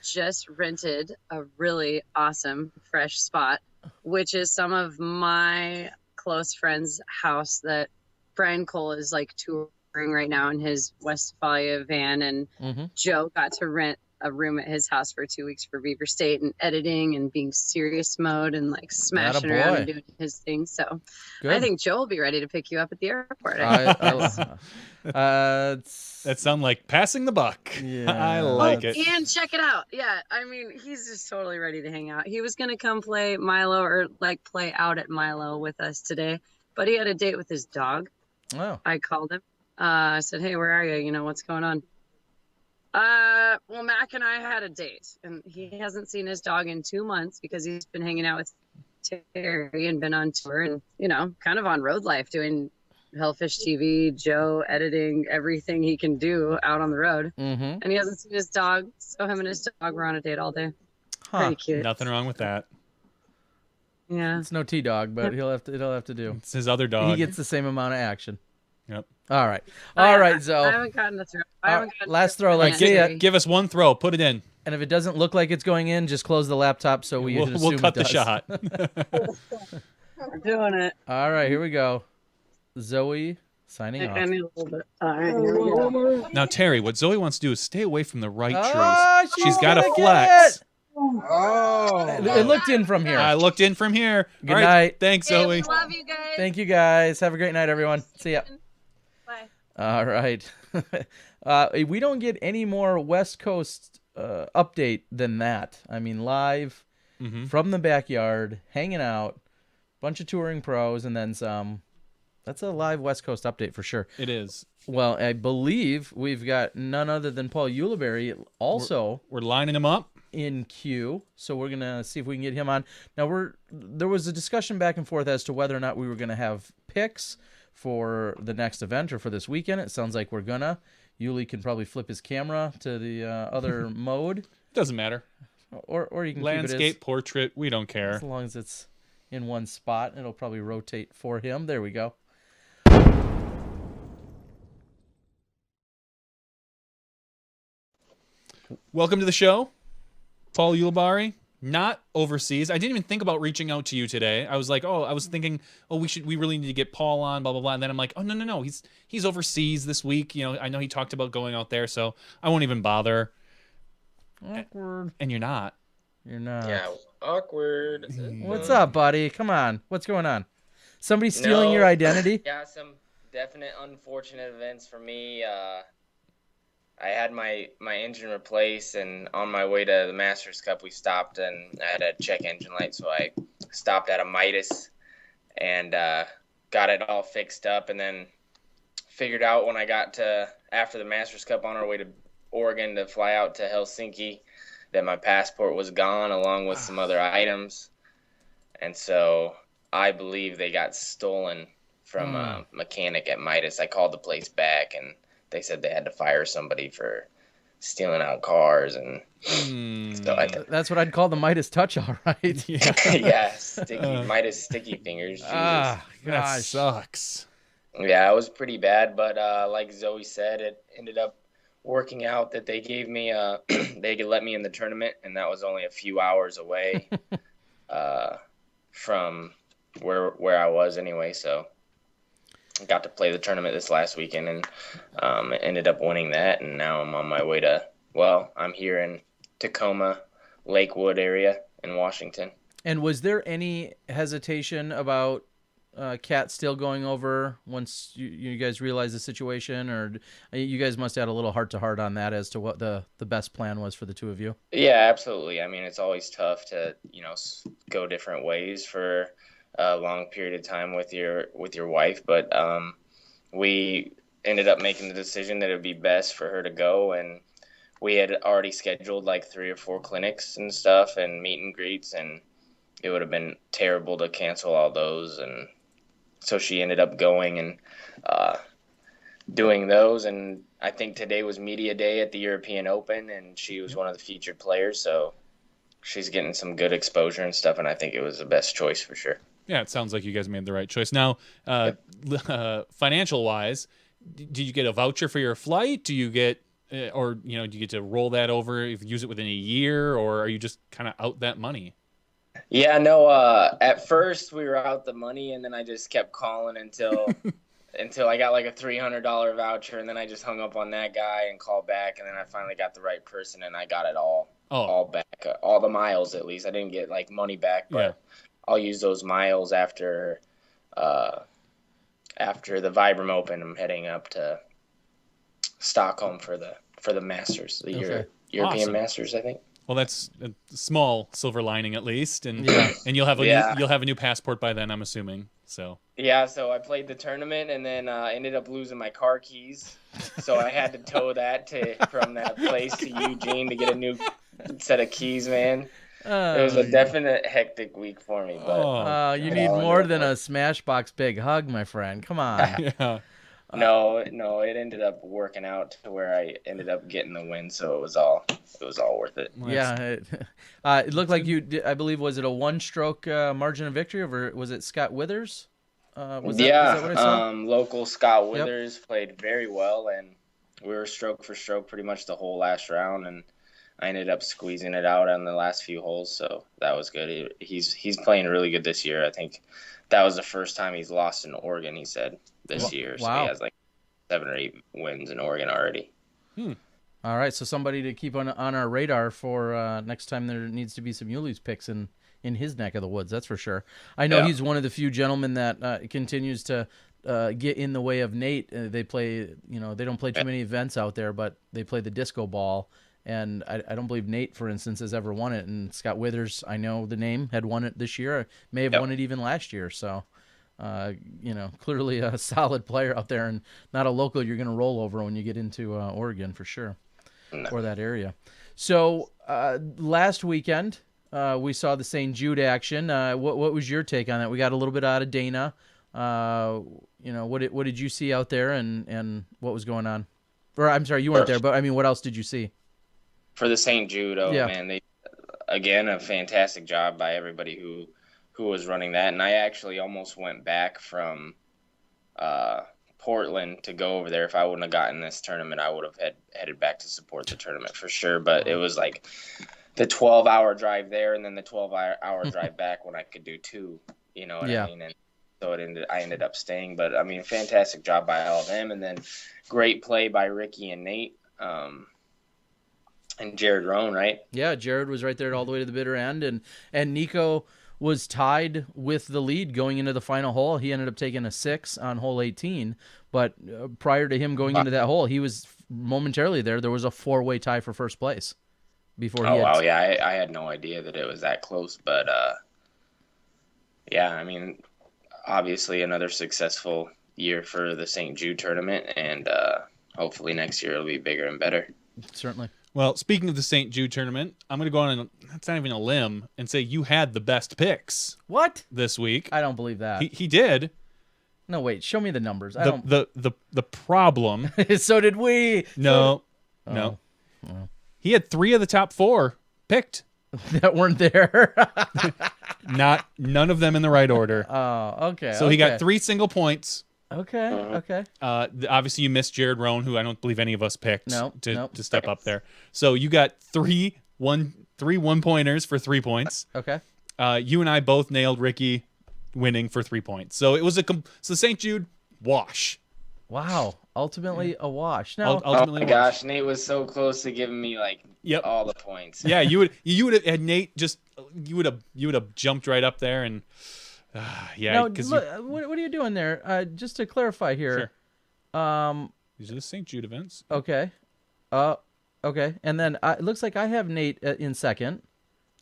just rented a really awesome fresh spot, which is some of my close friends' house that Brian Cole is like touring right now in his Westphalia van, and Joe got to rent a room at his house for 2 weeks for Beaver State and editing and being serious mode and like smashing around and doing his thing. So I think Joe will be ready to pick you up at the airport. That sounds like passing the buck. Yeah. I like it. And check it out. Yeah, I mean, he's just totally ready to hang out. He was going to come play Milo or like play out at Milo with us today, but he had a date with his dog. Oh. I called him I said, hey, where are you? You know, what's going on? Well, Mac and I had a date, and he hasn't seen his dog in 2 months because he's been hanging out with Terry and been on tour and, you know, kind of on road life doing Hellfish TV, Joe editing, everything he can do out on the road. Mm-hmm. And he hasn't seen his dog, so him and his dog were on a date all day. Huh. Pretty cute. Nothing wrong with that. Yeah. It's no T-Dog, but it'll have to do. It's his other dog. He gets the same amount of action. Yep. All right. Oh, All yeah, right, Zoe. I haven't gotten the throw. Last throw, let's see it. Give us one throw. Put it in. And if it doesn't look like it's going in, just close the laptop so we'll We'll cut the does. shot. We're doing it. All right, here we go. Zoe signing off. I need a little bit. All right, here we go. Now, Terry, what Zoe wants to do is stay away from the right Oh, trees. She's got to gonna get flex. it. Oh, It looked in from here. I looked in from here. Good All right. night. Thanks, Hey, Zoe. we love you guys. Thank you, guys. Have a great night, everyone. See ya. Bye. All right. We don't get any more West Coast update than that. I mean, live from the backyard, hanging out, bunch of touring pros, and then some. That's a live West Coast update for sure. It is. Well, I believe we've got none other than Paul Ulibarri also We're lining him up. in queue, so we're gonna see if we can get him on. Now there was a discussion back and forth as to whether or not we were gonna have picks for the next event or for this weekend. It sounds like we're gonna. Yuli can probably flip his camera to the other mode, Doesn't matter. or you can Landscape, keep it portrait, we don't care. as long as it's in one spot. It'll probably rotate for him. There we go. Welcome to the show, Paul Ulibarri. Not overseas. I didn't even think about reaching out to you today. I was like, I was thinking, we really need to get Paul on, blah blah blah. And then I'm like, oh no, he's overseas this week. You know, I know he talked about going out there, so I won't even bother. Awkward. And you're not. You're not. Yeah, awkward. What's up, buddy? Come on. What's going on? Somebody stealing No. your identity? Yeah, some definite unfortunate events for me. I had my engine replaced, and on my way to the Masters Cup, we stopped, and I had a check engine light, so I stopped at a Midas and got it all fixed up, and then figured out when I got to after the Masters Cup on our way to Oregon to fly out to Helsinki that my passport was gone along with some other items, and so I believe they got stolen from a mechanic at Midas. I called the place back, and they said they had to fire somebody for stealing out cars, and so That's what I'd call the Midas touch, all right. yeah, Midas sticky fingers. Jesus. Ah, That gosh. sucks. Yeah, it was pretty bad, but like Zoe said, it ended up working out that they gave me they could let me in the tournament, and that was only a few hours away from where I was anyway, so I got to play the tournament this last weekend, and ended up winning that, and now I'm on my way to, I'm here in Tacoma, Lakewood area in Washington. And was there any hesitation about Kat still going over once you guys realized the situation, or you guys must have had a little heart-to-heart on that as to what the best plan was for the two of you? Yeah, absolutely. I mean, it's always tough to, go different ways for a long period of time with your wife, but we ended up making the decision that it would be best for her to go, and we had already scheduled like 3 or 4 clinics and stuff and meet and greets, and it would have been terrible to cancel all those, and so she ended up going and doing those, and I think today was media day at the European Open, and she was one of the featured players, so she's getting some good exposure and stuff, and I think it was the best choice for sure. Yeah, it sounds like you guys made the right choice. Now, financial wise, did you get a voucher for your flight? Do you get, do you get to roll that over, use it within a year, or are you just kind of out that money? Yeah, no, at first we were out the money, and then I just kept calling until I got like a $300 voucher, and then I just hung up on that guy and called back, and then I finally got the right person, and I got it all back, all the miles at least. I didn't get like money back, but I'll use those miles after the Vibram Open. I'm heading up to Stockholm for the Masters, the European Awesome. Masters, I think. Well, that's a small silver lining at least, and Yeah. and you'll have a Yeah. you'll have a new passport by then, I'm assuming. So Yeah, so I played the tournament and then ended up losing my car keys. So I had to tow that from that place to Eugene to get a new set of keys, man. It was a definite hectic week for me, but You it need all more ended up than a Smashbox big hug, my friend. Come on. yeah. No, it ended up working out to where I ended up getting the win, so it was all worth it. Yeah, it looked like I believe, was it a one-stroke margin of victory over, was it Scott Withers? Was that what I saw? Local Scott Withers played very well, and we were stroke for stroke pretty much the whole last round, and I ended up squeezing it out on the last few holes, so that was good. He's playing really good this year. I think that was the first time he's lost in Oregon, he said, this year. So Wow. he has like 7 or 8 wins in Oregon already. All right, so somebody to keep on our radar for next time there needs to be some Yuli's picks in his neck of the woods, that's for sure. I know he's one of the few gentlemen that continues to get in the way of Nate. They play, they don't play too many events out there, but they play the disco ball. And I don't believe Nate, for instance, has ever won it. And Scott Withers, I know the name, had won it this year. May have won it even last year. So, clearly a solid player out there, and not a local you're going to roll over when you get into Oregon for sure, or that area. So last weekend we saw the St. Jude action. What was your take on that? We got a little bit out of Dana. What did you see out there, and what was going on? Or I'm sorry, you weren't there, but I mean, what else did you see? For the St. Jude, man, they again a fantastic job by everybody who was running that, and I actually almost went back from Portland to go over there. If I wouldn't have gotten this tournament, I would have headed back to support the tournament for sure. But it was like the 12-hour drive there, and then the 12-hour drive back when I could do 2. You know what I mean? And so I ended up staying. But I mean, fantastic job by all of them, and then great play by Ricky and Nate. And Jared Roan, right? Yeah, Jared was right there all the way to the bitter end, and Nico was tied with the lead going into the final hole. He ended up taking a 6 on hole 18, but prior to him going into that hole, he was momentarily there. There was a 4-way tie for first place before he had... yeah, I had no idea that it was that close, but yeah, I mean, obviously another successful year for the St. Jude tournament, and hopefully next year it'll be bigger and better. Certainly. Well, speaking of the St. Jude tournament, I'm going to go on, that's not even a limb, and say you had the best picks. What? This week. I don't believe that. He did. No, wait, show me the numbers. The problem. So did we. No. He had 3 of the top 4 picked. That weren't there. None of them in the right order. Oh, okay. So he got 3 single points. Okay. Obviously, you missed Jared Roan, who I don't believe any of us picked to step up there. So you got 3 one-pointers for 3 points. Okay. You and I both nailed Ricky winning for 3 points. So it was so St. Jude wash. Wow. Ultimately a wash. Now, Ultimately, gosh, Nate was so close to giving me all the points. Yeah, you would have had Nate you would have jumped right up there and. Now, what are you doing there? Just to clarify here. Sure. These are the St. Jude events. Okay. Okay. And then it looks like I have Nate in second.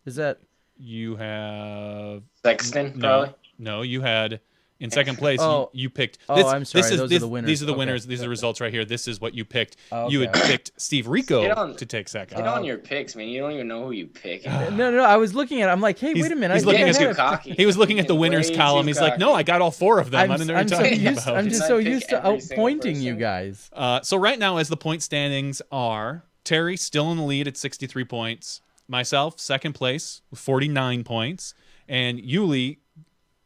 Is that? You have Sexton, probably. No, you had in second place. You picked. I'm sorry. Those are the winners. These are the winners. These are the results right here. This is what you picked. Okay. You had picked Steve Rico to take second. Get on your picks, man. You don't even know who you pick. No. I was looking at it. I'm like, hey, wait a minute. He was looking at the winners column. He's like, no, I got all 4 of them. I'm just so used to outpointing you guys. So right now, as the point standings are, Terry still in the lead at 63 points. Myself, second place with 49 points. And Yuli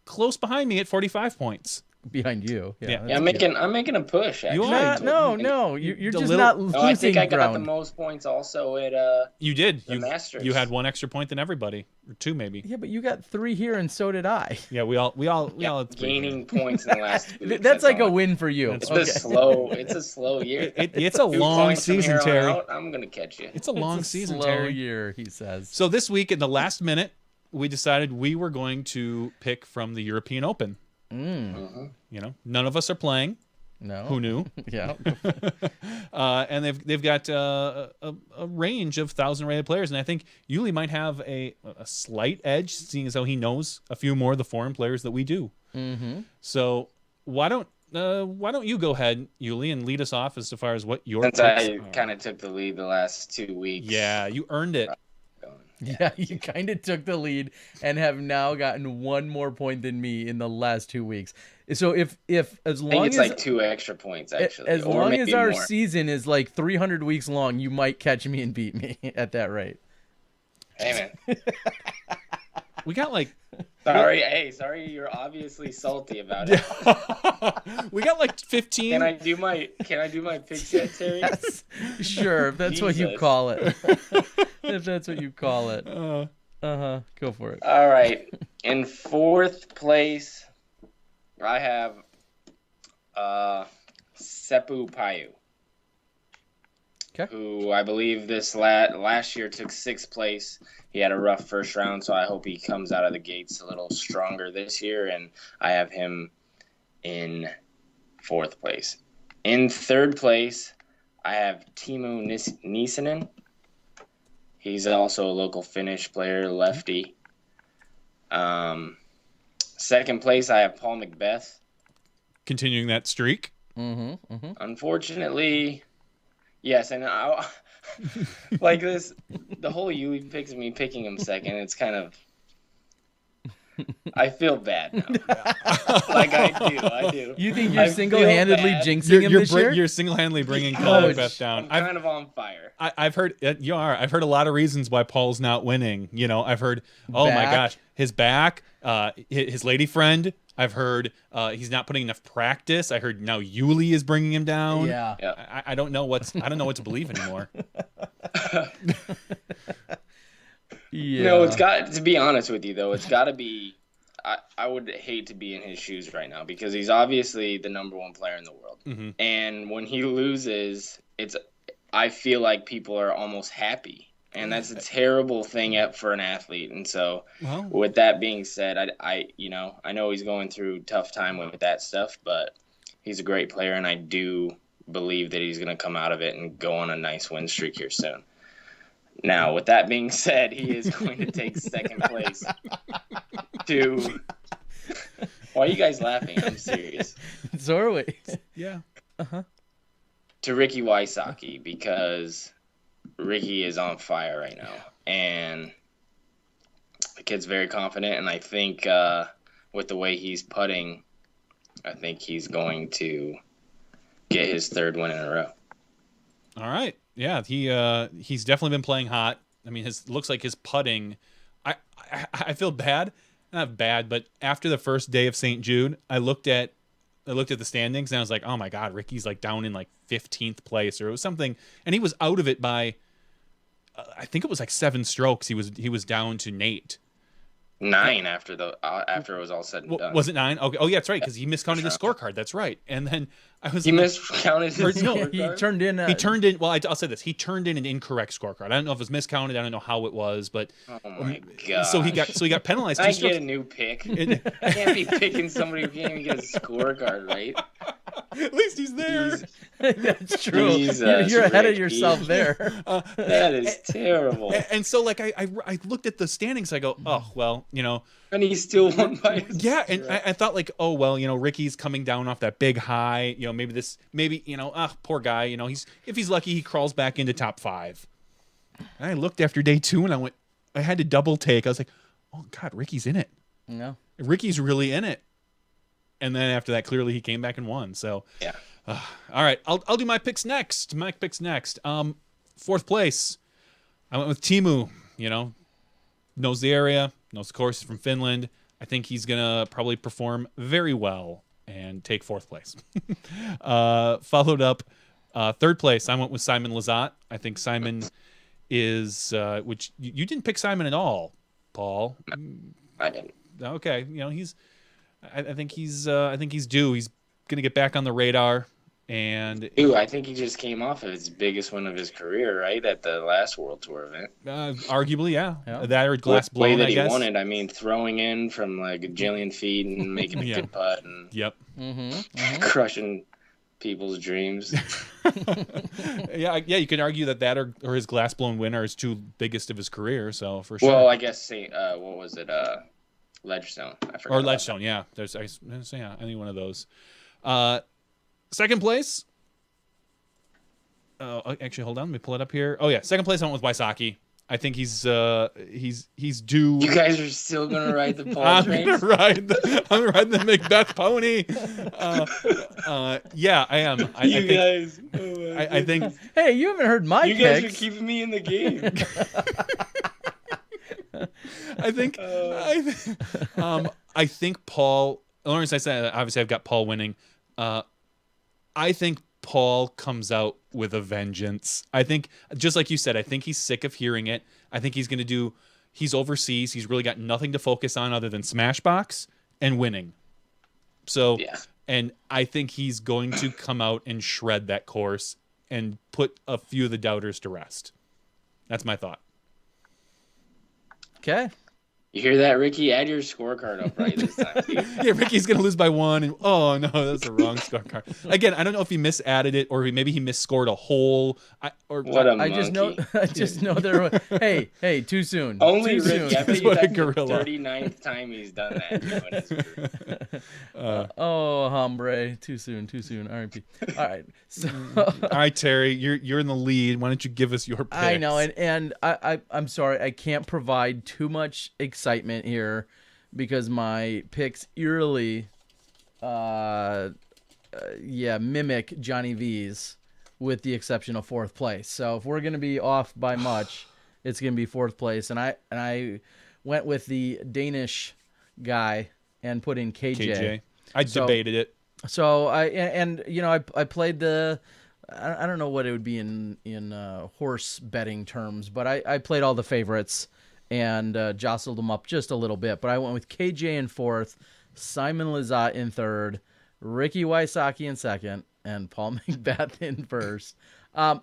close behind me at 45 points. Behind you. Yeah, I'm making a push. Actually. You are. No. You're just not losing ground. I think I got the most points also at You did. The Masters. You had 1 extra point than everybody. Or 2 maybe. Yeah, but you got 3 here and so did I. Yeah, we all had 3 gaining points in the last 2 weeks. That's like a win for you. It's a slow year. It's a long season, Terry. I'm gonna catch you. It's a long season, slow Terry. Year, he says. So this week in the last minute, we decided we were going to pick from the European Open. Mm. None of us are playing. No. Who knew? Yeah. And they've got a range of 1,000 rated players, and I think Yuli might have a slight edge, seeing as how he knows a few more of the foreign players that we do. Mm-hmm. So why don't you go ahead, Yuli, and lead us off as far as what your Since picks I are. kind of took the lead the last 2 weeks. Yeah, you earned it. Yeah, you kind of took the lead and have now gotten one more point than me in the last 2 weeks. So if as I think long it's as like 2 extra points actually. as or long maybe as our more. season is like 300 weeks long, you might catch me and beat me at that rate. Hey man. We got like Sorry, you're obviously salty about it. we got like 15. Can I do my picks yet, Terry? Yes. Sure, if that's what you Jesus. call it. If that's what you call it. Uh-huh. Go for it. All right. In 4th place, I have Seppu Payu. Okay. Who I believe this last year took 6th place. He had a rough first round, so I hope he comes out of the gates a little stronger this year, and I have him in 4th place. In 3rd place, I have Teemu Nisanen. He's also a local Finnish player, lefty. 2nd place, I have Paul Macbeth. Continuing that streak. Unfortunately, yes, and I like this. The whole Yui picks me picking him 2nd. It's kind of. I feel bad now. Like I do. You think I you're feel single-handedly bad. jinxing him this year? You're single-handedly bringing Paul Macbeth down. I'm kind of on fire. I've heard you are. I've heard a lot of reasons why Paul's not winning. You know, I've heard, oh my Back. gosh, his back, his lady friend. I've heard he's not putting enough practice. I heard now Yuli is bringing him down. Yeah. I don't know what to believe anymore. Yeah. No, it's got to be honest with you though. It's got to be. I would hate to be in his shoes right now because he's obviously the number 1 player in the world, and when he loses, I feel like people are almost happy, and that's a terrible thing for an athlete. And so, with that being said, I know he's going through a tough time with that stuff, but he's a great player, and I do believe that he's going to come out of it and go on a nice win streak here soon. Now, with that being said, he is going to take 2nd place to. Why are you guys laughing? I'm serious. So are we. Yeah. To Ricky Wysocki, because Ricky is on fire right now, and the kid's very confident, and I think with the way he's putting, I think he's going to get his 3rd win in a row. All right. Yeah, he's definitely been playing hot. I mean, looks like his putting. I feel bad, not bad, but after the first day of St. Jude, I looked at the standings and I was like, oh my God, Ricky's like down in like 15th place or it was something, and he was out of it by, I think it was like 7 strokes. He was down to Nate. 9 after it was all said and done. Was it 9? Okay. Oh yeah, that's right, because he miscounted the scorecard. That's right. And then I was. He miscounted his scorecard? He turned in. He turned in. Well, I'll say this. He turned in an incorrect scorecard. I don't know if it was miscounted. I don't know how it was, but. Oh my God. So he got penalized. I get a new pick. I can't be picking somebody who can't even get a scorecard right. At least he's there. That's true. Jesus, you're ahead of Ricky. yourself there. That is terrible. And so like I looked at the standings. I go, oh well, And he still won by. Yeah, and I thought like, oh well, Ricky's coming down off that big high. Maybe poor guy. If he's lucky, he crawls back into top 5. And I looked after day 2, and I had to double take. I was like, oh God, Ricky's in it. No. Ricky's really in it. And then after that, clearly he came back and won. So Yeah. All right, I'll do my picks next. 4th place, I went with Teemu. Knows the area, knows the course, from Finland. I think he's gonna probably perform very well and take 4th place. Followed up, 3rd place, I went with Simon Lizotte. I think Simon is, which you didn't pick Simon at all, Paul. I didn't. Okay, he's. I think he's due. He's gonna get back on the radar. And Dude, I think he just came off of his biggest win of his career, right, at the last World Tour event. Arguably, yeah. That or glass the way blown, that I he guess. won it, I mean, throwing in from like a jillion feet and making a Yeah. good putt and Yep. crushing people's dreams. Yeah, you can argue that or his glass blown win are his two biggest of his career. So for sure. Well, I guess what was it? Ledgestone. I forgot. Or about Ledgestone, yeah. Any one of those. Second place. Actually, hold on. Let me pull it up here. Oh yeah, second place I went with Wysocki. I think he's due. You guys are still gonna ride the Paul I'm train? gonna ride the Macbeth pony. Yeah, I am. I think. Hey, you haven't heard my You guys picks. are keeping me in the game. I think Paul. The only reason I said obviously I've got Paul winning. I think Paul comes out with a vengeance. I think, just like you said, I think he's sick of hearing it. I think he's going to do. He's overseas. He's really got nothing to focus on other than Smashbox and winning. So, Yeah. and I think he's going to come out and shred that course and put a few of the doubters to rest. That's my thought. Okay. You hear that, Ricky? Add your scorecard up right this time, dude. Yeah, Ricky's gonna lose by 1, and oh no, that's the wrong scorecard. Again, I don't know if he misadded it or maybe he misscored a hole. I just know there. Hey, too soon. Only too Ricky. soon. I bet you What a that's the gorilla. 39th time he's done that in his career. Oh, hombre, too soon. R.I.P. All right, so All right, Terry, you're in the lead. Why don't you give us your picks? I know, and I'm sorry, I can't provide too much excitement here because my picks eerily, mimic Johnny V's, with the exception of fourth place. So if we're gonna be off by much, it's gonna be fourth place, and I went with the Danish guy and put in KJ. I debated it. So I played the. I don't know what it would be in horse betting terms, but I played all the favorites and jostled them up just a little bit. But I went with KJ in fourth, Simon Lizotte in third, Ricky Wysocki in second, and Paul Macbeth in first.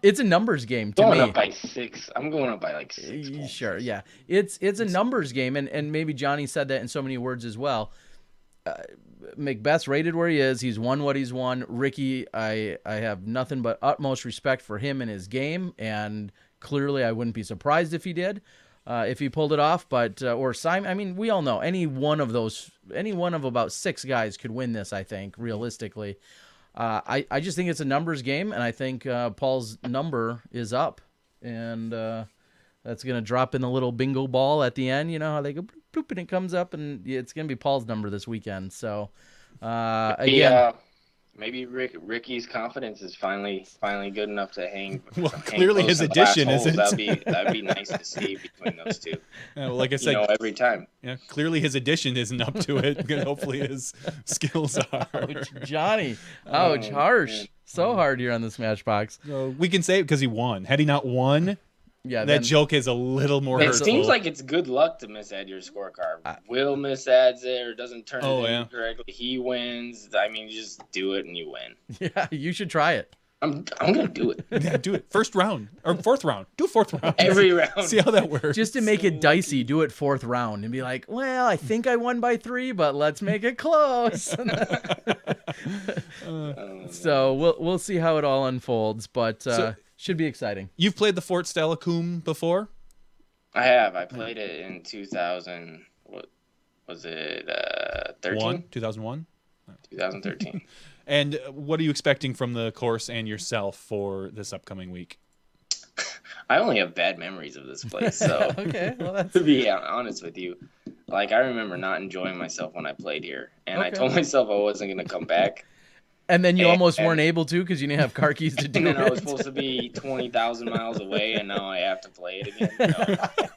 It's a numbers game to me. Going up by 6. I'm going up by like 6 points. Sure, yeah. It's a numbers game, and maybe Johnny said that in so many words as well. Macbeth's rated where he is. He's won what he's won. Ricky, I have nothing but utmost respect for him and his game, and clearly I wouldn't be surprised if he did, if he pulled it off. But or Simon, I mean, we all know any one of about 6 guys could win this. I think realistically, I just think it's a numbers game, and I think Paul's number is up, and that's gonna drop in the little bingo ball at the end. You know how they go bloop, bloop, and it comes up, and it's gonna be Paul's number this weekend. So again, maybe Ricky's confidence is finally good enough to hang. Well, hang clearly close his to the last addition holes. isn't. That'd be nice to see between those two. Yeah, well, like I said, Every time. yeah, clearly his addition isn't up to it. Hopefully his skills are. ouch, Johnny, ouch, harsh, man. so hard here on the Smashbox. So we can say it because he won. Had he not won, Yeah, that joke is a little more It hurtful. seems like it's good luck to misadd your scorecard. Will misadds it or doesn't turn it in correctly. He wins. I mean, you just do it and you win. Yeah, you should try it. I'm gonna do it. Yeah, do it. First round or fourth round. Do a fourth round. Every round. See how that works. Just to make it dicey, do it fourth round and be like, well, I think I won by 3, but let's make it close. So we'll see how it all unfolds, but should be exciting. You've played the Fort Stella Coombe before? I have. I played it in 2000. What was it? 13? 2001. 2013. And what are you expecting from the course and yourself for this upcoming week? I only have bad memories of this place, so Okay, well that's to be honest with you, like I remember not enjoying myself when I played here, and I Okay. told myself I wasn't gonna come back. and then you almost and- weren't able to because you didn't have car keys to do And then it. I was supposed to be 20,000 miles away, and now I have to play it again.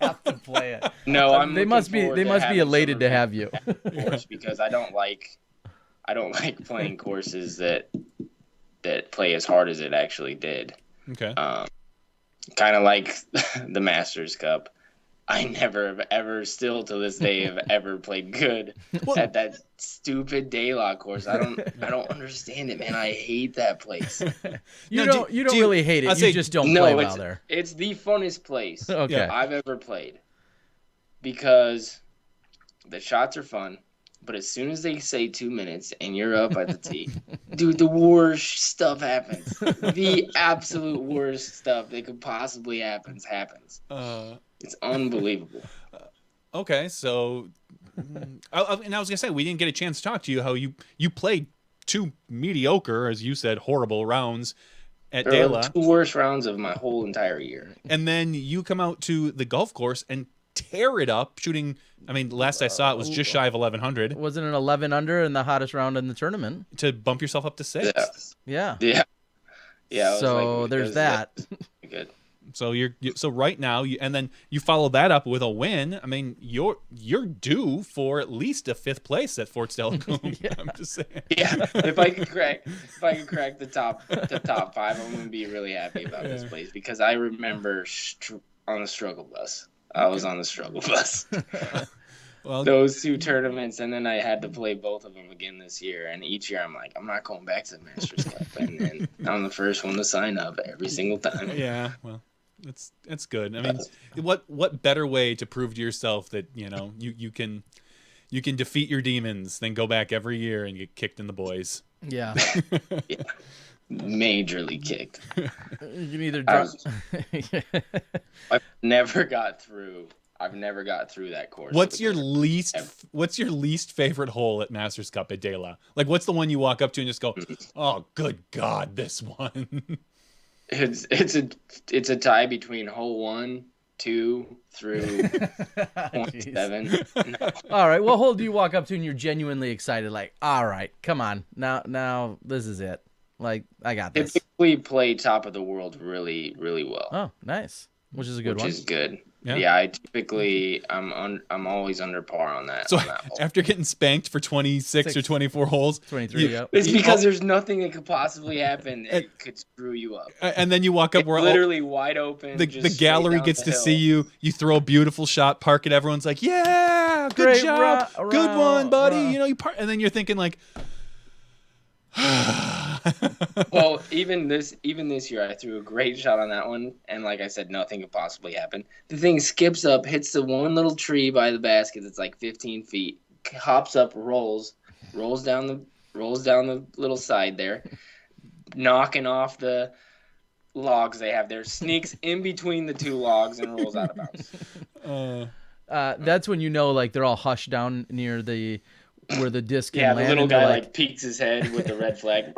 have to play it. No, I'm. They looking must be forward they to must be having elated to Summer have you. course because I don't like playing courses that play as hard as it actually did. Okay. Kind of like the Masters Cup. I never have ever, still to this day, have ever played good at that stupid Daylock course. I don't understand it, man. I hate that place. You No, don't really hate it. I'll say- You just don't No, play it's well there. it's the funnest place Okay. Yeah. I've ever played because the shots are fun. But as soon as they say 2 minutes and you're up at the tee, dude, the worst stuff happens. The absolute worst stuff that could possibly happens. It's unbelievable. Okay, so and I was gonna say we didn't get a chance to talk to you how you played 2 mediocre, as you said, horrible rounds at They're De the 2 worst rounds of my whole entire year. and then you come out to the golf course and tear it up, shooting. I mean, last I saw it was just shy of 1100 Wasn't an 11 under in the hottest round in the tournament? to bump yourself up to 6th. Yeah. Yeah. Yeah. It was So like, there's that. Good. So so right now and then you follow that up with a win. I mean, you're due for at least a 5th place at Fort Steilacoom. Yeah. I'm just saying. Yeah. If I could crack the top 5, I'm gonna be really happy about this place because I remember on the struggle bus. I was on the struggle bus. Well, Those 2 tournaments, and then I had to play both of them again this year. And each year, I'm like, I'm not going back to the Masters Cup, and then I'm the first one to sign up every single time. yeah, well, it's good. I mean, what better way to prove to yourself that you can defeat your demons than go back every year and get kicked in the boys? Yeah. Yeah. Majorly kicked. You can either I've never got through that course. What's your least favorite hole at Masters Cup at Dela? Like, what's the one you walk up to and just go, "Oh, good God, this one." It's a tie between hole 1, 2 through 7. No. All right. What hole do you walk up to and you're genuinely excited? Like, all right, come on. Now this is it. Like, I got this. Typically play top of the world really, really well. Oh, nice. Which is a good one. Which is good. Yeah. Yeah, I typically I'm always under par on that. So on that hole. after getting spanked for 26 or 24 holes, 23, yeah. It's because there's nothing that could possibly happen that could screw you up. and then you walk up It's where literally wide open. the just gallery straight down gets the to hill. see you. You throw a beautiful shot, park it. Everyone's like, "Yeah, good Great job, good one, buddy." rah. You know, you park, and then you're thinking like, Well, even this year, I threw a great shot on that one, and like I said, nothing could possibly happen. The thing skips up, hits the one little tree by the basket that's like 15 feet, hops up, rolls down the little side there, knocking off the logs they have there, sneaks in between the 2 logs and rolls out of bounds. That's when you know, like, they're all hushed down near where the disc can Yeah, land. the little and they're guy like, like peeks his head with the red flag.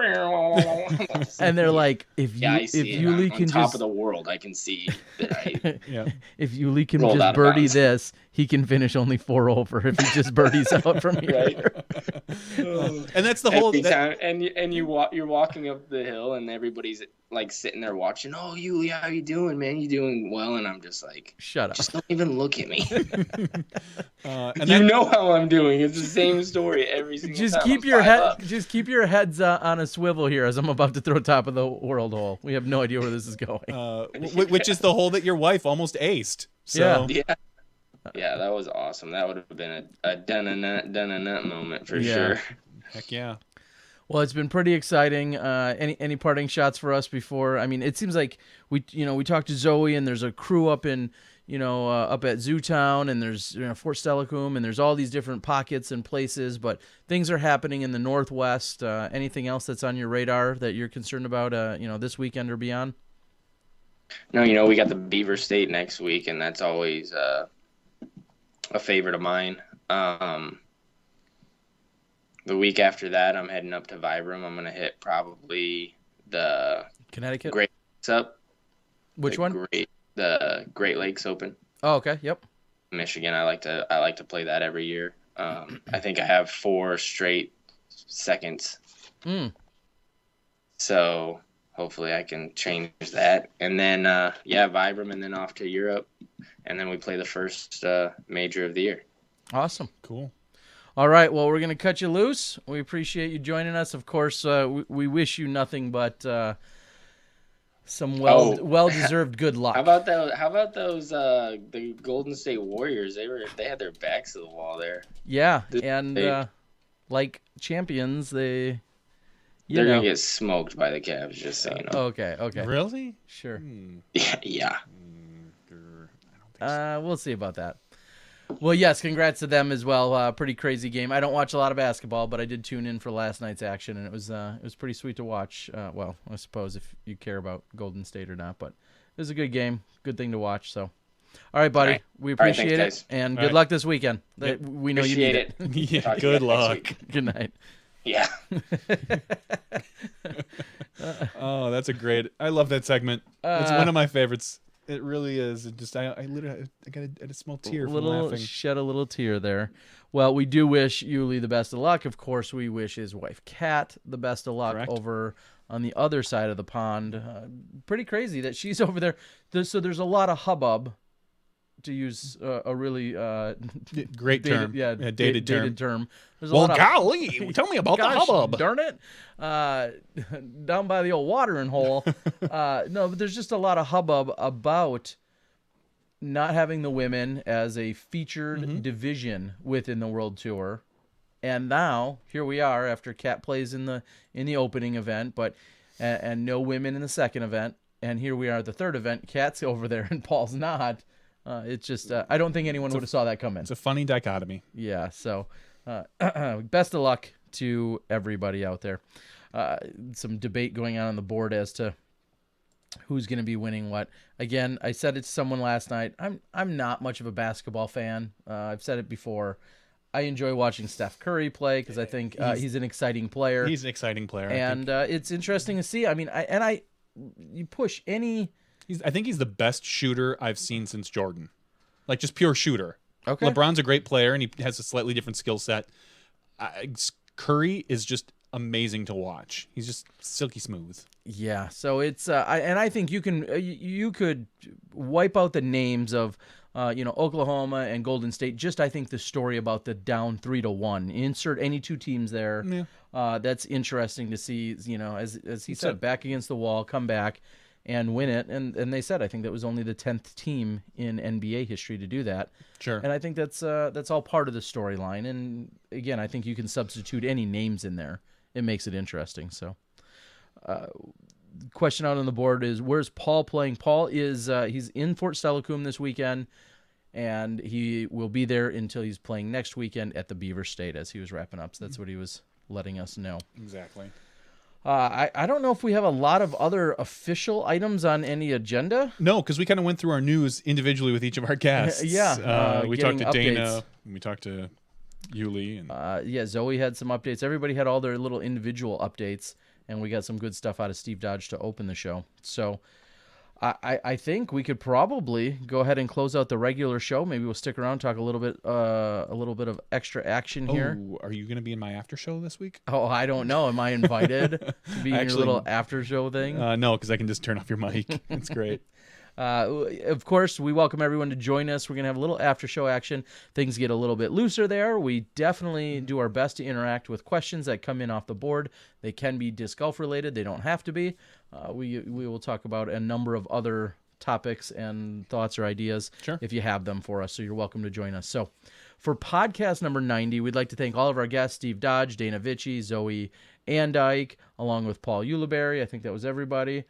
and they're like, if Yeah, I see it. Yuli On can top just of the world, I can see that I yeah. if Yuli can Rolled just out of birdie bounds. this, he can finish only 4 over if he just birdies out from here. And that's the whole. every time. And you're walking up the hill, and everybody's like sitting there watching. Oh, Yuli, how you doing, man? You doing well? And I'm just like, Shut up. just don't even look at me. and You then, know how I'm doing. It's the same story every single Just time. keep I'm your 5 head. up. Just keep your heads on a swivel here, as I'm about to throw top of the world hole. We have no idea where this is going. which is the hole that your wife almost aced. So Yeah. Yeah, that was awesome. That would have been a done a nut moment for Yeah. sure. heck yeah. Well, it's been pretty exciting. Any parting shots for us before? I mean, it seems like we talked to Zoe, and there's a crew up in up at Zootown, and there's Fort Steilacoom, and there's all these different pockets and places. But things are happening in the Northwest. Anything else that's on your radar that you're concerned about? This weekend or beyond? No, we got the Beaver State next week, and that's always a favorite of mine. The week after that, I'm heading up to Vibram. I'm going to hit probably the Connecticut. Great Lakes up. Which the one? The Great Lakes Open. Oh, okay. Yep. Michigan. I like to play that every year. I think I have 4 straight seconds. So hopefully I can change that. And then Vibram, and then off to Europe, and then we play the first major of the year. Awesome. Cool. All right. Well, we're going to cut you loose. We appreciate you joining us. Of course, we wish you nothing but some well-deserved good luck. How about those the Golden State Warriors? They had their backs to the wall there. Yeah, and like champions, They're gonna get smoked by the Cavs. Just so you know. Okay. Really? Sure. Yeah. I don't think so. We'll see about that. Well, yes, congrats to them as well. Pretty crazy game. I don't watch a lot of basketball, but I did tune in for last night's action, and it was pretty sweet to watch. Well, I suppose if you care about Golden State or not, but it was a good game, good thing to watch. So, all right, buddy, All right. we All right, appreciate thanks, it, guys. and All good right. luck this weekend. Yep. We know Appreciate you need it. Yeah, Talk to you good guys next luck. week. Good night. Yeah. Oh, that's a great. I love that segment. It's one of my favorites. It really is. It just I literally I got a small tear from laughing. Shed a little tear there. Well, we do wish Yuli the best of luck. Of course, we wish his wife Kat the best of luck Correct. over on the other side of the pond. Pretty crazy that she's over there. So there's a lot of hubbub, to use a really Great term. Dated term. term. There's a Well, lot of, golly, tell me about the gosh, hubbub. darn it, down by the old watering hole. No, but there's just a lot of hubbub about not having the women as a featured division within the World Tour. And now here we are after Kat plays in the opening event, but and no women in the second event. And here we are at the third event. Kat's over there and Paul's not. It's just I don't think anyone would have saw that coming. It's a funny dichotomy. Yeah. So best of luck to everybody out there. Some debate going on the board as to who's going to be winning what. Again, I said it to someone last night. I'm not much of a basketball fan. I've said it before. I enjoy watching Steph Curry play because I think he's an exciting player. He's an exciting player. And it's interesting to see. I mean, you push any. I think he's the best shooter I've seen since Jordan. Like just pure shooter. Okay. LeBron's a great player and he has a slightly different skill set. Curry is just amazing to watch. He's just silky smooth. Yeah, so it's I think you could wipe out the names of Oklahoma and Golden State. Just I think the story about the down 3-1. Insert any two teams there. Yeah. That's interesting to see. As he said, back against the wall, come back and win it. And they said I think that was only the 10th team in NBA history to do that. Sure. And I think that's all part of the storyline. And again, I think you can substitute any names in there. It makes it interesting. So. Question out on the board is, where's Paul playing? Paul is he's in Fort Steilacoom this weekend, and he will be there until he's playing next weekend at the Beaver State as he was wrapping up. So that's what he was letting us know. Exactly. I don't know if we have a lot of other official items on any agenda. No, because we kind of went through our news individually with each of our guests. Yeah, we talked to getting Dana. updates. And we talked to Yuli. And Zoe had some updates. Everybody had all their little individual updates. And we got some good stuff out of Steve Dodge to open the show. So I think we could probably go ahead and close out the regular show. Maybe we'll stick around, talk a little bit of extra action here. Oh, are you going to be in my after show this week? Oh, I don't know. Am I invited to be in your little after show thing? No, because I can just turn off your mic. It's great. Of course, we welcome everyone to join us. We're going to have a little after show action. Things get a little bit looser there. We definitely do our best to interact with questions that come in off the board. They can be disc golf related. They don't have to be. We will talk about a number of other topics and thoughts or ideas if you have them for us. So you're welcome to join us. So for podcast number 90, we'd like to thank all of our guests, Steve Dodge, Dana Vici, Zoe Andike, along with Paul Ulibarri. I think that was everybody.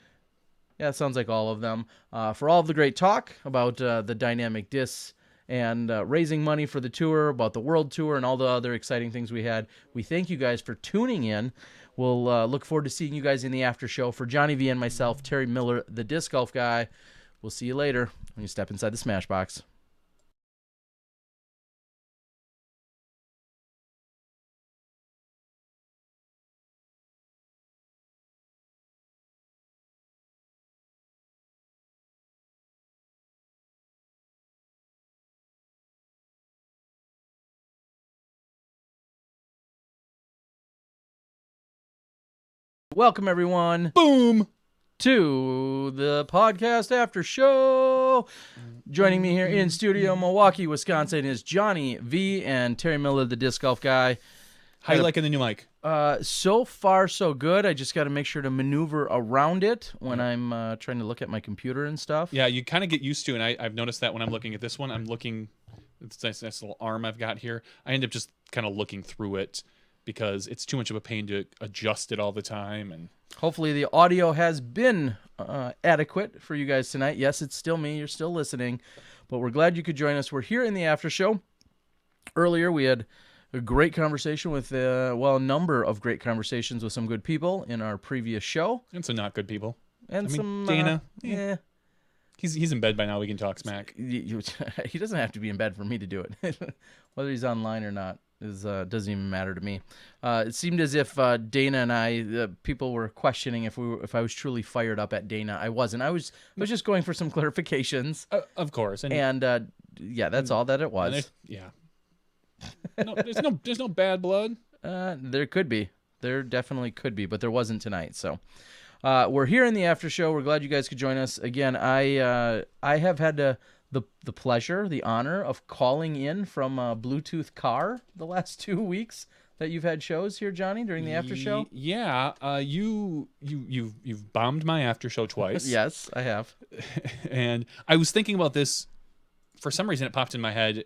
Yeah, it sounds like all of them. For all of the great talk about the dynamic discs and raising money for the tour, about the World Tour, and all the other exciting things we had, we thank you guys for tuning in. We'll look forward to seeing you guys in the after show. For Johnny V and myself, Terry Miller, the disc golf guy, we'll see you later when you step inside the Smash Box. Welcome, everyone. Boom. To the podcast after show. Joining me here in studio, Milwaukee, Wisconsin, is Johnny V and Terry Miller, the disc golf guy. How you liking the new mic? So far, so good. I just got to make sure to maneuver around it when I'm trying to look at my computer and stuff. Yeah, you kind of get used to it. And I've noticed that when I'm looking at this one, I'm looking. It's a nice little arm I've got here. I end up just kind of looking through it because it's too much of a pain to adjust it all the time. And hopefully the audio has been adequate for you guys tonight. Yes, it's still me. You're still listening, but we're glad you could join us. We're here in the after show. Earlier, we had a great conversation with, a number of great conversations with some good people in our previous show. And some not good people. And I mean, some Dana, yeah. He's in bed by now. We can talk smack. He doesn't have to be in bed for me to do it. Whether he's online or not doesn't even matter to me. It seemed as if Dana and I, people were questioning if I was truly fired up at Dana. I wasn't. I was just going for some clarifications. Of course. And yeah, that's all that it was. Yeah. No, there's no bad blood. There could be. There definitely could be, but there wasn't tonight. So we're here in the after show. We're glad you guys could join us again. I have had the pleasure, the honor of calling in from a Bluetooth car the last 2 weeks that you've had shows here, Johnny, during the after show. Yeah. You've bombed my after show twice. Yes, I have. And I was thinking about this. For some reason, it popped in my head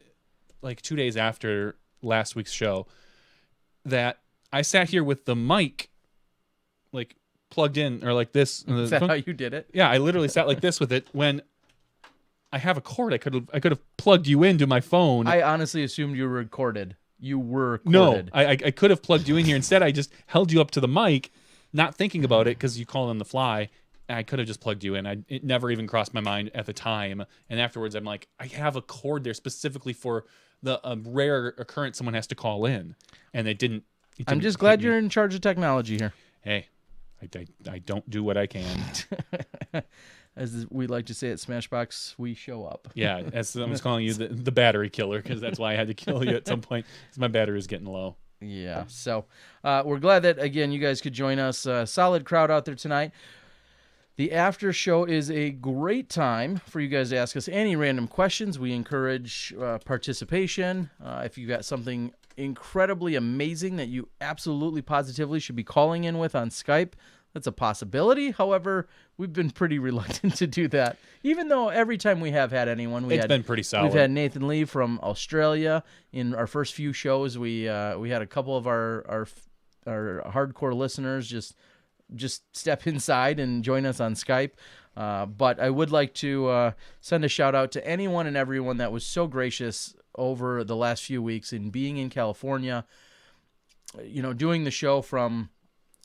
like 2 days after last week's show that I sat here with the mic like plugged in or like this. Is that how you did it? Yeah, I literally sat like this with it when I have a cord. I could have plugged you into my phone. I honestly assumed you were recorded. You were recorded. No, I could have plugged you in here. Instead, I just held you up to the mic, not thinking about it because you call on the fly. And I could have just plugged you in. It never even crossed my mind at the time. And afterwards, I'm like, I have a cord there specifically for the rare occurrence someone has to call in, and it didn't. I'm just glad you're in charge of technology here. Hey, I don't do what I can. As we like to say at Smashbox, we show up. Yeah, as I was calling you the battery killer because that's why I had to kill you at some point because my battery is getting low. Yeah, so we're glad that, again, you guys could join us. Solid crowd out there tonight. The after show is a great time for you guys to ask us any random questions. We encourage participation. If you've got something incredibly amazing that you absolutely positively should be calling in with on Skype, that's a possibility. However, we've been pretty reluctant to do that. Even though every time we have had anyone, it's been pretty solid. We've had Nathan Lee from Australia in our first few shows. We had a couple of our hardcore listeners just step inside and join us on Skype. But I would like to send a shout out to anyone and everyone that was so gracious over the last few weeks in being in California, doing the show from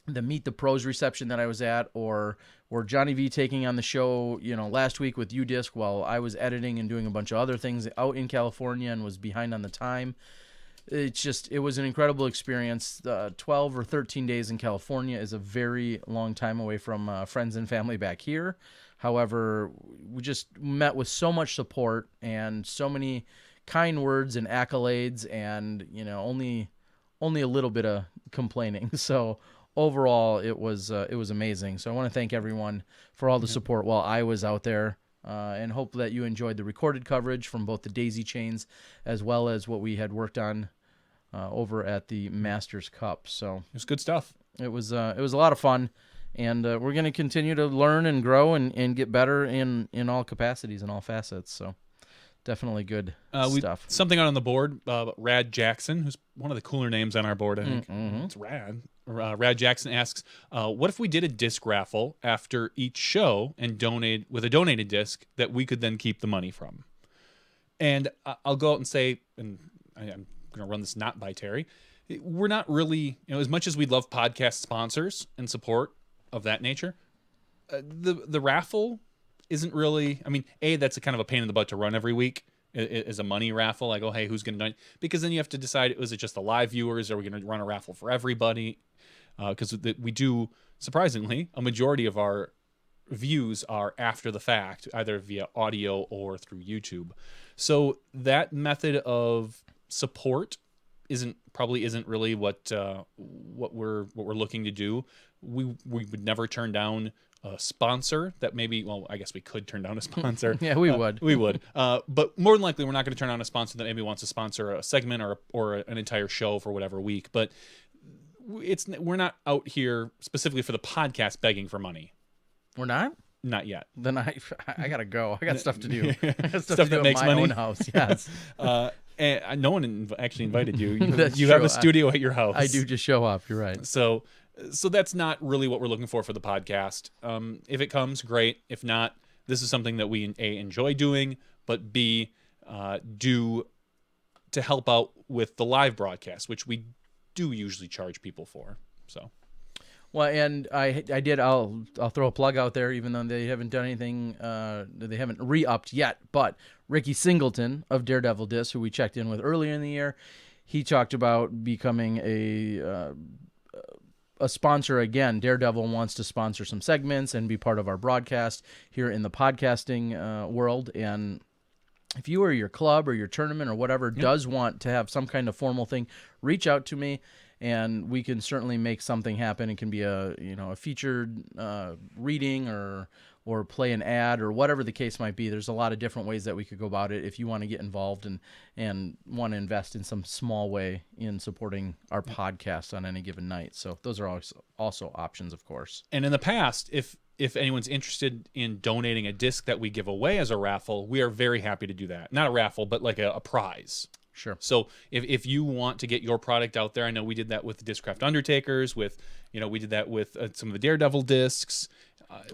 the Meet the Pros reception that I was at, or Johnny V taking on the show, last week with UDisc while I was editing and doing a bunch of other things out in California and was behind on the time. It was an incredible experience. 12 or 13 days in California is a very long time away from friends and family back here. However, we just met with so much support and so many kind words and accolades, and only a little bit of complaining. So overall, it was amazing. So I want to thank everyone for all the support while I was out there. And hope that you enjoyed the recorded coverage from both the Daisy Chains as well as what we had worked on over at the Masters Cup. So it was good stuff. It was a lot of fun, and we're going to continue to learn and grow and get better in all capacities and all facets. So definitely good stuff. Something out on the board, Rad Jackson, who's one of the cooler names on our board, I think. Mm-hmm. It's Rad. Rad Jackson asks, what if we did a disc raffle after each show and donate with a donated disc that we could then keep the money from? And I'll go out and say, and I'm going to run this not by Terry, we're not really, as much as we love podcast sponsors and support of that nature, the raffle isn't really, that's a kind of a pain in the butt to run every week. Is a money raffle. I go, hey, who's going to donate? Because then you have to decide, is it just the live viewers? Are we going to run a raffle for everybody? Because we do, surprisingly, a majority of our views are after the fact, either via audio or through YouTube. So that method of support isn't really what we're looking to do. We would never turn down a sponsor that maybe, well, I guess we could turn down a sponsor. Yeah, we would. We would. But more than likely, we're not going to turn down a sponsor that maybe wants to sponsor a segment or an entire show for whatever week. But we're not out here specifically for the podcast begging for money. We're not? Not yet. Then I gotta go. I got stuff to do. I got Stuff to do that at makes my money? own house. Yes. And no one actually invited you. That's you have true. a studio at your house. I do just show up. You're right. So that's not really what we're looking for the podcast. If it comes, great. If not, this is something that we A, enjoy doing, but B, do to help out with the live broadcast, which we do usually charge people for. So. Well, and I'll throw a plug out there, even though they haven't done anything, they haven't re-upped yet. But Ricky Singleton of Daredevil Disc, who we checked in with earlier in the year, he talked about becoming a sponsor again. Daredevil wants to sponsor some segments and be part of our broadcast here in the podcasting world. And if you or your club or your tournament or whatever does want to have some kind of formal thing, reach out to me. And we can certainly make something happen. It can be a featured reading or play an ad or whatever the case might be. There's a lot of different ways that we could go about it if you want to get involved and want to invest in some small way in supporting our podcast on any given night. So those are also options, of course. And in the past, if anyone's interested in donating a disc that we give away as a raffle, we are very happy to do that. Not a raffle, but like a prize. Sure. So if you want to get your product out there, I know we did that with the Discraft Undertakers, we did that with some of the Daredevil discs.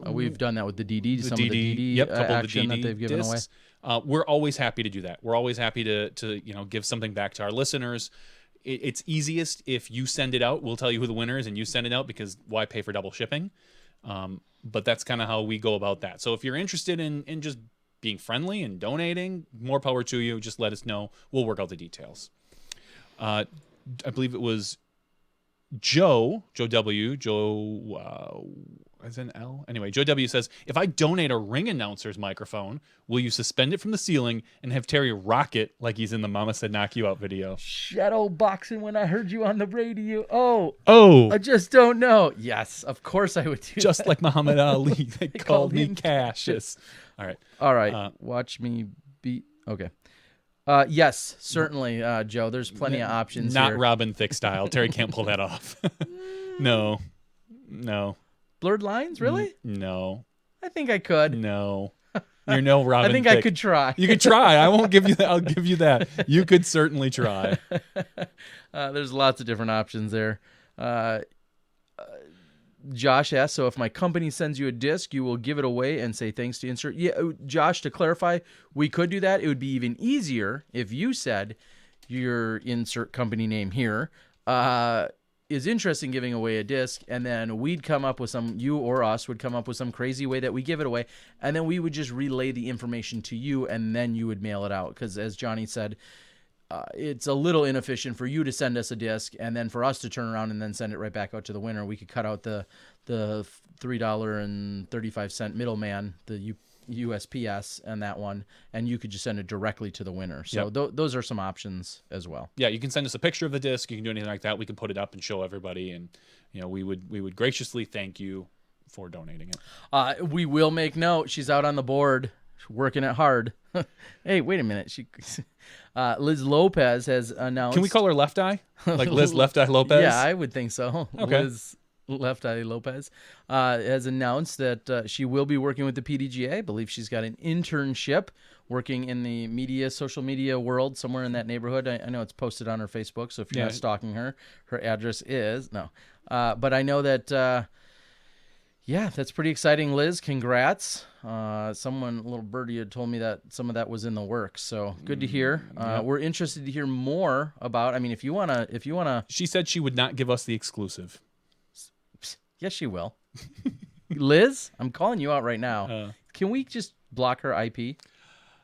We've done that with the DD, couple of the action DD that they've given discs. away. We're always happy to do that. We're always happy to give something back to our listeners. It's easiest if you send it out. We'll tell you who the winner is and you send it out, because why pay for double shipping? But that's kind of how we go about that. So if you're interested in just being friendly and donating, more power to you. Just let us know. We'll work out the details. I believe it was Joe as an L. Anyway, Joe W says, if I donate a ring announcer's microphone, will you suspend it from the ceiling and have Terry rock it like he's in the Mama Said Knock You Out video? Shadow boxing when I heard you on the radio. I just don't know. Yes, of course I would do just that. Like Muhammad Ali. They called me Cassius. All right. Watch me beat. Okay. Yes, certainly, Joe. There's plenty of options Not here. Robin Thicke style. Terry can't pull that off. No. Blurred lines, really? No. I think I could. No. You're no Robin I think Thicke. I could try. You could try. I won't give you that. I'll give you that. You could certainly try. There's lots of different options there. Josh asks, so if my company sends you a disc, you will give it away and say thanks to insert. Yeah, Josh, to clarify, we could do that. It would be even easier if you said your insert company name here is interested in giving away a disc, and then we'd come up with you or us would come up with some crazy way that we give it away, and then we would just relay the information to you, and then you would mail it out. Because as Johnny said, it's a little inefficient for you to send us a disc and then for us to turn around and then send it right back out to the winner. We could cut out the $3.35 middleman, the USPS, and that one, and you could just send it directly to the winner. So those are some options as well. Yeah, you can send us a picture of the disc. You can do anything like that. We can put it up and show everybody, and we would graciously thank you for donating it. We will make note. She's out on the board, working it hard. Hey, wait a minute. Liz Lopez has announced. Can we call her Left Eye? Like Liz Left Eye Lopez? Yeah, I would think so. Okay. Liz Left Eye Lopez has announced that she will be working with the PDGA. I believe she's got an internship working in the social media world, somewhere in that neighborhood. I know it's posted on her Facebook, so if you're not stalking her address is no. But I know that. Yeah, that's pretty exciting, Liz. Congrats. A little birdie had told me that some of that was in the works, so good to hear. We're interested to hear more about. I mean, if you wanna. She said she would not give us the exclusive. Yes, she will. Liz, I'm calling you out right now. Can we just block her IP?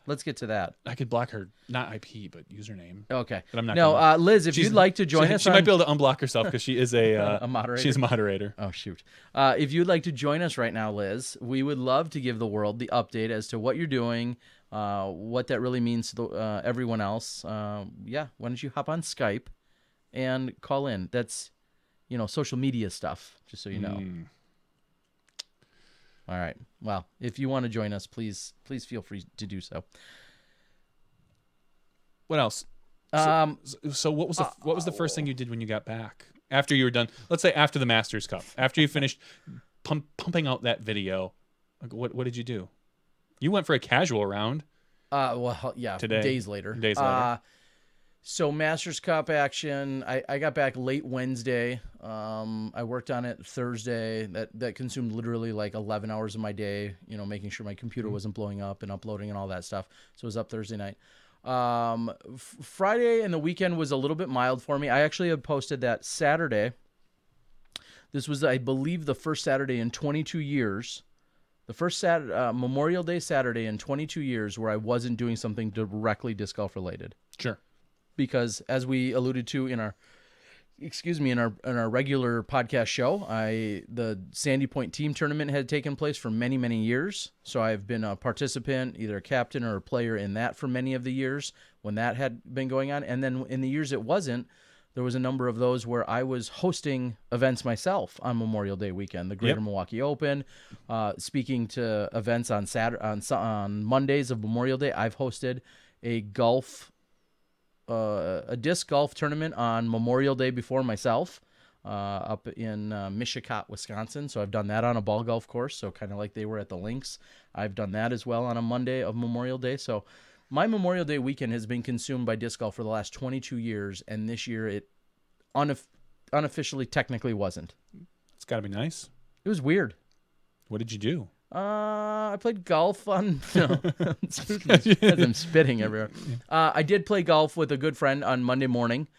Let's get to that. I could block her, not IP, but username. Okay. But I'm not. No, Liz, if you'd like to join us, she might be able to unblock herself because she is a moderator. She's a moderator. Oh shoot! If you'd like to join us right now, Liz, we would love to give the world the update as to what you're doing, what that really means to everyone else. Why don't you hop on Skype and call in? That's social media stuff, just so you know. All right. Well, if you want to join us, please feel free to do so. What else? So what was the first thing you did when you got back after you were done? Let's say after the Masters Cup, after you finished pumping out that video. What did you do? You went for a casual round. Today. Days later. So Masters Cup action, I got back late Wednesday. I worked on it Thursday. That consumed literally like 11 hours of my day, making sure my computer wasn't blowing up and uploading and all that stuff. So it was up Thursday night. Friday and the weekend was a little bit mild for me. I actually had posted that Saturday. This was, I believe, the first Saturday in 22 years. The first Memorial Day Saturday in 22 years where I wasn't doing something directly disc golf related. Sure. Because as we alluded to in our regular podcast show, the Sandy Point team tournament had taken place for many, many years. So I've been a participant, either a captain or a player in that for many of the years when that had been going on. And then in the years it wasn't, there was a number of those where I was hosting events myself on Memorial Day weekend, the Greater Milwaukee Open, speaking to events on on Mondays of Memorial Day. I've hosted a disc golf tournament on Memorial Day before myself, up in Mishicot, Wisconsin. So I've done that on a ball golf course. So kind of like they were at the links. I've done that as well on a Monday of Memorial Day. So my Memorial Day weekend has been consumed by disc golf for the last 22 years, and this year it unofficially technically wasn't. It's got to be nice. It was weird. What did you do? I played golf on. No, as I'm spitting everywhere. I did play golf with a good friend on Monday morning.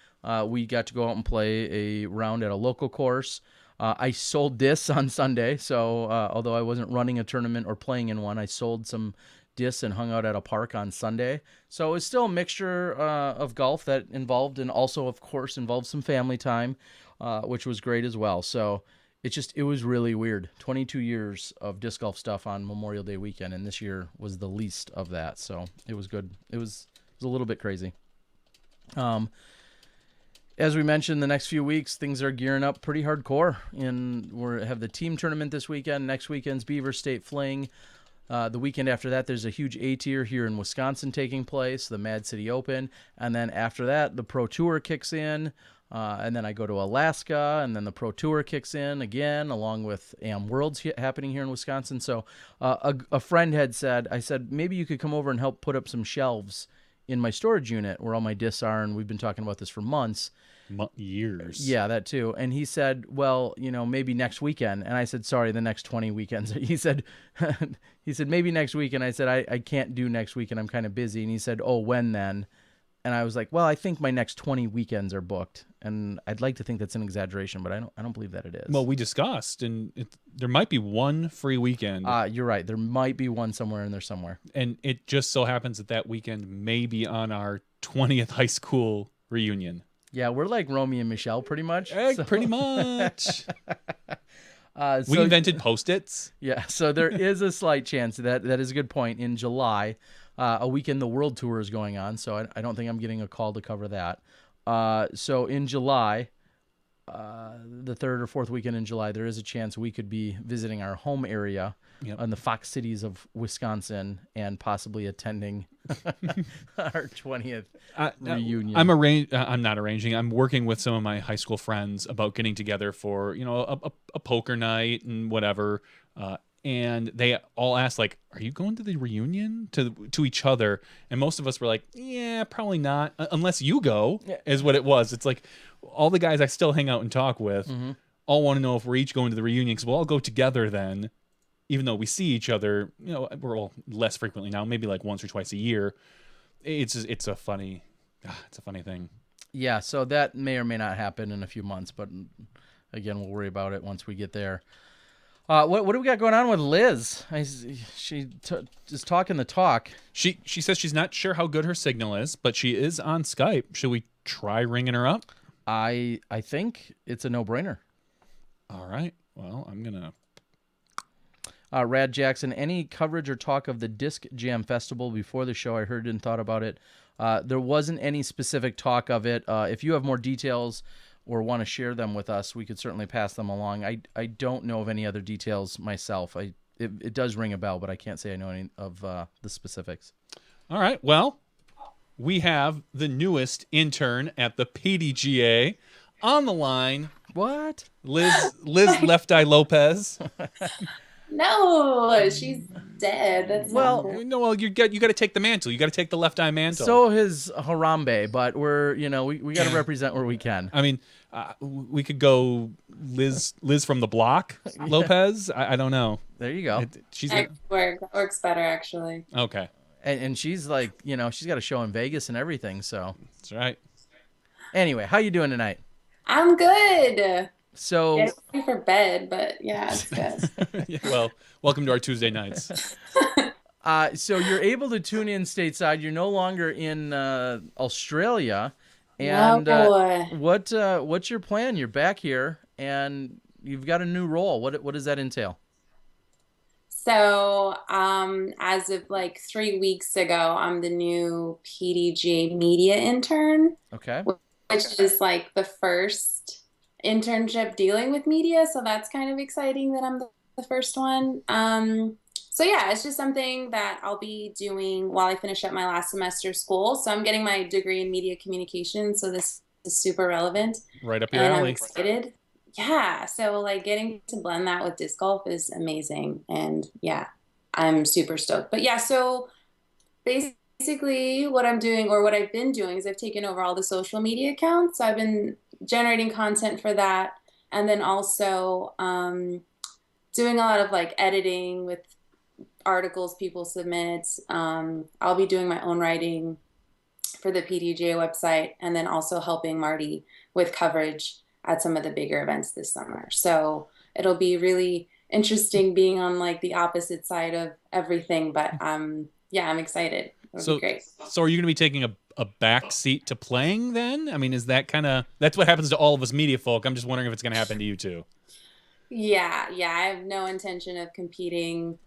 We got to go out and play a round at a local course. I sold discs on Sunday, so although I wasn't running a tournament or playing in one, I sold some discs and hung out at a park on Sunday. So it was still a mixture of golf that involved, and also, of course, involved some family time, which was great as well. So it was really weird. 22 years of disc golf stuff on Memorial Day weekend, and this year was the least of that. So it was good. It was a little bit crazy. As we mentioned, the next few weeks, things are gearing up pretty hardcore. We have the team tournament this weekend. Next weekend's Beaver State Fling. The weekend after that, there's a huge A-tier here in Wisconsin taking place, the Mad City Open. And then after that, the Pro Tour kicks in. And then I go to Alaska, and then the Pro Tour kicks in again, along with AM Worlds happening here in Wisconsin. So a friend had said, maybe you could come over and help put up some shelves in my storage unit where all my discs are, and we've been talking about this for months. Years. Yeah, that too. And he said, well, maybe next weekend. And I said, sorry, the next 20 weekends. He said, maybe next weekend. I said, I can't do next weekend. I'm kind of busy. And he said, oh, when then? And I was like, well, I think my next 20 weekends are booked. And I'd like to think that's an exaggeration, but I don't believe that it is. Well, we discussed, and there might be one free weekend. You're right. There might be one somewhere in there somewhere. And it just so happens that weekend may be on our 20th high school reunion. Yeah, we're like Romeo and Michelle pretty much. Pretty much. We invented Post-its. Yeah, so there is a slight chance that is a good point. In July, a weekend the World Tour is going on, so I don't think I'm getting a call to cover that. So in July, the third or fourth weekend in July, there is a chance we could be visiting our home area in the Fox cities of Wisconsin and possibly attending our 20th reunion. I'm not arranging. I'm working with some of my high school friends about getting together for a poker night and whatever. And they all asked, like, are you going to the reunion to each other? And most of us were like, yeah, probably not, unless you go, is what it was. It's like all the guys I still hang out and talk with all want to know if we're each going to the reunion, because we'll all go together then, even though we see each other, we're all less frequently now, maybe like once or twice a year. It's a funny thing. Yeah, so that may or may not happen in a few months, but again, we'll worry about it once we get there. What do we got going on with Liz? She is talking the talk. She says she's not sure how good her signal is, but she is on Skype. Should we try ringing her up? I think it's a no-brainer. All right. Well, I'm gonna. Rad Jackson, any coverage or talk of the Disc Jam Festival before the show? I heard and thought about it. There wasn't any specific talk of it. If you have more details or want to share them with us, we could certainly pass them along. I don't know of any other details myself. It does ring a bell, but I can't say I know any of the specifics. All right. Well, we have the newest intern at the PDGA on the line. What? Liz Left Eye Lopez. No, she's dead. That's well, you got to take the mantle. You got to take the Left Eye mantle. So his Harambe, but we got to represent where we can. I mean, we could go Liz from the block, Lopez. I don't know. There you go. That works better, actually. Okay. And she's like, she's got a show in Vegas and everything. So That's right. anyway, how you doing tonight? I'm good. So Yeah, it's ready for bed, but yeah, it's good. Yeah, well, welcome to our Tuesday nights. So you're able to tune in stateside. You're no longer in Australia. And No. what's your plan? You're back here and you've got a new role. What does that entail? So, as of like 3 weeks ago, I'm the new PDGA media intern, Okay. which is like the first internship dealing with media. So that's kind of exciting that I'm the first one. So yeah, it's just something that I'll be doing while I finish up my last semester of school. So I'm getting my degree in media communication. So this is super relevant. Right up your And I'm alley. excited. Yeah. So like getting to blend that with disc golf is amazing. And yeah, I'm super stoked. But yeah, so basically what I'm doing or what I've been doing is I've taken over all the social media accounts. So I've been generating content for that. And then also doing a lot of like editing with articles people submit. I'll be doing my own writing for the PDGA website and then also helping Marty with coverage at some of the bigger events this summer. So it'll be really interesting being on like the opposite side of everything. But yeah, I'm excited. It'll be great. So are you going to be taking a back seat to playing then? I mean, is that that's what happens to all of us media folk. I'm just wondering if it's going to happen to you too. Yeah. I have no intention of competing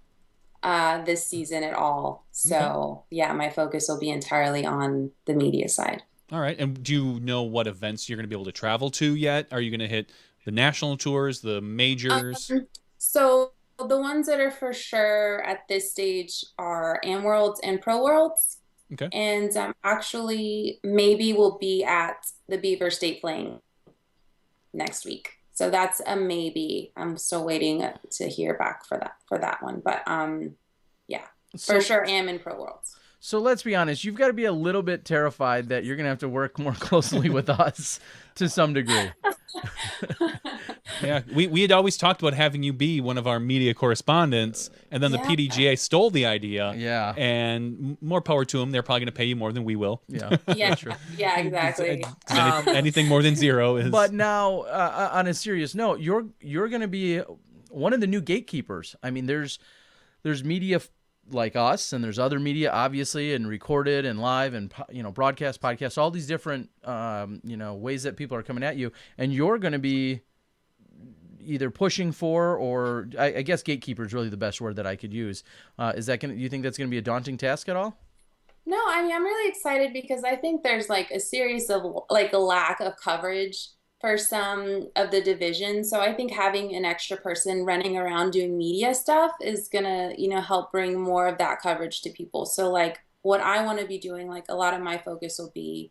this season at all. So yeah, my focus will be entirely on the media side. All right. And do you know what events you're going to be able to travel to yet? Are you going to hit the national tours, the majors? So the ones that are for sure at this stage are Am Worlds and Pro Worlds. Okay. And actually maybe we'll be at the Beaver State Fling next week. So that's a maybe. I'm still waiting to hear back for that one. But yeah, for sure Am in Pro Worlds. So let's be honest, you've got to be a little bit terrified that you're going to have to work more closely with us to some degree. Yeah, we had always talked about having you be one of our media correspondents, and then the PDGA stole the idea. Yeah. And more power to them. They're probably going to pay you more than we will. Yeah. Yeah, yeah, exactly. Anything more than zero is. But now, on a serious note, you're going to be one of the new gatekeepers. I mean, there's media like us, and there's other media, obviously, and recorded and live and broadcast, podcasts, all these different ways that people are coming at you, and you're going to be either pushing for, or I guess gatekeeper is really the best word that I could use. Is that do you think that's going to be a daunting task at all? No, I mean, I'm really excited because I think there's like a series of like a lack of coverage for some of the divisions. So I think having an extra person running around doing media stuff is gonna, help bring more of that coverage to people. So like what I want to be doing, like a lot of my focus will be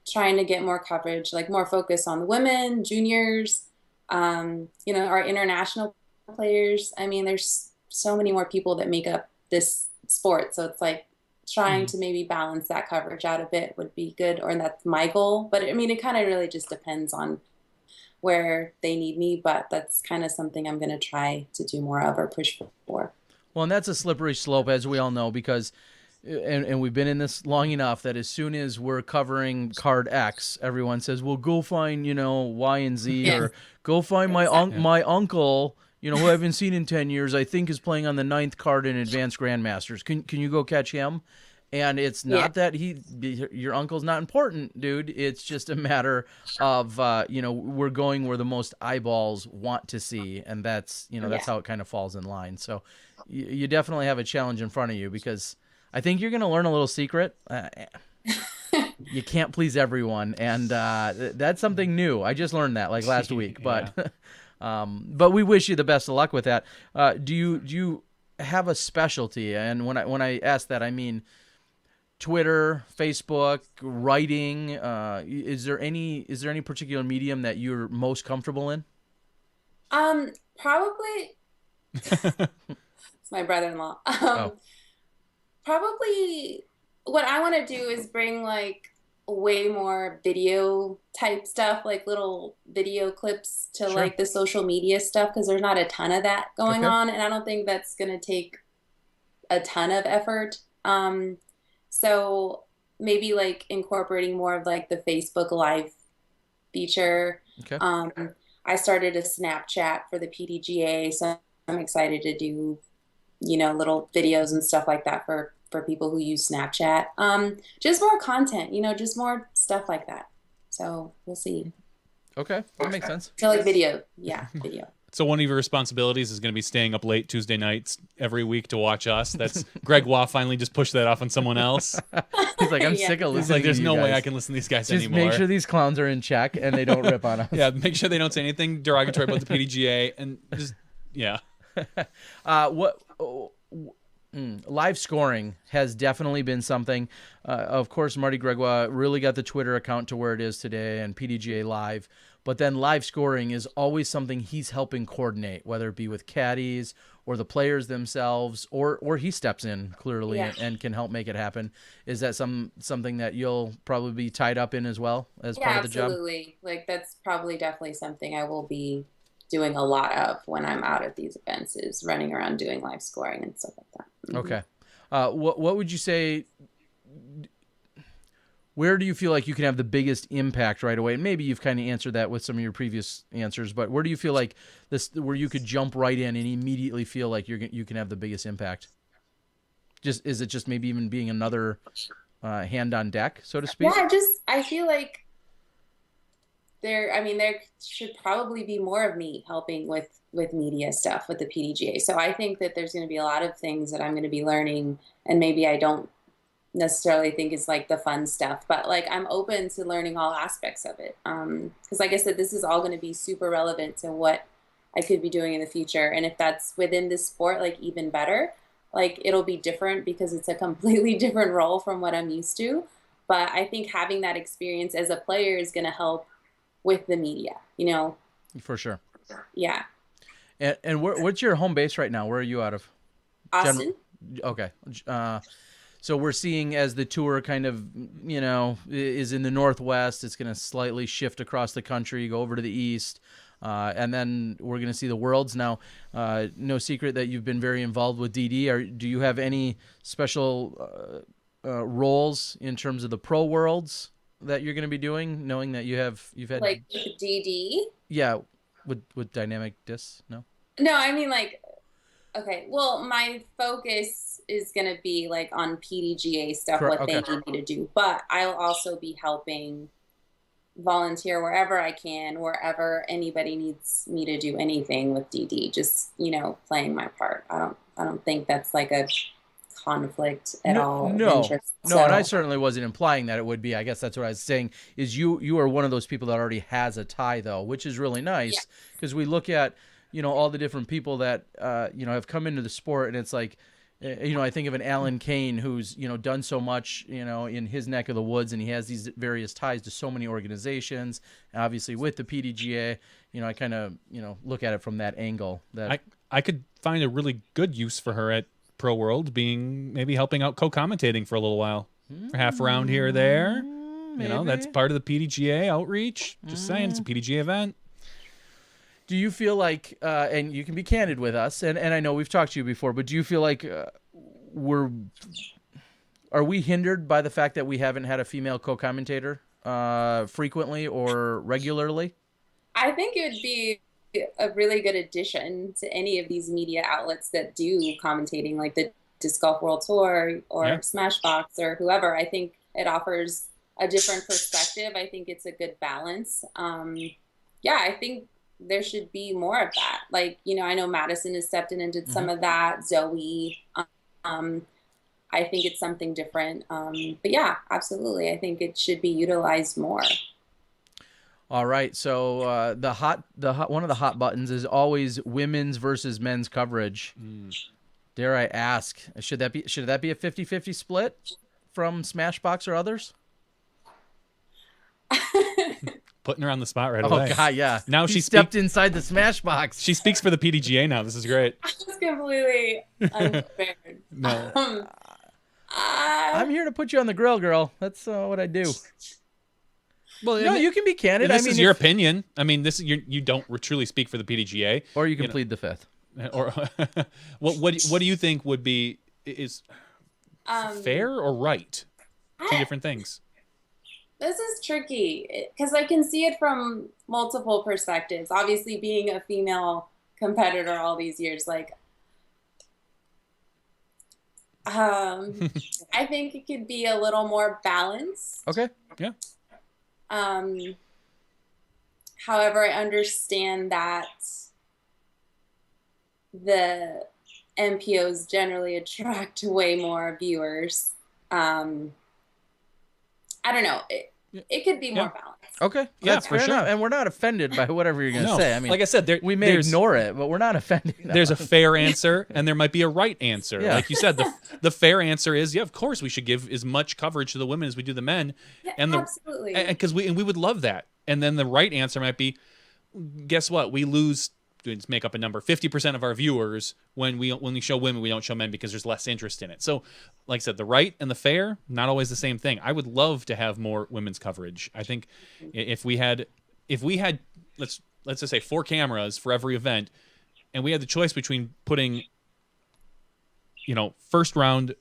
trying to get more coverage, like more focus on the women, juniors, our international players. I mean, there's so many more people that make up this sport. So it's like trying to maybe balance that coverage out a bit would be good, or that's my goal. But I mean, it kind of really just depends on where they need me, but that's kind of something I'm going to try to do more of or push for. Well, and that's a slippery slope, as we all know, because and we've been in this long enough that as soon as we're covering card X, everyone says, well, go find, Y and Z, or go find my uncle, who I haven't seen in 10 years, I think is playing on the 9th card in Advanced Grandmasters. Can you go catch him? And it's not that your uncle's not important, dude. It's just a matter of, we're going where the most eyeballs want to see. And that's, that's how it kind of falls in line. So you definitely have a challenge in front of you, because I think you're going to learn a little secret. You can't please everyone. And that's something new. I just learned that like last week. But but we wish you the best of luck with that. Do you have a specialty? And when I ask that, I mean Twitter, Facebook, writing. Is there any particular medium that you're most comfortable in? Probably. It's my brother-in-law. Probably what I want to do is bring like way more video type stuff, like little video clips to like the social media stuff, because there's not a ton of that going on, and I don't think that's going to take a ton of effort. So maybe like incorporating more of like the Facebook Live feature. Okay. I started a Snapchat for the PDGA, so I'm excited to do, little videos and stuff like that for people who use Snapchat. Just more content, just more stuff like that. So we'll see. Okay, that makes sense. So like video. Yeah, video. So one of your responsibilities is going to be staying up late Tuesday nights every week to watch us. That's Greg Waugh finally just pushed that off on someone else. He's like, I'm Yeah. sick of He's listening like, there's to you no way guys. I can listen to these guys Just anymore. make sure these clowns are in check and they don't rip on us. Yeah, make sure they don't say anything derogatory about the PDGA, and just Live scoring has definitely been something. Of course, Marty Gregoire really got the Twitter account to where it is today and PDGA Live. But then live scoring is always something he's helping coordinate, whether it be with caddies or the players themselves, or he steps in clearly Yeah. and can help make it happen. Is that something that you'll probably be tied up in as well as part of the job? Absolutely. Like that's probably definitely something I will be doing a lot of when I'm out at these events, is running around doing live scoring and stuff like that. Okay. What would you say? Where do you feel like you can have the biggest impact right away? And maybe you've kind of answered that with some of your previous answers, but where do you feel like where you could jump right in and immediately feel like you can have the biggest impact? Is it just maybe even being another hand on deck, so to speak? Yeah, I feel like there should probably be more of me helping with media stuff with the PDGA. So I think that there's going to be a lot of things that I'm going to be learning, and maybe I don't necessarily think is like the fun stuff, but like I'm open to learning all aspects of it. Because like I said, this is all going to be super relevant to what I could be doing in the future. And if that's within this sport, like even better, like it'll be different because it's a completely different role from what I'm used to. But I think having that experience as a player is going to help with the media, For sure. Yeah. And what's your home base right now? Where are you out of? Austin. Okay. So we're seeing as the tour kind of, is in the Northwest, it's going to slightly shift across the country, go over to the East. And then we're going to see the Worlds. Now, no secret that you've been very involved with DD. Do you have any special roles in terms of the Pro Worlds that you're going to be doing, knowing that you've had Like DD? Yeah, with dynamic discs? No. No, I mean like, okay. Well, my focus is gonna be like on PDGA stuff, what they need me to do. But I'll also be helping volunteer wherever I can, wherever anybody needs me to do anything with DD. Just playing my part. I don't think that's like a conflict at all. No, interest, no, and I certainly wasn't implying that it would be. I guess that's what I was saying. Is you are one of those people that already has a tie, though, which is really nice because we look at all the different people that have come into the sport, and it's like I think of an Alan Kane who's done so much in his neck of the woods, and he has these various ties to so many organizations. Obviously, with the PDGA, I kind of look at it from that angle. That I could find a really good use for her at Pro World, being maybe helping out co-commentating for a little while, for half a round here or there. That's part of the PDGA outreach. Just saying, it's a PDGA event. Do you feel like, and you can be candid with us, and I know we've talked to you before, but do you feel like are we hindered by the fact that we haven't had a female co-commentator frequently or regularly? I think it would be a really good addition to any of these media outlets that do commentating, like the Disc Golf World Tour or Smashbox or whoever. I think it offers a different perspective. I think it's a good balance. I think there should be more of that. Like, I know Madison has stepped in and did some of that. Zoe. I think it's something different. But yeah, absolutely. I think it should be utilized more. All right. So one of the hot buttons is always women's versus men's coverage. Dare I ask, should that be a 50-50 split from Smashbox or others? Putting her on the spot right away. Oh God, yeah. Now she stepped inside the Smashbox. She speaks for the PDGA now. This is great. I was completely unprepared. No. I'm here to put you on the grill, girl. That's what I do. Well, no, you can be candid. This is your opinion. I mean, you don't truly speak for the PDGA, or you can plead the fifth. Or what do you think would be is? Fair or right? Two I- different things. This is tricky because I can see it from multiple perspectives. Obviously, being a female competitor all these years, like, I think it could be a little more balanced. Okay. Yeah. However, I understand that the MPOs generally attract way more viewers. I don't know. It could be more balanced. Okay. Yeah, That's for fair sure. enough. And we're not offended by whatever you're going to No, say. I mean, like I said, we may ignore it, but we're not offended. There's a fair answer and there might be a right answer. Yeah. Like you said, the fair answer is, yeah, of course we should give as much coverage to the women as we do the men. Yeah, And absolutely. because we would love that. And then the right answer might be, guess what? We lose, let's make up a number, 50% of our viewers when we show women, we don't show men because there's less interest in it. So, like I said, the right and the fair, not always the same thing. I would love to have more women's coverage. I think if we had let's just say 4 cameras for every event, and we had the choice between putting, first round,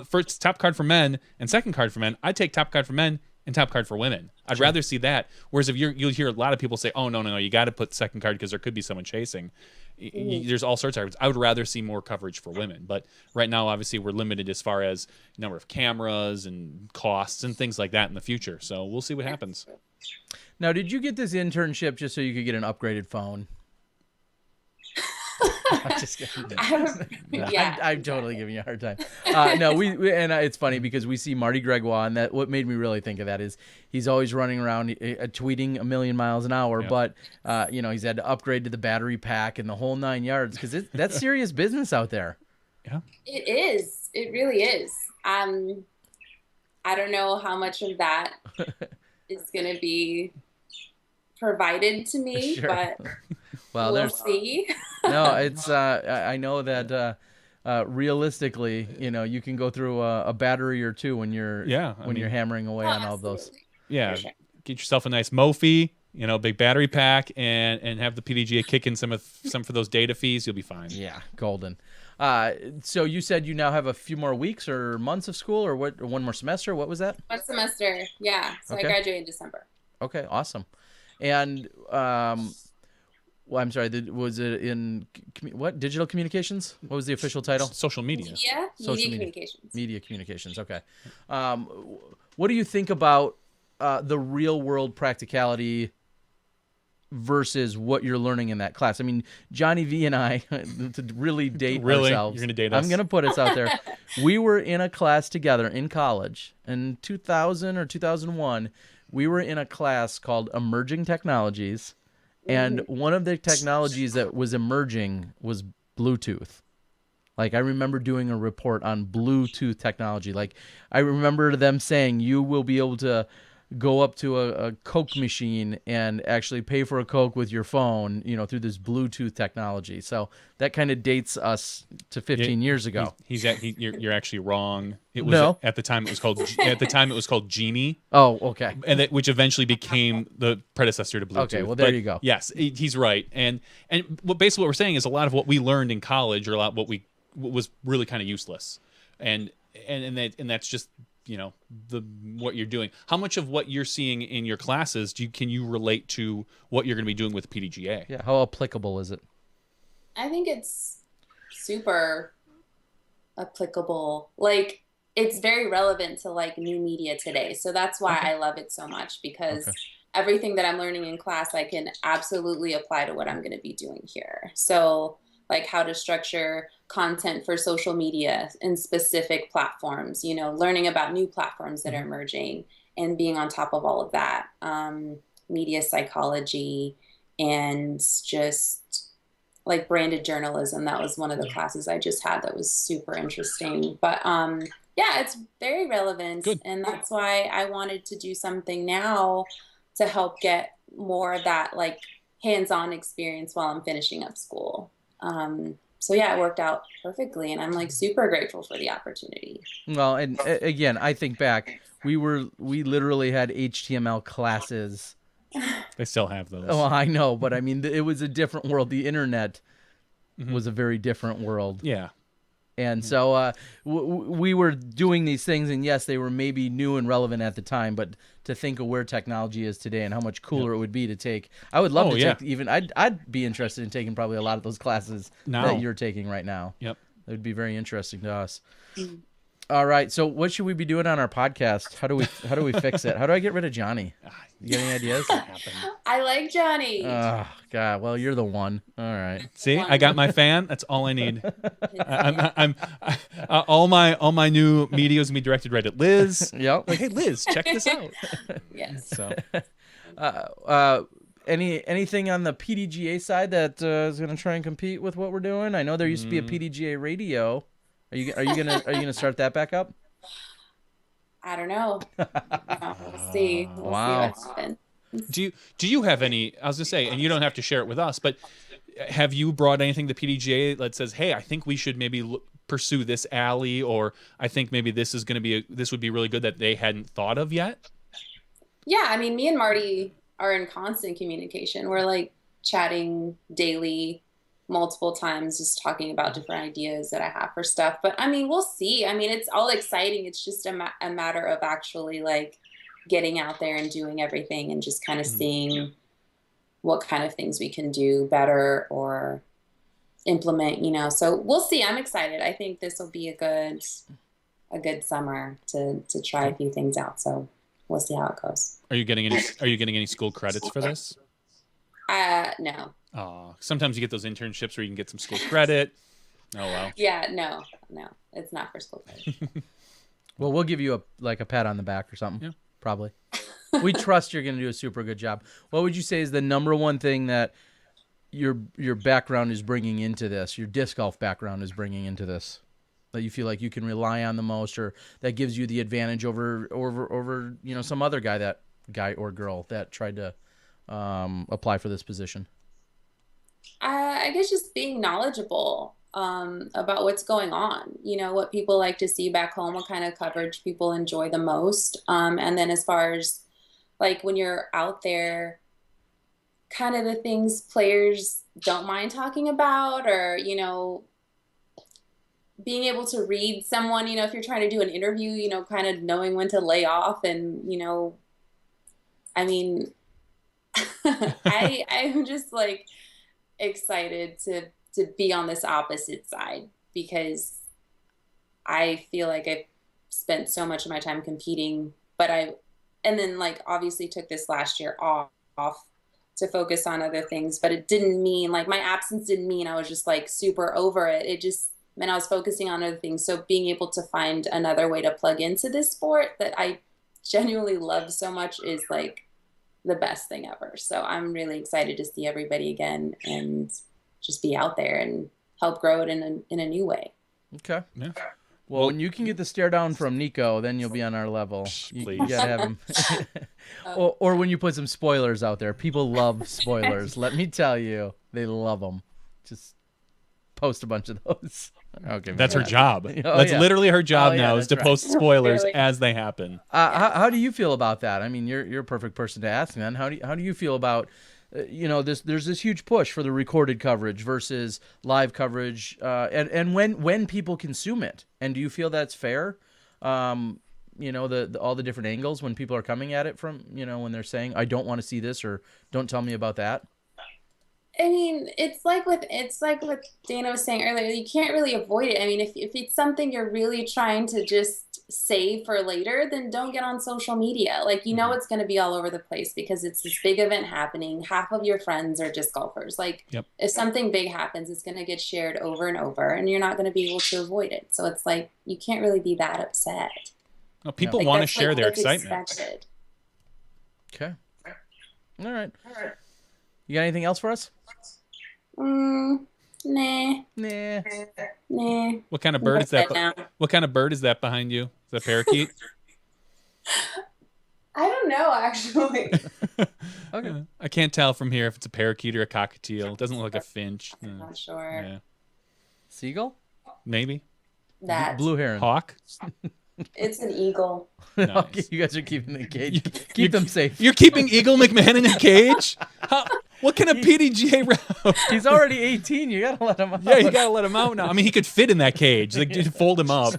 first top card for men and second card for men, I'd take top card for men and top card for women. I'd rather see that. Whereas if you'll hear a lot of people say, "Oh no, you got to put second card because there could be someone chasing." There's all sorts of arguments. I would rather see more coverage for women, but right now, obviously, we're limited as far as number of cameras and costs and things like that in the future. So we'll see what happens. Now, did you get this internship just so you could get an upgraded phone? I'm just kidding. Yeah. I'm totally giving you a hard time. No, it's funny because we see Marty Gregoire, and that what made me really think of that is he's always running around tweeting a million miles an hour, but he's had to upgrade to the battery pack and the whole 9 yards because that's serious business out there. Yeah, It is. It really is. I don't know how much of that is going to be provided to me, Sure. but Well, we'll see. No, it's I know that realistically, you can go through a battery or two when you're you're hammering away on all of those. Yeah, get yourself a nice Mophie, big battery pack, and have the PDGA kick in some for those data fees. You'll be fine. Yeah, golden. So you said you now have a few more weeks or months of school, or what? Or one more semester? What was that? 1 semester. Yeah. So Okay. I graduate in December. Okay, awesome. And well, I'm sorry. Was it in what digital communications? What was the official title? Social media. Media communications. Media communications. Okay. What do you think about the real world practicality versus what you're learning in that class? I mean, Johnny V and I, to really date ourselves. You're gonna date us? I'm gonna put us out there. We were in a class together in college in 2000 or 2001. We were in a class called Emerging Technologies. And one of the technologies that was emerging was Bluetooth. Like, I remember doing a report on Bluetooth technology. Like, I remember them saying you will be able to go up to a Coke machine and actually pay for a Coke with your phone, through this Bluetooth technology. So that kind of dates us to 15 years ago. You're actually wrong. It was No. at the time it was called Genie. Oh, okay. And which eventually became the predecessor to Bluetooth. Okay, well, there you go. Yes, he's right. And basically what we're saying is a lot of what we learned in college, or a lot what was really kind of useless, and that's just what you're doing. How much of what you're seeing in your classes can you relate to what you're going to be doing with PDGA? Yeah, how applicable is it? I think it's super applicable. Like, it's very relevant to like new media today. So that's why I love it so much, because everything that I'm learning in class, I can absolutely apply to what I'm going to be doing here. So like how to structure content for social media and specific platforms, learning about new platforms that are emerging and being on top of all of that, media psychology, and just like branded journalism. That was one of the classes I just had that was super interesting. But yeah, it's very relevant. Good. And that's why I wanted to do something now to help get more of that like hands-on experience while I'm finishing up school. So yeah, it worked out perfectly, and I'm like super grateful for the opportunity. Well, and again, I think back, we literally had HTML classes. They still have those. Oh, I know, but I mean, it was a different world. The internet was a very different world. Yeah. And so we were doing these things, and yes, they were maybe new and relevant at the time, but to think of where technology is today and how much cooler it would be to take, I would love to take even. I'd be interested in taking probably a lot of those classes that you're taking right now. Yep, it would be very interesting to us. All right, so what should we be doing on our podcast? How do we fix it? How do I get rid of Johnny? You got any ideas? I like Johnny. Oh God, well you're the one. All right. See, I got my fan. That's all I need. All my new media is gonna be directed right at Liz. Yep. Like, hey Liz, check this out. Yes. So, anything on the PDGA side that is gonna try and compete with what we're doing? I know there used to be a PDGA radio. Are you gonna start that back up? I don't know. We'll see. We'll see what happens. Do you have any? I was gonna say, and you don't have to share it with us, but have you brought anything to PDGA that says, "Hey, I think we should maybe pursue this alley," or "I think maybe this is going to be this would be really good that they hadn't thought of yet"? Yeah, I mean, me and Marty are in constant communication. We're like chatting daily, multiple times, just talking about different ideas that I have for stuff. But I mean, we'll see. I mean, it's all exciting. It's just a matter of actually like getting out there and doing everything and just kind of seeing what kind of things we can do better or implement, so we'll see. I'm excited. I think this will be a good summer to try a few things out. So we'll see how it goes. Are you getting any school credits for this? No. Oh, sometimes you get those internships where you can get some school credit. Oh wow. Yeah, no, it's not for school credit. Well, we'll give you a pat on the back or something. Yeah. Probably. We trust you're going to do a super good job. What would you say is the number one thing that your background is bringing into this, your disc golf background is bringing into this, that you feel like you can rely on the most, or that gives you the advantage over some other guy or girl that tried to apply for this position? I guess just being knowledgeable about what's going on, what people like to see back home, what kind of coverage people enjoy the most. And then as far as like when you're out there, kind of the things players don't mind talking about, or, being able to read someone, if you're trying to do an interview, kind of knowing when to lay off and, I mean, I'm just like excited to be on this opposite side, because I feel like I've spent so much of my time competing, and then like obviously took this last year off to focus on other things, but it didn't mean like my absence didn't mean I was just like super over it. It just meant I was focusing on other things. So being able to find another way to plug into this sport that I genuinely love so much is like the best thing ever. So I'm really excited to see everybody again and just be out there and help grow it in a new way. Okay. Yeah. Well, when you can get the stare down from Nico, then you'll be on our level. You gotta have him. or when you put some spoilers out there. People love spoilers. Let me tell you, they love them. Just post a bunch of those. Okay, that's her job. Oh, that's literally her job now, is to right. post spoilers as they happen. How do you feel about that? I mean, you're a perfect person to ask, man. How do you feel about there's this huge push for the recorded coverage versus live coverage, and when people consume it, and do you feel that's fair? All the different angles when people are coming at it from, when they're saying, I don't want to see this, or don't tell me about that. I mean, it's like what Dana was saying earlier. You can't really avoid it. I mean, if it's something you're really trying to just save for later, then don't get on social media. Like, it's going to be all over the place because it's this big event happening. Half of your friends are disc golfers. Like, if something big happens, it's going to get shared over and over, and you're not going to be able to avoid it. So it's like you can't really be that upset. No, people want to share their excitement. Expected. Okay. All right. You got anything else for us? Nah. What kind of bird is that? What kind of bird is that behind you? Is that a parakeet? I don't know, actually. Okay. I can't tell from here if it's a parakeet or a cockatiel. It doesn't look like a finch. I'm not sure. Yeah. Seagull? Maybe. That. Blue heron. Hawk? It's an eagle. Nice. Okay, you guys are keeping the cage. Keep them safe. You're keeping Eagle McMahon in a cage? What can a PDGA route? He's already 18. You gotta let him out. Yeah, you gotta let him out now. I mean, he could fit in that cage. Like, just fold him up.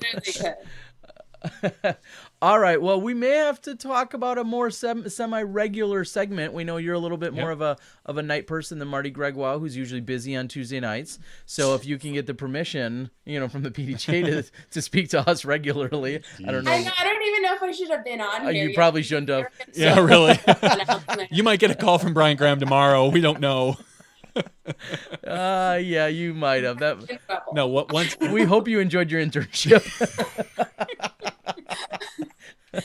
All right. Well, we may have to talk about a more semi-regular segment. We know you're a little bit more of a night person than Marty Gregoire, who's usually busy on Tuesday nights. So if you can get the permission, from the PDGA to speak to us regularly, I don't know. I don't even know if I should have been on here. You yet. probably shouldn't have. Yeah, really. You might get a call from Brian Graham tomorrow. We don't know. Yeah, you might have. No, once we hope you enjoyed your internship.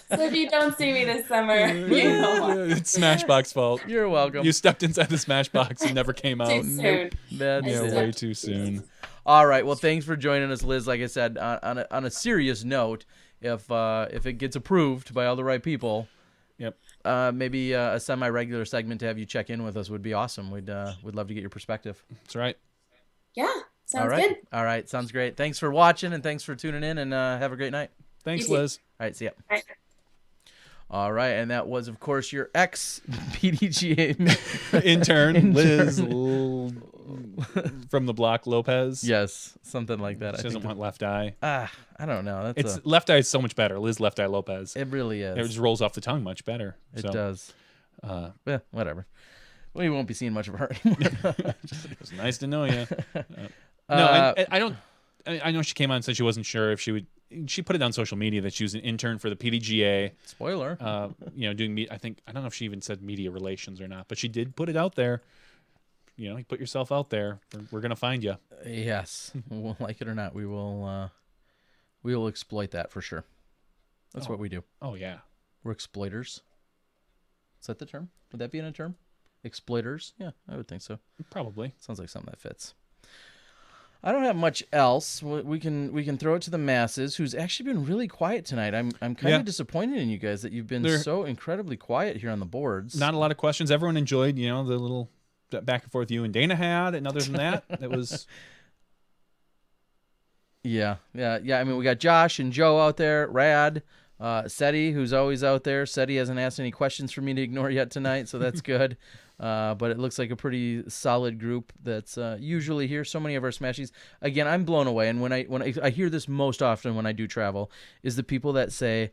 So if you don't see me this summer, you know what. It's Smashbox fault. You're welcome. You stepped inside the Smashbox and never came out. Too soon. That's it. Way too soon. All right. Well, thanks for joining us, Liz. Like I said, on a serious note, if it gets approved by all the right people, yep. Maybe a semi-regular segment to have you check in with us would be awesome. We'd love to get your perspective. That's right. Yeah, sounds good. good. All right, sounds great. Thanks for watching and thanks for tuning in, and have a great night. Thanks, You too. Liz. All right, see ya. All right. All right, and that was, of course, your ex-PDGA intern, Liz from the block, Lopez. Yes, something like that. She doesn't want left eye. I don't know. Left eye is so much better. Liz Left Eye Lopez. It really is. It just rolls off the tongue much better. It does. Whatever. We won't be seeing much of her anymore. It was nice to know you. No, I don't. I know she came on and said she wasn't sure if she would. She put it on social media that she was an intern for the PDGA. Spoiler. Doing I don't know if she even said media relations or not, but she did put it out there. You put yourself out there. We're gonna find you. Yes, we'll like it or not, we will exploit that for sure. That's what we do. Oh yeah, we're exploiters. Is that the term? Would that be in a term? Exploiters? Yeah, I would think so. Probably. Sounds like something that fits. I don't have much else. We can throw it to the masses, who's actually been really quiet tonight. I'm kind of disappointed in you guys that you've been so incredibly quiet here on the boards. Not a lot of questions. Everyone enjoyed, the little back and forth you and Dana had, and other than that, it was. Yeah. I mean, we got Josh and Joe out there, Rad, Seti, who's always out there. Seti hasn't asked any questions for me to ignore yet tonight, so that's good. But it looks like a pretty solid group that's usually here. So many of our Smashies. Again, I'm blown away, and when I hear this most often when I do travel, is the people that say,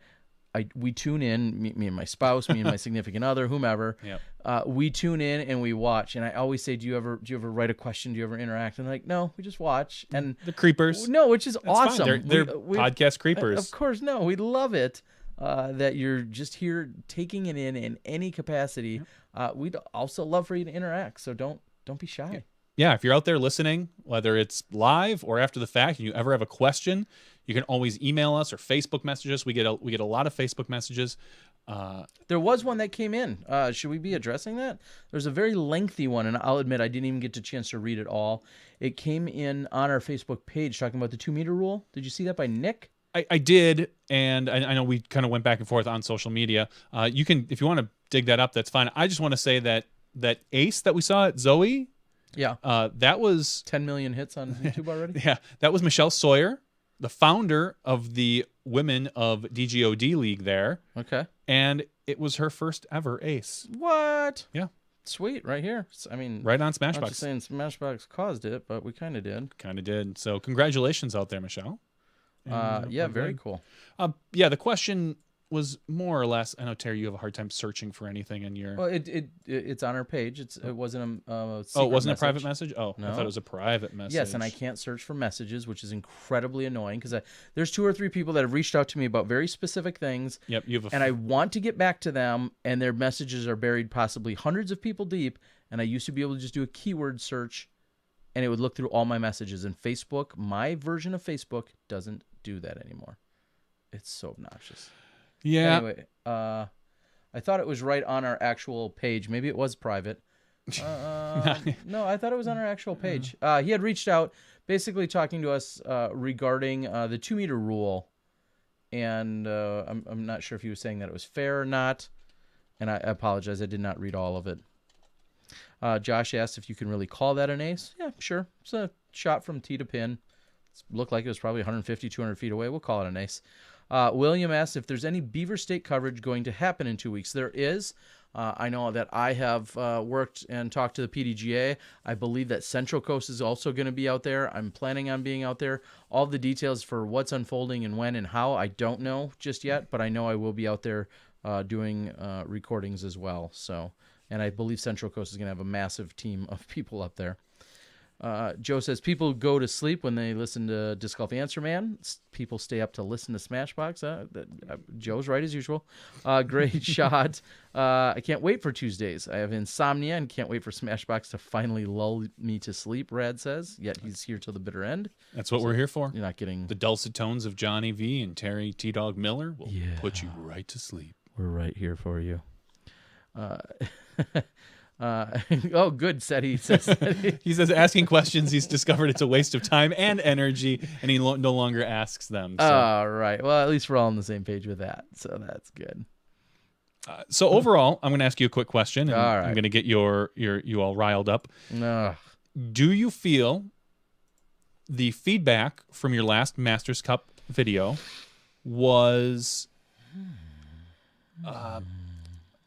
we tune in, me and my spouse, me and my significant other, whomever. Yep. We tune in and we watch. And I always say, do you ever write a question? Do you ever interact? And they're like, no, we just watch. And the creepers. No, which is That's awesome. Fine. They're podcast creepers. Of course, no, we love it. That you're just here taking it in any capacity. We'd also love for you to interact. So don't be shy. Yeah, if you're out there listening, whether it's live or after the fact, and you ever have a question, you can always email us or Facebook message us. We get a lot of Facebook messages. There was one that came in. Should we be addressing that? There's a very lengthy one, and I'll admit I didn't even get a chance to read it all. It came in on our Facebook page talking about the 2-meter rule. Did you see that by Nick? I did, and I know we kind of went back and forth on social media. You can, if you want to dig that up, that's fine. I just want to say that ace that we saw at Zoe, that was 10 million hits on YouTube already. Yeah, that was Michelle Sawyer, the founder of the Women of DGOD League there. Okay. And it was her first ever ace. What? Yeah. Sweet, right here. I mean, right on Smashbox. I'm not just saying Smashbox caused it, but we kind of did. Kind of did. So congratulations out there, Michelle. Yeah, very cool. Yeah, the question was more or less. I know, Terry, you have a hard time searching for anything in your. Well, it's on our page. It wasn't a secret it wasn't message. A private message. Oh, no. I thought it was a private message. Yes, and I can't search for messages, which is incredibly annoying because there's 2 or 3 people that have reached out to me about very specific things. Yep, and I want to get back to them, and their messages are buried possibly hundreds of people deep. And I used to be able to just do a keyword search, and it would look through all my messages. And Facebook, my version of Facebook, doesn't do that anymore. It's so obnoxious. Yeah. Anyway, I thought it was right on our actual page. Maybe it was private. No, I thought it was on our actual page. He had reached out, basically talking to us regarding the 2-meter rule, and I'm not sure if he was saying that it was fair or not. And I apologize, I did not read all of it. Josh asked if you can really call that an ace. Yeah, sure. It's a shot from tee to pin. Looked like it was probably 150, 200 feet away. We'll call it an ace. William asked if there's any Beaver State coverage going to happen in 2 weeks. There is. I know that I have worked and talked to the PDGA. I believe that Central Coast is also going to be out there. I'm planning on being out there. All the details for what's unfolding and when and how, I don't know just yet, but I know I will be out there doing recordings as well. So, and I believe Central Coast is going to have a massive team of people up there. Joe says people go to sleep when they listen to Disc Golf Answer Man. People stay up to listen to Smashbox. Joe's right as usual. Great shot. I can't wait for Tuesdays. I have insomnia and can't wait for Smashbox to finally lull me to sleep, Rad says. Yet he's here till the bitter end. That's what we're here for. You're not getting... The dulcet tones of Johnny V and Terry T-Dog Miller will put you right to sleep. We're right here for you. Oh, good, Seti says. He says asking questions, he's discovered it's a waste of time and energy, and he no longer asks them. So. All right. Well, at least we're all on the same page with that, so that's good. So overall, I'm going to ask you a quick question, and all right. I'm going to get you all riled up. Do you feel the feedback from your last Masters Cup video was...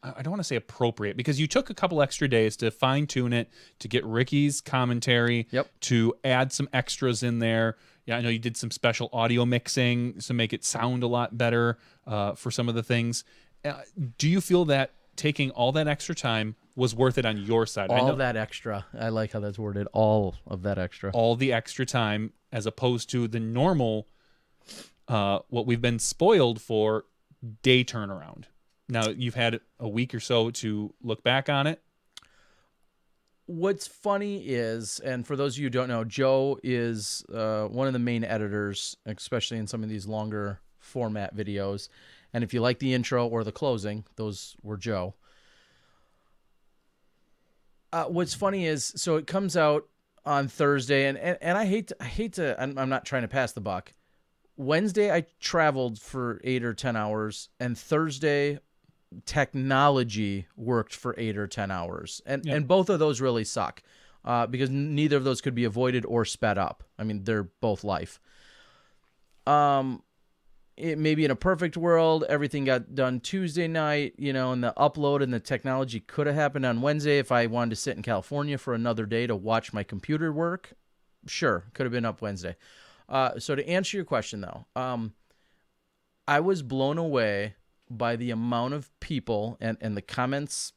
I don't want to say appropriate, because you took a couple extra days to fine tune it, to get Ricky's commentary, to add some extras in there. Yeah, I know you did some special audio mixing to make it sound a lot better for some of the things. Do you feel that taking all that extra time was worth it on your side? All that extra. I like how that's worded. All of that extra. All the extra time, as opposed to the normal, what we've been spoiled for, day turnaround. Now, you've had a week or so to look back on it. What's funny is, and for those of you who don't know, Joe is one of the main editors, especially in some of these longer format videos. And if you like the intro or the closing, those were Joe. What's funny is, so it comes out on Thursday, and I hate to, I'm not trying to pass the buck. Wednesday, I traveled for 8 or 10 hours, and Thursday, technology worked for 8 or 10 hours. And both of those really suck because neither of those could be avoided or sped up. I mean, they're both life. It maybe in a perfect world, everything got done Tuesday night, and the upload and the technology could have happened on Wednesday if I wanted to sit in California for another day to watch my computer work. Sure, could have been up Wednesday. So to answer your question, though, I was blown away by the amount of people and the comments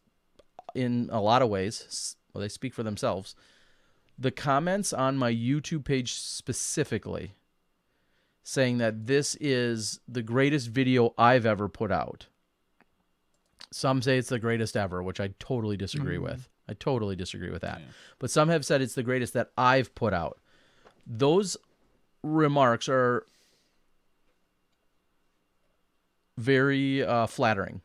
in a lot of ways. Well, they speak for themselves. The comments on my YouTube page specifically saying that this is the greatest video I've ever put out. Some say it's the greatest ever, which I totally disagree with. I totally disagree with that. Yeah. But some have said it's the greatest that I've put out. Those remarks are very flattering.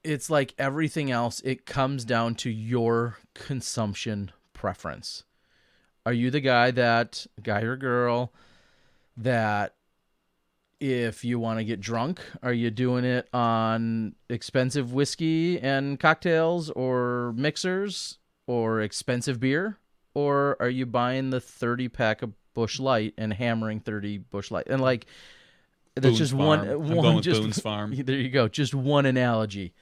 It's like everything else. It comes down to your consumption preference. Are you the guy or girl, that if you want to get drunk, are you doing it on expensive whiskey and cocktails or mixers or expensive beer? Or are you buying the 30-pack of Busch Light and hammering 30 Busch Light? And like, that's just one. I'm going with Boone's Farm. There you go. Just one analogy.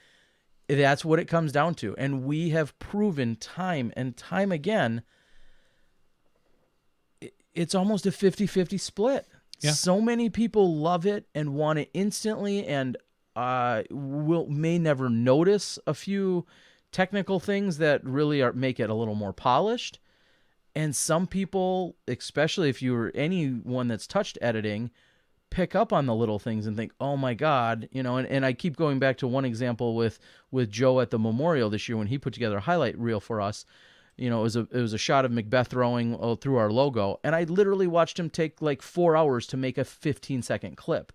That's what it comes down to. And we have proven time and time again, it's almost a 50-50 split. Yeah. So many people love it and want it instantly, and may never notice a few technical things that really make it a little more polished. And some people, especially if you're anyone that's touched editing, pick up on the little things and think, oh my God, and I keep going back to one example with Joe at the Memorial this year when he put together a highlight reel for us. It was a shot of Macbeth throwing through our logo, and I literally watched him take like 4 hours to make a 15-second clip.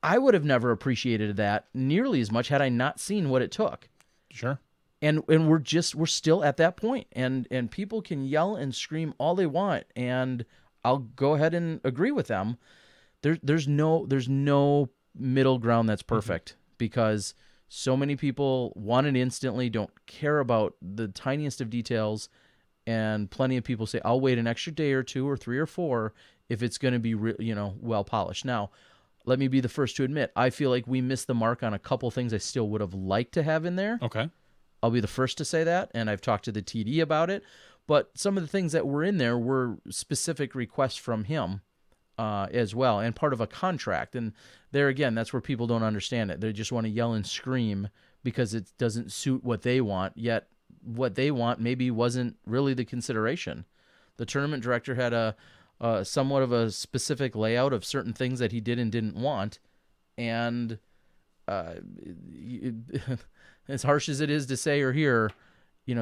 I would have never appreciated that nearly as much had I not seen what it took. Sure. And we're still at that point, and people can yell and scream all they want, and I'll go ahead and agree with them. There's no middle ground that's perfect, because so many people want it instantly, don't care about the tiniest of details, and plenty of people say, I'll wait an extra day or 2 or 3 or 4 if it's going to be well polished. Now, let me be the first to admit, I feel like we missed the mark on a couple things I still would have liked to have in there. Okay. I'll be the first to say that, and I've talked to the TD about it. But some of the things that were in there were specific requests from him as well, and part of a contract. And there again, that's where people don't understand it. They just want to yell and scream because it doesn't suit what they want, yet what they want maybe wasn't really the consideration. The tournament director had a somewhat of a specific layout of certain things that he did and didn't want, and as harsh as it is to say or hear,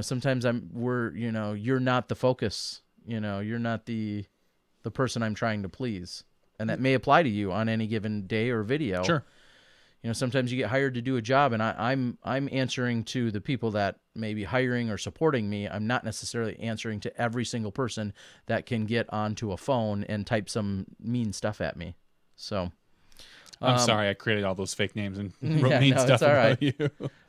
sometimes you're not the focus. You're not the person I'm trying to please, and that may apply to you on any given day or video. Sure. Sometimes you get hired to do a job, and I'm answering to the people that may be hiring or supporting me. I'm not necessarily answering to every single person that can get onto a phone and type some mean stuff at me. So I'm sorry I created all those fake names and wrote mean stuff it's all right. about you.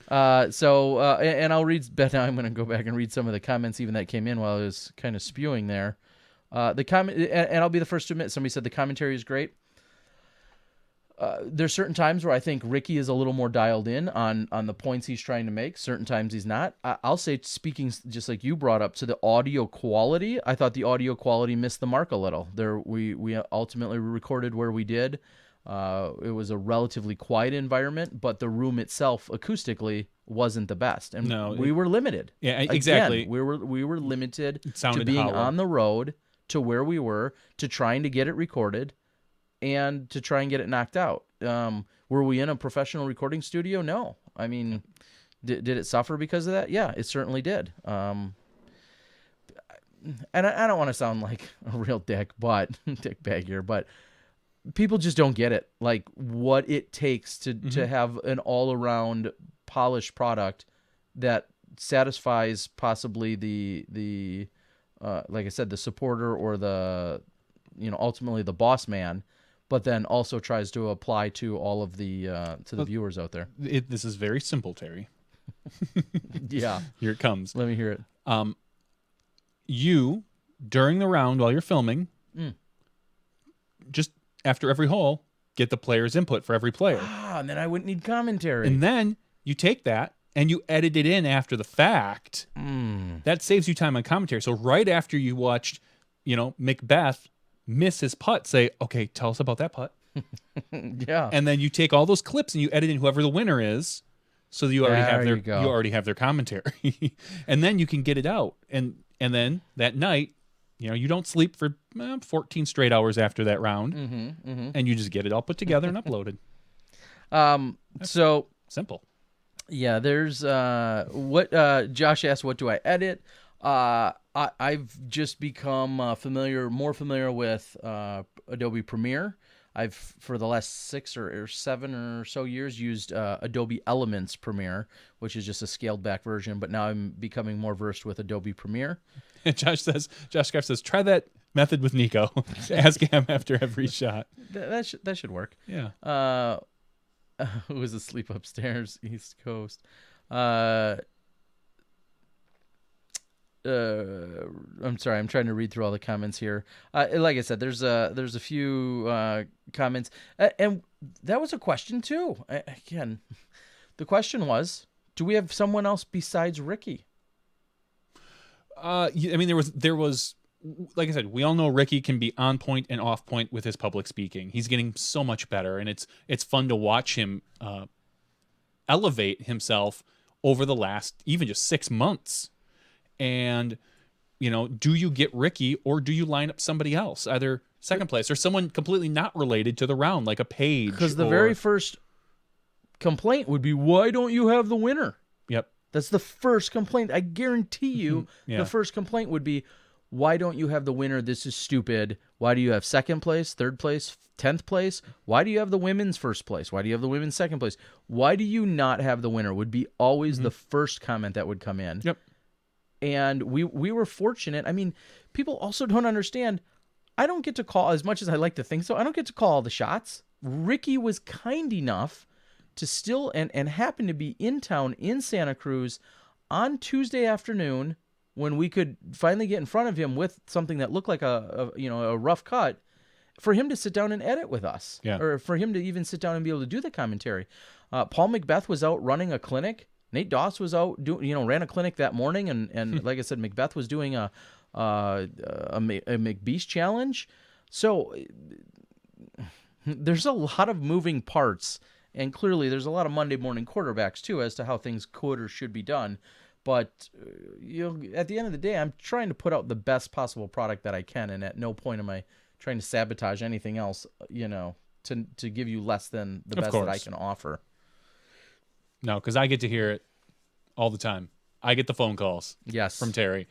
And I'll read, but now I'm going to go back and read some of the comments even that came in while I was kind of spewing there. The comment, and I'll be the first to admit, somebody said the commentary is great. There's certain times where I think Ricky is a little more dialed in on the points he's trying to make. Certain times he's not. I'll say, speaking just like you brought up to the audio quality, I thought the audio quality missed the mark a little. We ultimately recorded where we did. It was a relatively quiet environment, but the room itself acoustically wasn't the best, and we were limited. Yeah, exactly. Again, we were limited to sounded being hollow. on the road, to where we were, to trying to get it recorded, and to try and get it knocked out. Were we in a professional recording studio? No. I mean, did it suffer because of that? Yeah, it certainly did. And I don't want to sound like a real dick bag here, but people just don't get it. Like what it takes to have an all-around polished product that satisfies possibly the like I said, the supporter or the, ultimately the boss man, but then also tries to apply to all of the viewers out there. This is very simple, Terry. Yeah. Here it comes. Let me hear it. You, during the round while you're filming, just after every hole, get the player's input for every player. And then I wouldn't need commentary. And then you take that and you edit it in after the fact. That saves you time on commentary. So right after you watched, Macbeth miss his putt, say, okay, tell us about that putt. Yeah. And then you take all those clips and you edit in whoever the winner is, so that you already have their commentary. And then you can get it out. And then that night, you don't sleep for 14 straight hours after that round, and you just get it all put together and uploaded. So simple. Yeah, there's what Josh asked, what do I edit? I've just become more familiar with Adobe Premiere. I've, for the last 6 or 7 or so years, used Adobe Elements Premiere, which is just a scaled back version, but now I'm becoming more versed with Adobe Premiere. And Josh Scarf says, try that method with Nico. Ask him after every shot. That should work. Yeah. Who was asleep upstairs, East Coast? I'm sorry, I'm trying to read through all the comments here. Like I said, there's a few comments, and that was a question too. Again, the question was, do we have someone else besides Ricky? I mean, there was, like I said, we all know Ricky can be on point and off point with his public speaking. He's getting so much better, and it's fun to watch him elevate himself over the last even just 6 months. And, do you get Ricky or do you line up somebody else, either second place or someone completely not related to the round, like a Paige? Because the very first complaint would be, why don't you have the winner? Yep. That's the first complaint. I guarantee you the first complaint would be, why don't you have the winner? This is stupid. Why do you have second place, third place, 10th place? Why do you have the women's first place? Why do you have the women's second place? Why do you not have the winner? Would be always the first comment that would come in. Yep. And we were fortunate. I mean, people also don't understand. I don't get to call, as much as I like to think so, I don't get to call all the shots. Ricky was kind enough to still and happen to be in town in Santa Cruz on Tuesday afternoon when we could finally get in front of him with something that looked like a rough cut, for him to sit down and edit with us, or for him to even sit down and be able to do the commentary. Paul Macbeth was out running a clinic. Nate Doss was out ran a clinic that morning, and like I said, Macbeth was doing a McBeast challenge. So there's a lot of moving parts, and clearly there's a lot of Monday morning quarterbacks too as to how things could or should be done. But at the end of the day, I'm trying to put out the best possible product that I can, and at no point am I trying to sabotage anything else, to give you less than the best that I can offer. No, because I get to hear it all the time. I get the phone calls from Terry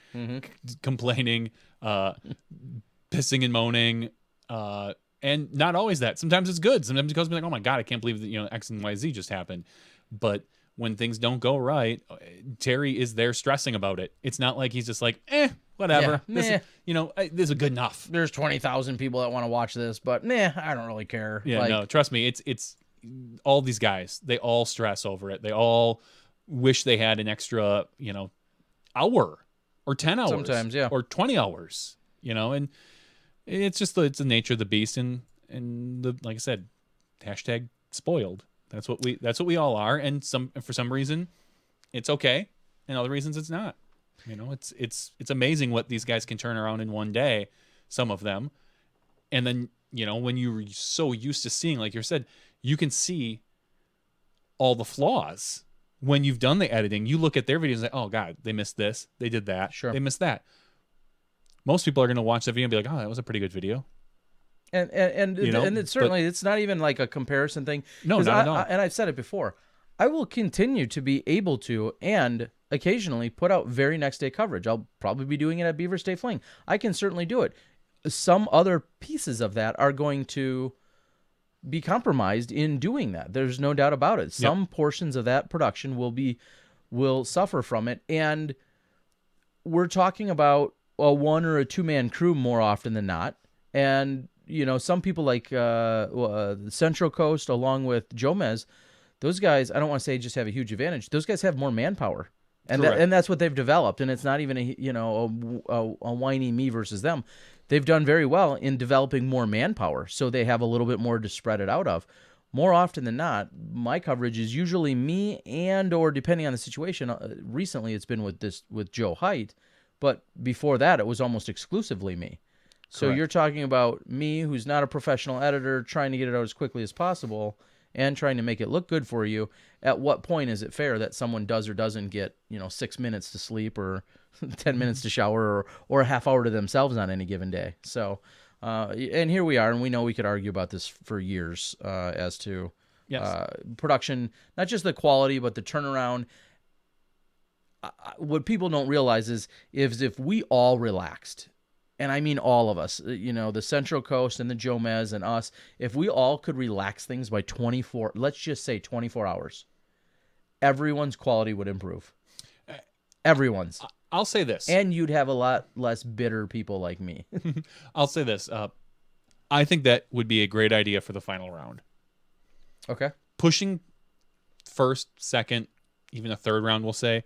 complaining, pissing and moaning, and not always that. Sometimes it's good. Sometimes he calls me like, oh my God, I can't believe that X and Y, Z just happened. But when things don't go right, Terry is there stressing about it. It's not like he's just like, whatever. This is good enough. There's 20,000 people that want to watch this, but I don't really care. Yeah, no, trust me. It's all these guys. They all stress over it. They all wish they had an extra, hour or 10 hours. Sometimes, yeah. Or 20 hours, and it's just it's the nature of the beast. And like I said, hashtag spoiled. That's what we all are. And for some reason it's okay. And other reasons it's not. It's amazing what these guys can turn around in one day, some of them. And then, when you're so used to seeing, like you said, you can see all the flaws when you've done the editing. You look at their videos and say, oh God, they missed this. They did that. Sure. They missed that. Most people are going to watch that video and be like, oh, that was a pretty good video. And it's certainly, it's not even like a comparison thing. No, not at all. And I've said it before. I will continue to be able to and occasionally put out very next day coverage. I'll probably be doing it at Beaver State Fling. I can certainly do it. Some other pieces of that are going to be compromised in doing that. There's no doubt about it. Some portions of that production will suffer from it. And we're talking about a 1 or a 2-man crew more often than not. And, some people like the Central Coast along with Jomez, those guys, I don't want to say just have a huge advantage. Those guys have more manpower. And that's what they've developed. And it's not even a whiny me versus them. They've done very well in developing more manpower, so they have a little bit more to spread it out of. More often than not, my coverage is usually me or depending on the situation. Recently, it's been with Joe Height, but before that, it was almost exclusively me. So You're talking about me, who's not a professional editor, trying to get it out as quickly as possible and trying to make it look good for you. At what point is it fair that someone does or doesn't get 6 minutes to sleep or 10 minutes to shower or a half hour to themselves on any given day? So, and here we are, and we know we could argue about this for years as to production, not just the quality, but the turnaround. What people don't realize is if we all relaxed, and I mean all of us, the Central Coast and the Jomez and us, if we all could relax things by 24 hours, everyone's quality would improve. Everyone's. I'll say this. And you'd have a lot less bitter people like me. I'll say this. I think that would be a great idea for the final round. Okay. Pushing first, second, even a third round, we'll say,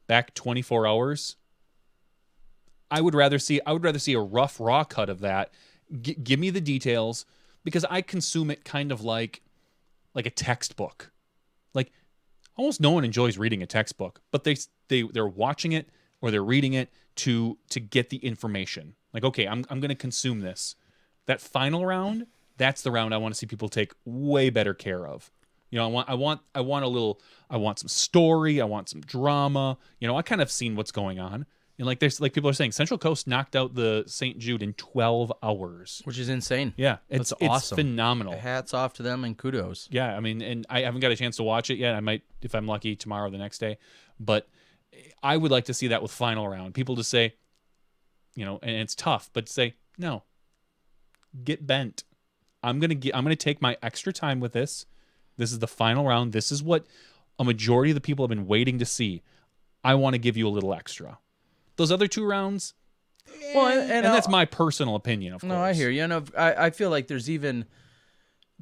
back 24 hours. I would rather see a rough, raw cut of that. Give me the details, because I consume it kind of like a textbook. Like, almost no one enjoys reading a textbook, but they're watching it or they're reading it to get the information. Like, okay, I'm going to consume this. That final round, that's the round I want to see people take way better care of. I want some story, I want some drama. I kind of seen what's going on. And like people are saying, Central Coast knocked out the St. Jude in 12 hours, which is insane. Yeah, it's awesome. It's phenomenal. Hats off to them and kudos. Yeah, I mean, and I haven't got a chance to watch it yet. I might, if I'm lucky, tomorrow or the next day. But I would like to see that with final round. People to say, and it's tough, but say, no, get bent. I'm gonna take my extra time with this. This is the final round. This is what a majority of the people have been waiting to see. I want to give you a little extra. Those other 2 rounds, well, and that's my personal opinion, of course. No, I hear you. I feel like there's even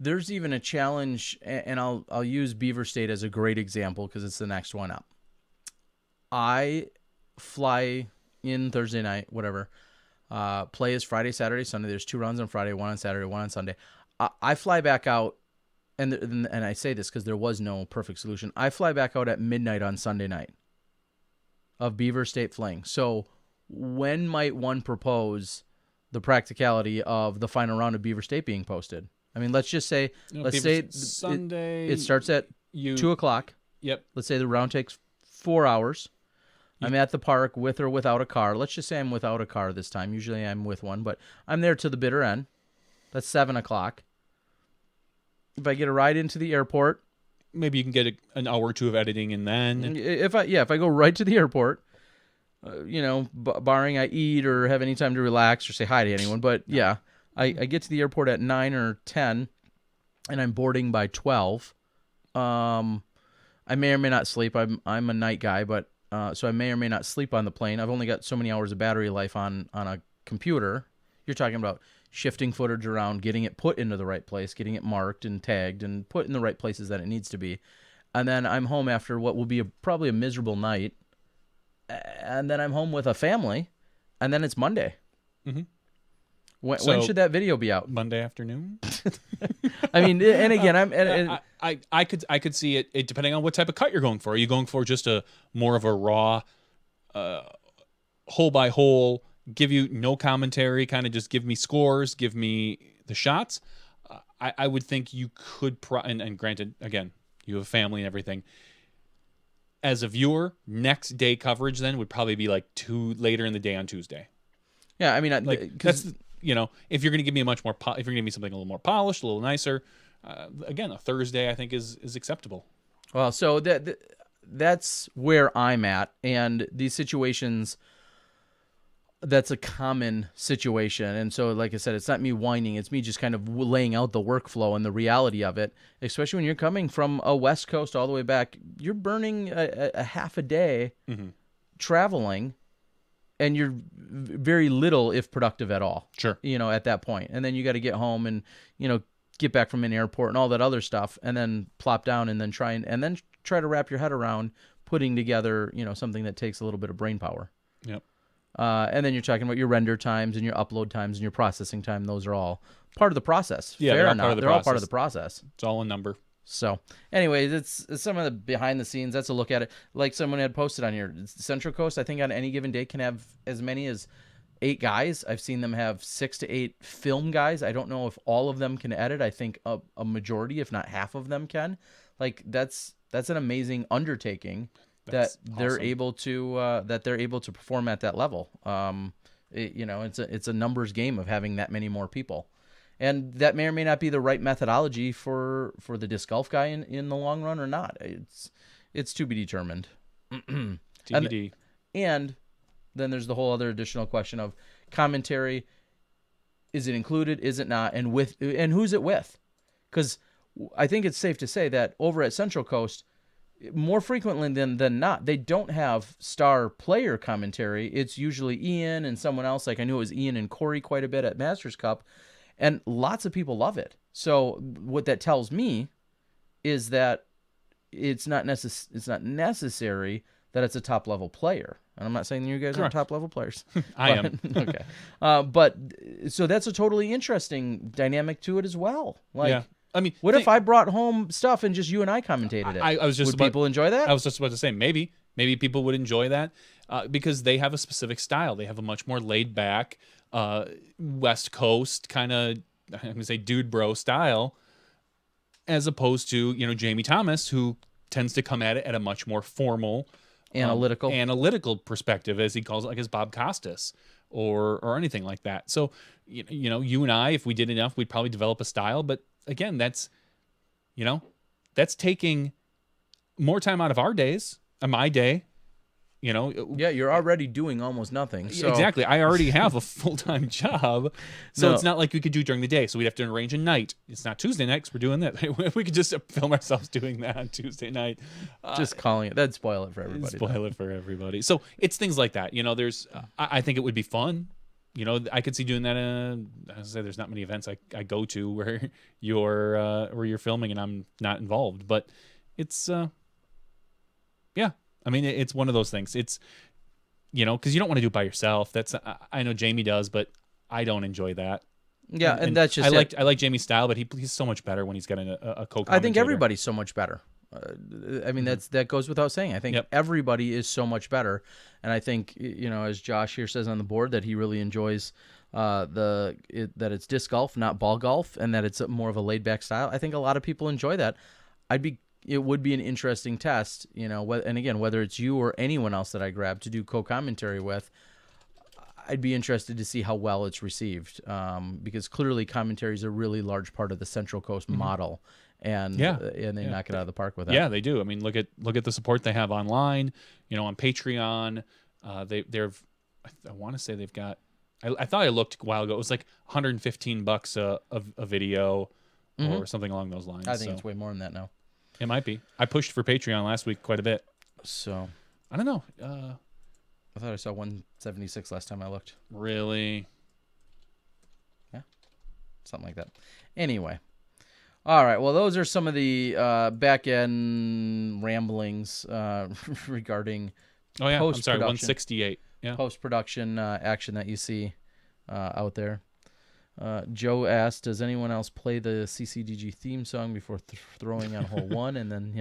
a challenge, and I'll use Beaver State as a great example because it's the next one up. I fly in Thursday night, whatever. Play is Friday, Saturday, Sunday. There's 2 rounds on Friday, 1 on Saturday, 1 on Sunday. I fly back out, and I say this because there was no perfect solution. I fly back out at midnight on Sunday night of Beaver State Fling. So when might one propose the practicality of the final round of Beaver State being posted? I mean, let's just say, Sunday. It starts at 2 o'clock. Yep. Let's say the round takes 4 hours. I'm at the park with or without a car. Let's just say I'm without a car this time. Usually I'm with one, but I'm there to the bitter end. That's 7 o'clock. If I get a ride into the airport, Maybe you can get an hour or two of editing, and then if I go right to the airport, barring I eat or have any time to relax or say hi to anyone, but yeah, I get to the airport at 9 or 10, and I'm boarding by 12. I may or may not sleep. I'm a night guy, but so I may or may not sleep on the plane. I've only got so many hours of battery life on a computer. You're talking about shifting footage around, getting it put into the right place, getting it marked and tagged and put in the right places that it needs to be. And then I'm home after what will be probably a miserable night. And then I'm home with a family. And then it's Monday. Mm-hmm. When should that video be out? Monday afternoon. I mean, and again, I could see it depending on what type of cut you're going for. Are you going for just a more of a raw, hole by hole, give you no commentary, kind of just give me scores, give me the shots? I would think you could, and granted, again, you have a family and everything. As a viewer, next day coverage then would probably be like later in the day on Tuesday. Yeah, I mean, that's if you're going to give me if you're going to give me something a little more polished, a little nicer, again, a Thursday I think is acceptable. Well, so that's where I'm at, and these situations. That's a common situation. And so, like I said, it's not me whining. It's me just kind of laying out the workflow and the reality of it, especially when you're coming from a West Coast all the way back. You're burning a half a day traveling, and you're very little, if productive at all. Sure. At that point. And then you got to get home and, get back from an airport and all that other stuff, and then plop down and then try to wrap your head around putting together, something that takes a little bit of brain power. Yep. And then you're talking about your render times and your upload times and your processing time. Those are all part of the process. Yeah, Fair or not, they're all part of the process. It's all a number. So, anyways, it's some of the behind the scenes. That's a look at it. Like someone had posted on here, Central Coast, I think on any given day can have as many as 8 guys. I've seen them have 6 to 8 film guys. I don't know if all of them can edit. I think a majority, if not half of them can. Like that's an amazing undertaking. That's they're awesome. able to perform at that level. It's a numbers game of having that many more people, and that may or may not be the right methodology for the disc golf guy in the long run or not. It's to be determined. TBD. And then there's the whole other additional question of commentary. Is it included? Is it not? And who's it with? Because I think it's safe to say that over at Central Coast, more frequently than not, they don't have star player commentary. It's usually Ian and someone else. Like I knew it was Ian and Corey quite a bit at Masters Cup, and lots of people love it. So what that tells me is that it's not necessary that it's a top level player. And I'm not saying you guys aren't top level players. I am. Okay. But so that's a totally interesting dynamic to it as well. Like, yeah. I mean, what if I brought home stuff and just you and I commentated it? Would people enjoy that? I was just about to say maybe people would enjoy that because they have a specific style. They have a much more laid back West Coast kind of, I'm gonna say, dude bro style, as opposed to Jamie Thomas, who tends to come at it at a much more formal, analytical perspective, as he calls it, like his Bob Costas or anything like that. So you and I, if we did enough, we'd probably develop a style, but again, that's taking more time out of our days, my day, Yeah, you're already doing almost nothing. So. Exactly. I already have a full-time job, so it's not like we could do during the day. So we'd have to arrange a night. It's not Tuesday night because we're doing that. We could just film ourselves doing that on Tuesday night. Just calling it. That'd spoil it for everybody. Spoil it for everybody. So it's things like that. I think it would be fun. I could see doing that. As I say, there's not many events I go to where you're filming and I'm not involved. But it's yeah. I mean, it's one of those things. because you don't want to do it by yourself. I know Jamie does, but I don't enjoy that. Yeah, and that's just I like Jamie's style, but he's so much better when he's got a co-commentator. I think everybody's so much better. I mean, that goes without saying. I think everybody is so much better, and I think as Josh here says on the board, that he really enjoys that it's disc golf, not ball golf, and that it's more of a laid back style. I think a lot of people enjoy that. It would be an interesting test, and again, whether it's you or anyone else that I grab to do co-commentary with, I'd be interested to see how well it's received, because clearly commentary is a really large part of the Central Coast model, and they knock it out of the park with that. Yeah, they do. I mean, look at the support they have online, on Patreon. I want to say they've got. I thought I looked a while ago. It was like $115 a video or something along those lines. I think it's way more than that now. It might be. I pushed for Patreon last week quite a bit. So I don't know. I thought I saw 176 last time I looked. Really? Yeah, something like that. Anyway, all right. Well, those are some of the back end ramblings regarding. Oh yeah, I'm sorry. 168. Yeah. Post-production action that you see out there. Joe asked, "Does anyone else play the CCDG theme song before throwing on hole one?" And then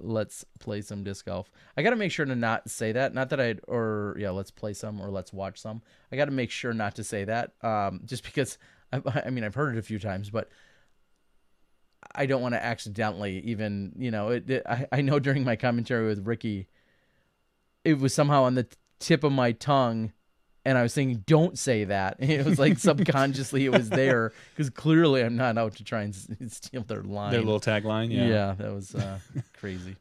let's play some disc golf. I got to make sure to not say that. Not that let's play some or let's watch some. I got to make sure not to say that, just because I mean I've heard it a few times, but I don't want to accidentally even I know during my commentary with Ricky, it was somehow on the tip of my tongue. And I was saying, don't say that. It was like subconsciously it was there because clearly I'm not out to try and steal their line. Their little tagline, yeah. Yeah, that was crazy.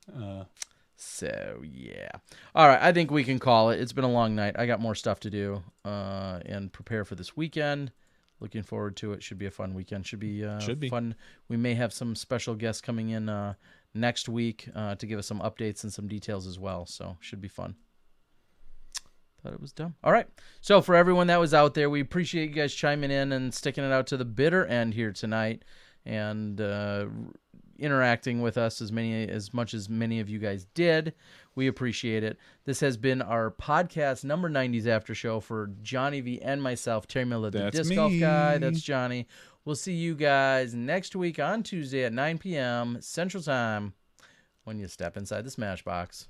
So, yeah. All right, I think we can call it. It's been a long night. I got more stuff to do and prepare for this weekend. Looking forward to it. Should be a fun weekend. Should be fun. We may have some special guests coming in next week to give us some updates and some details as well. So, should be fun. Thought it was dumb. All right. So for everyone that was out there, we appreciate you guys chiming in and sticking it out to the bitter end here tonight and interacting with us as much as many of you guys did. We appreciate it. This has been our podcast number 90s after show for Johnny V and myself, Terry Miller, the disc golf guy. That's Johnny. We'll see you guys next week on Tuesday at 9 p.m. Central Time when you step inside the Smash Box.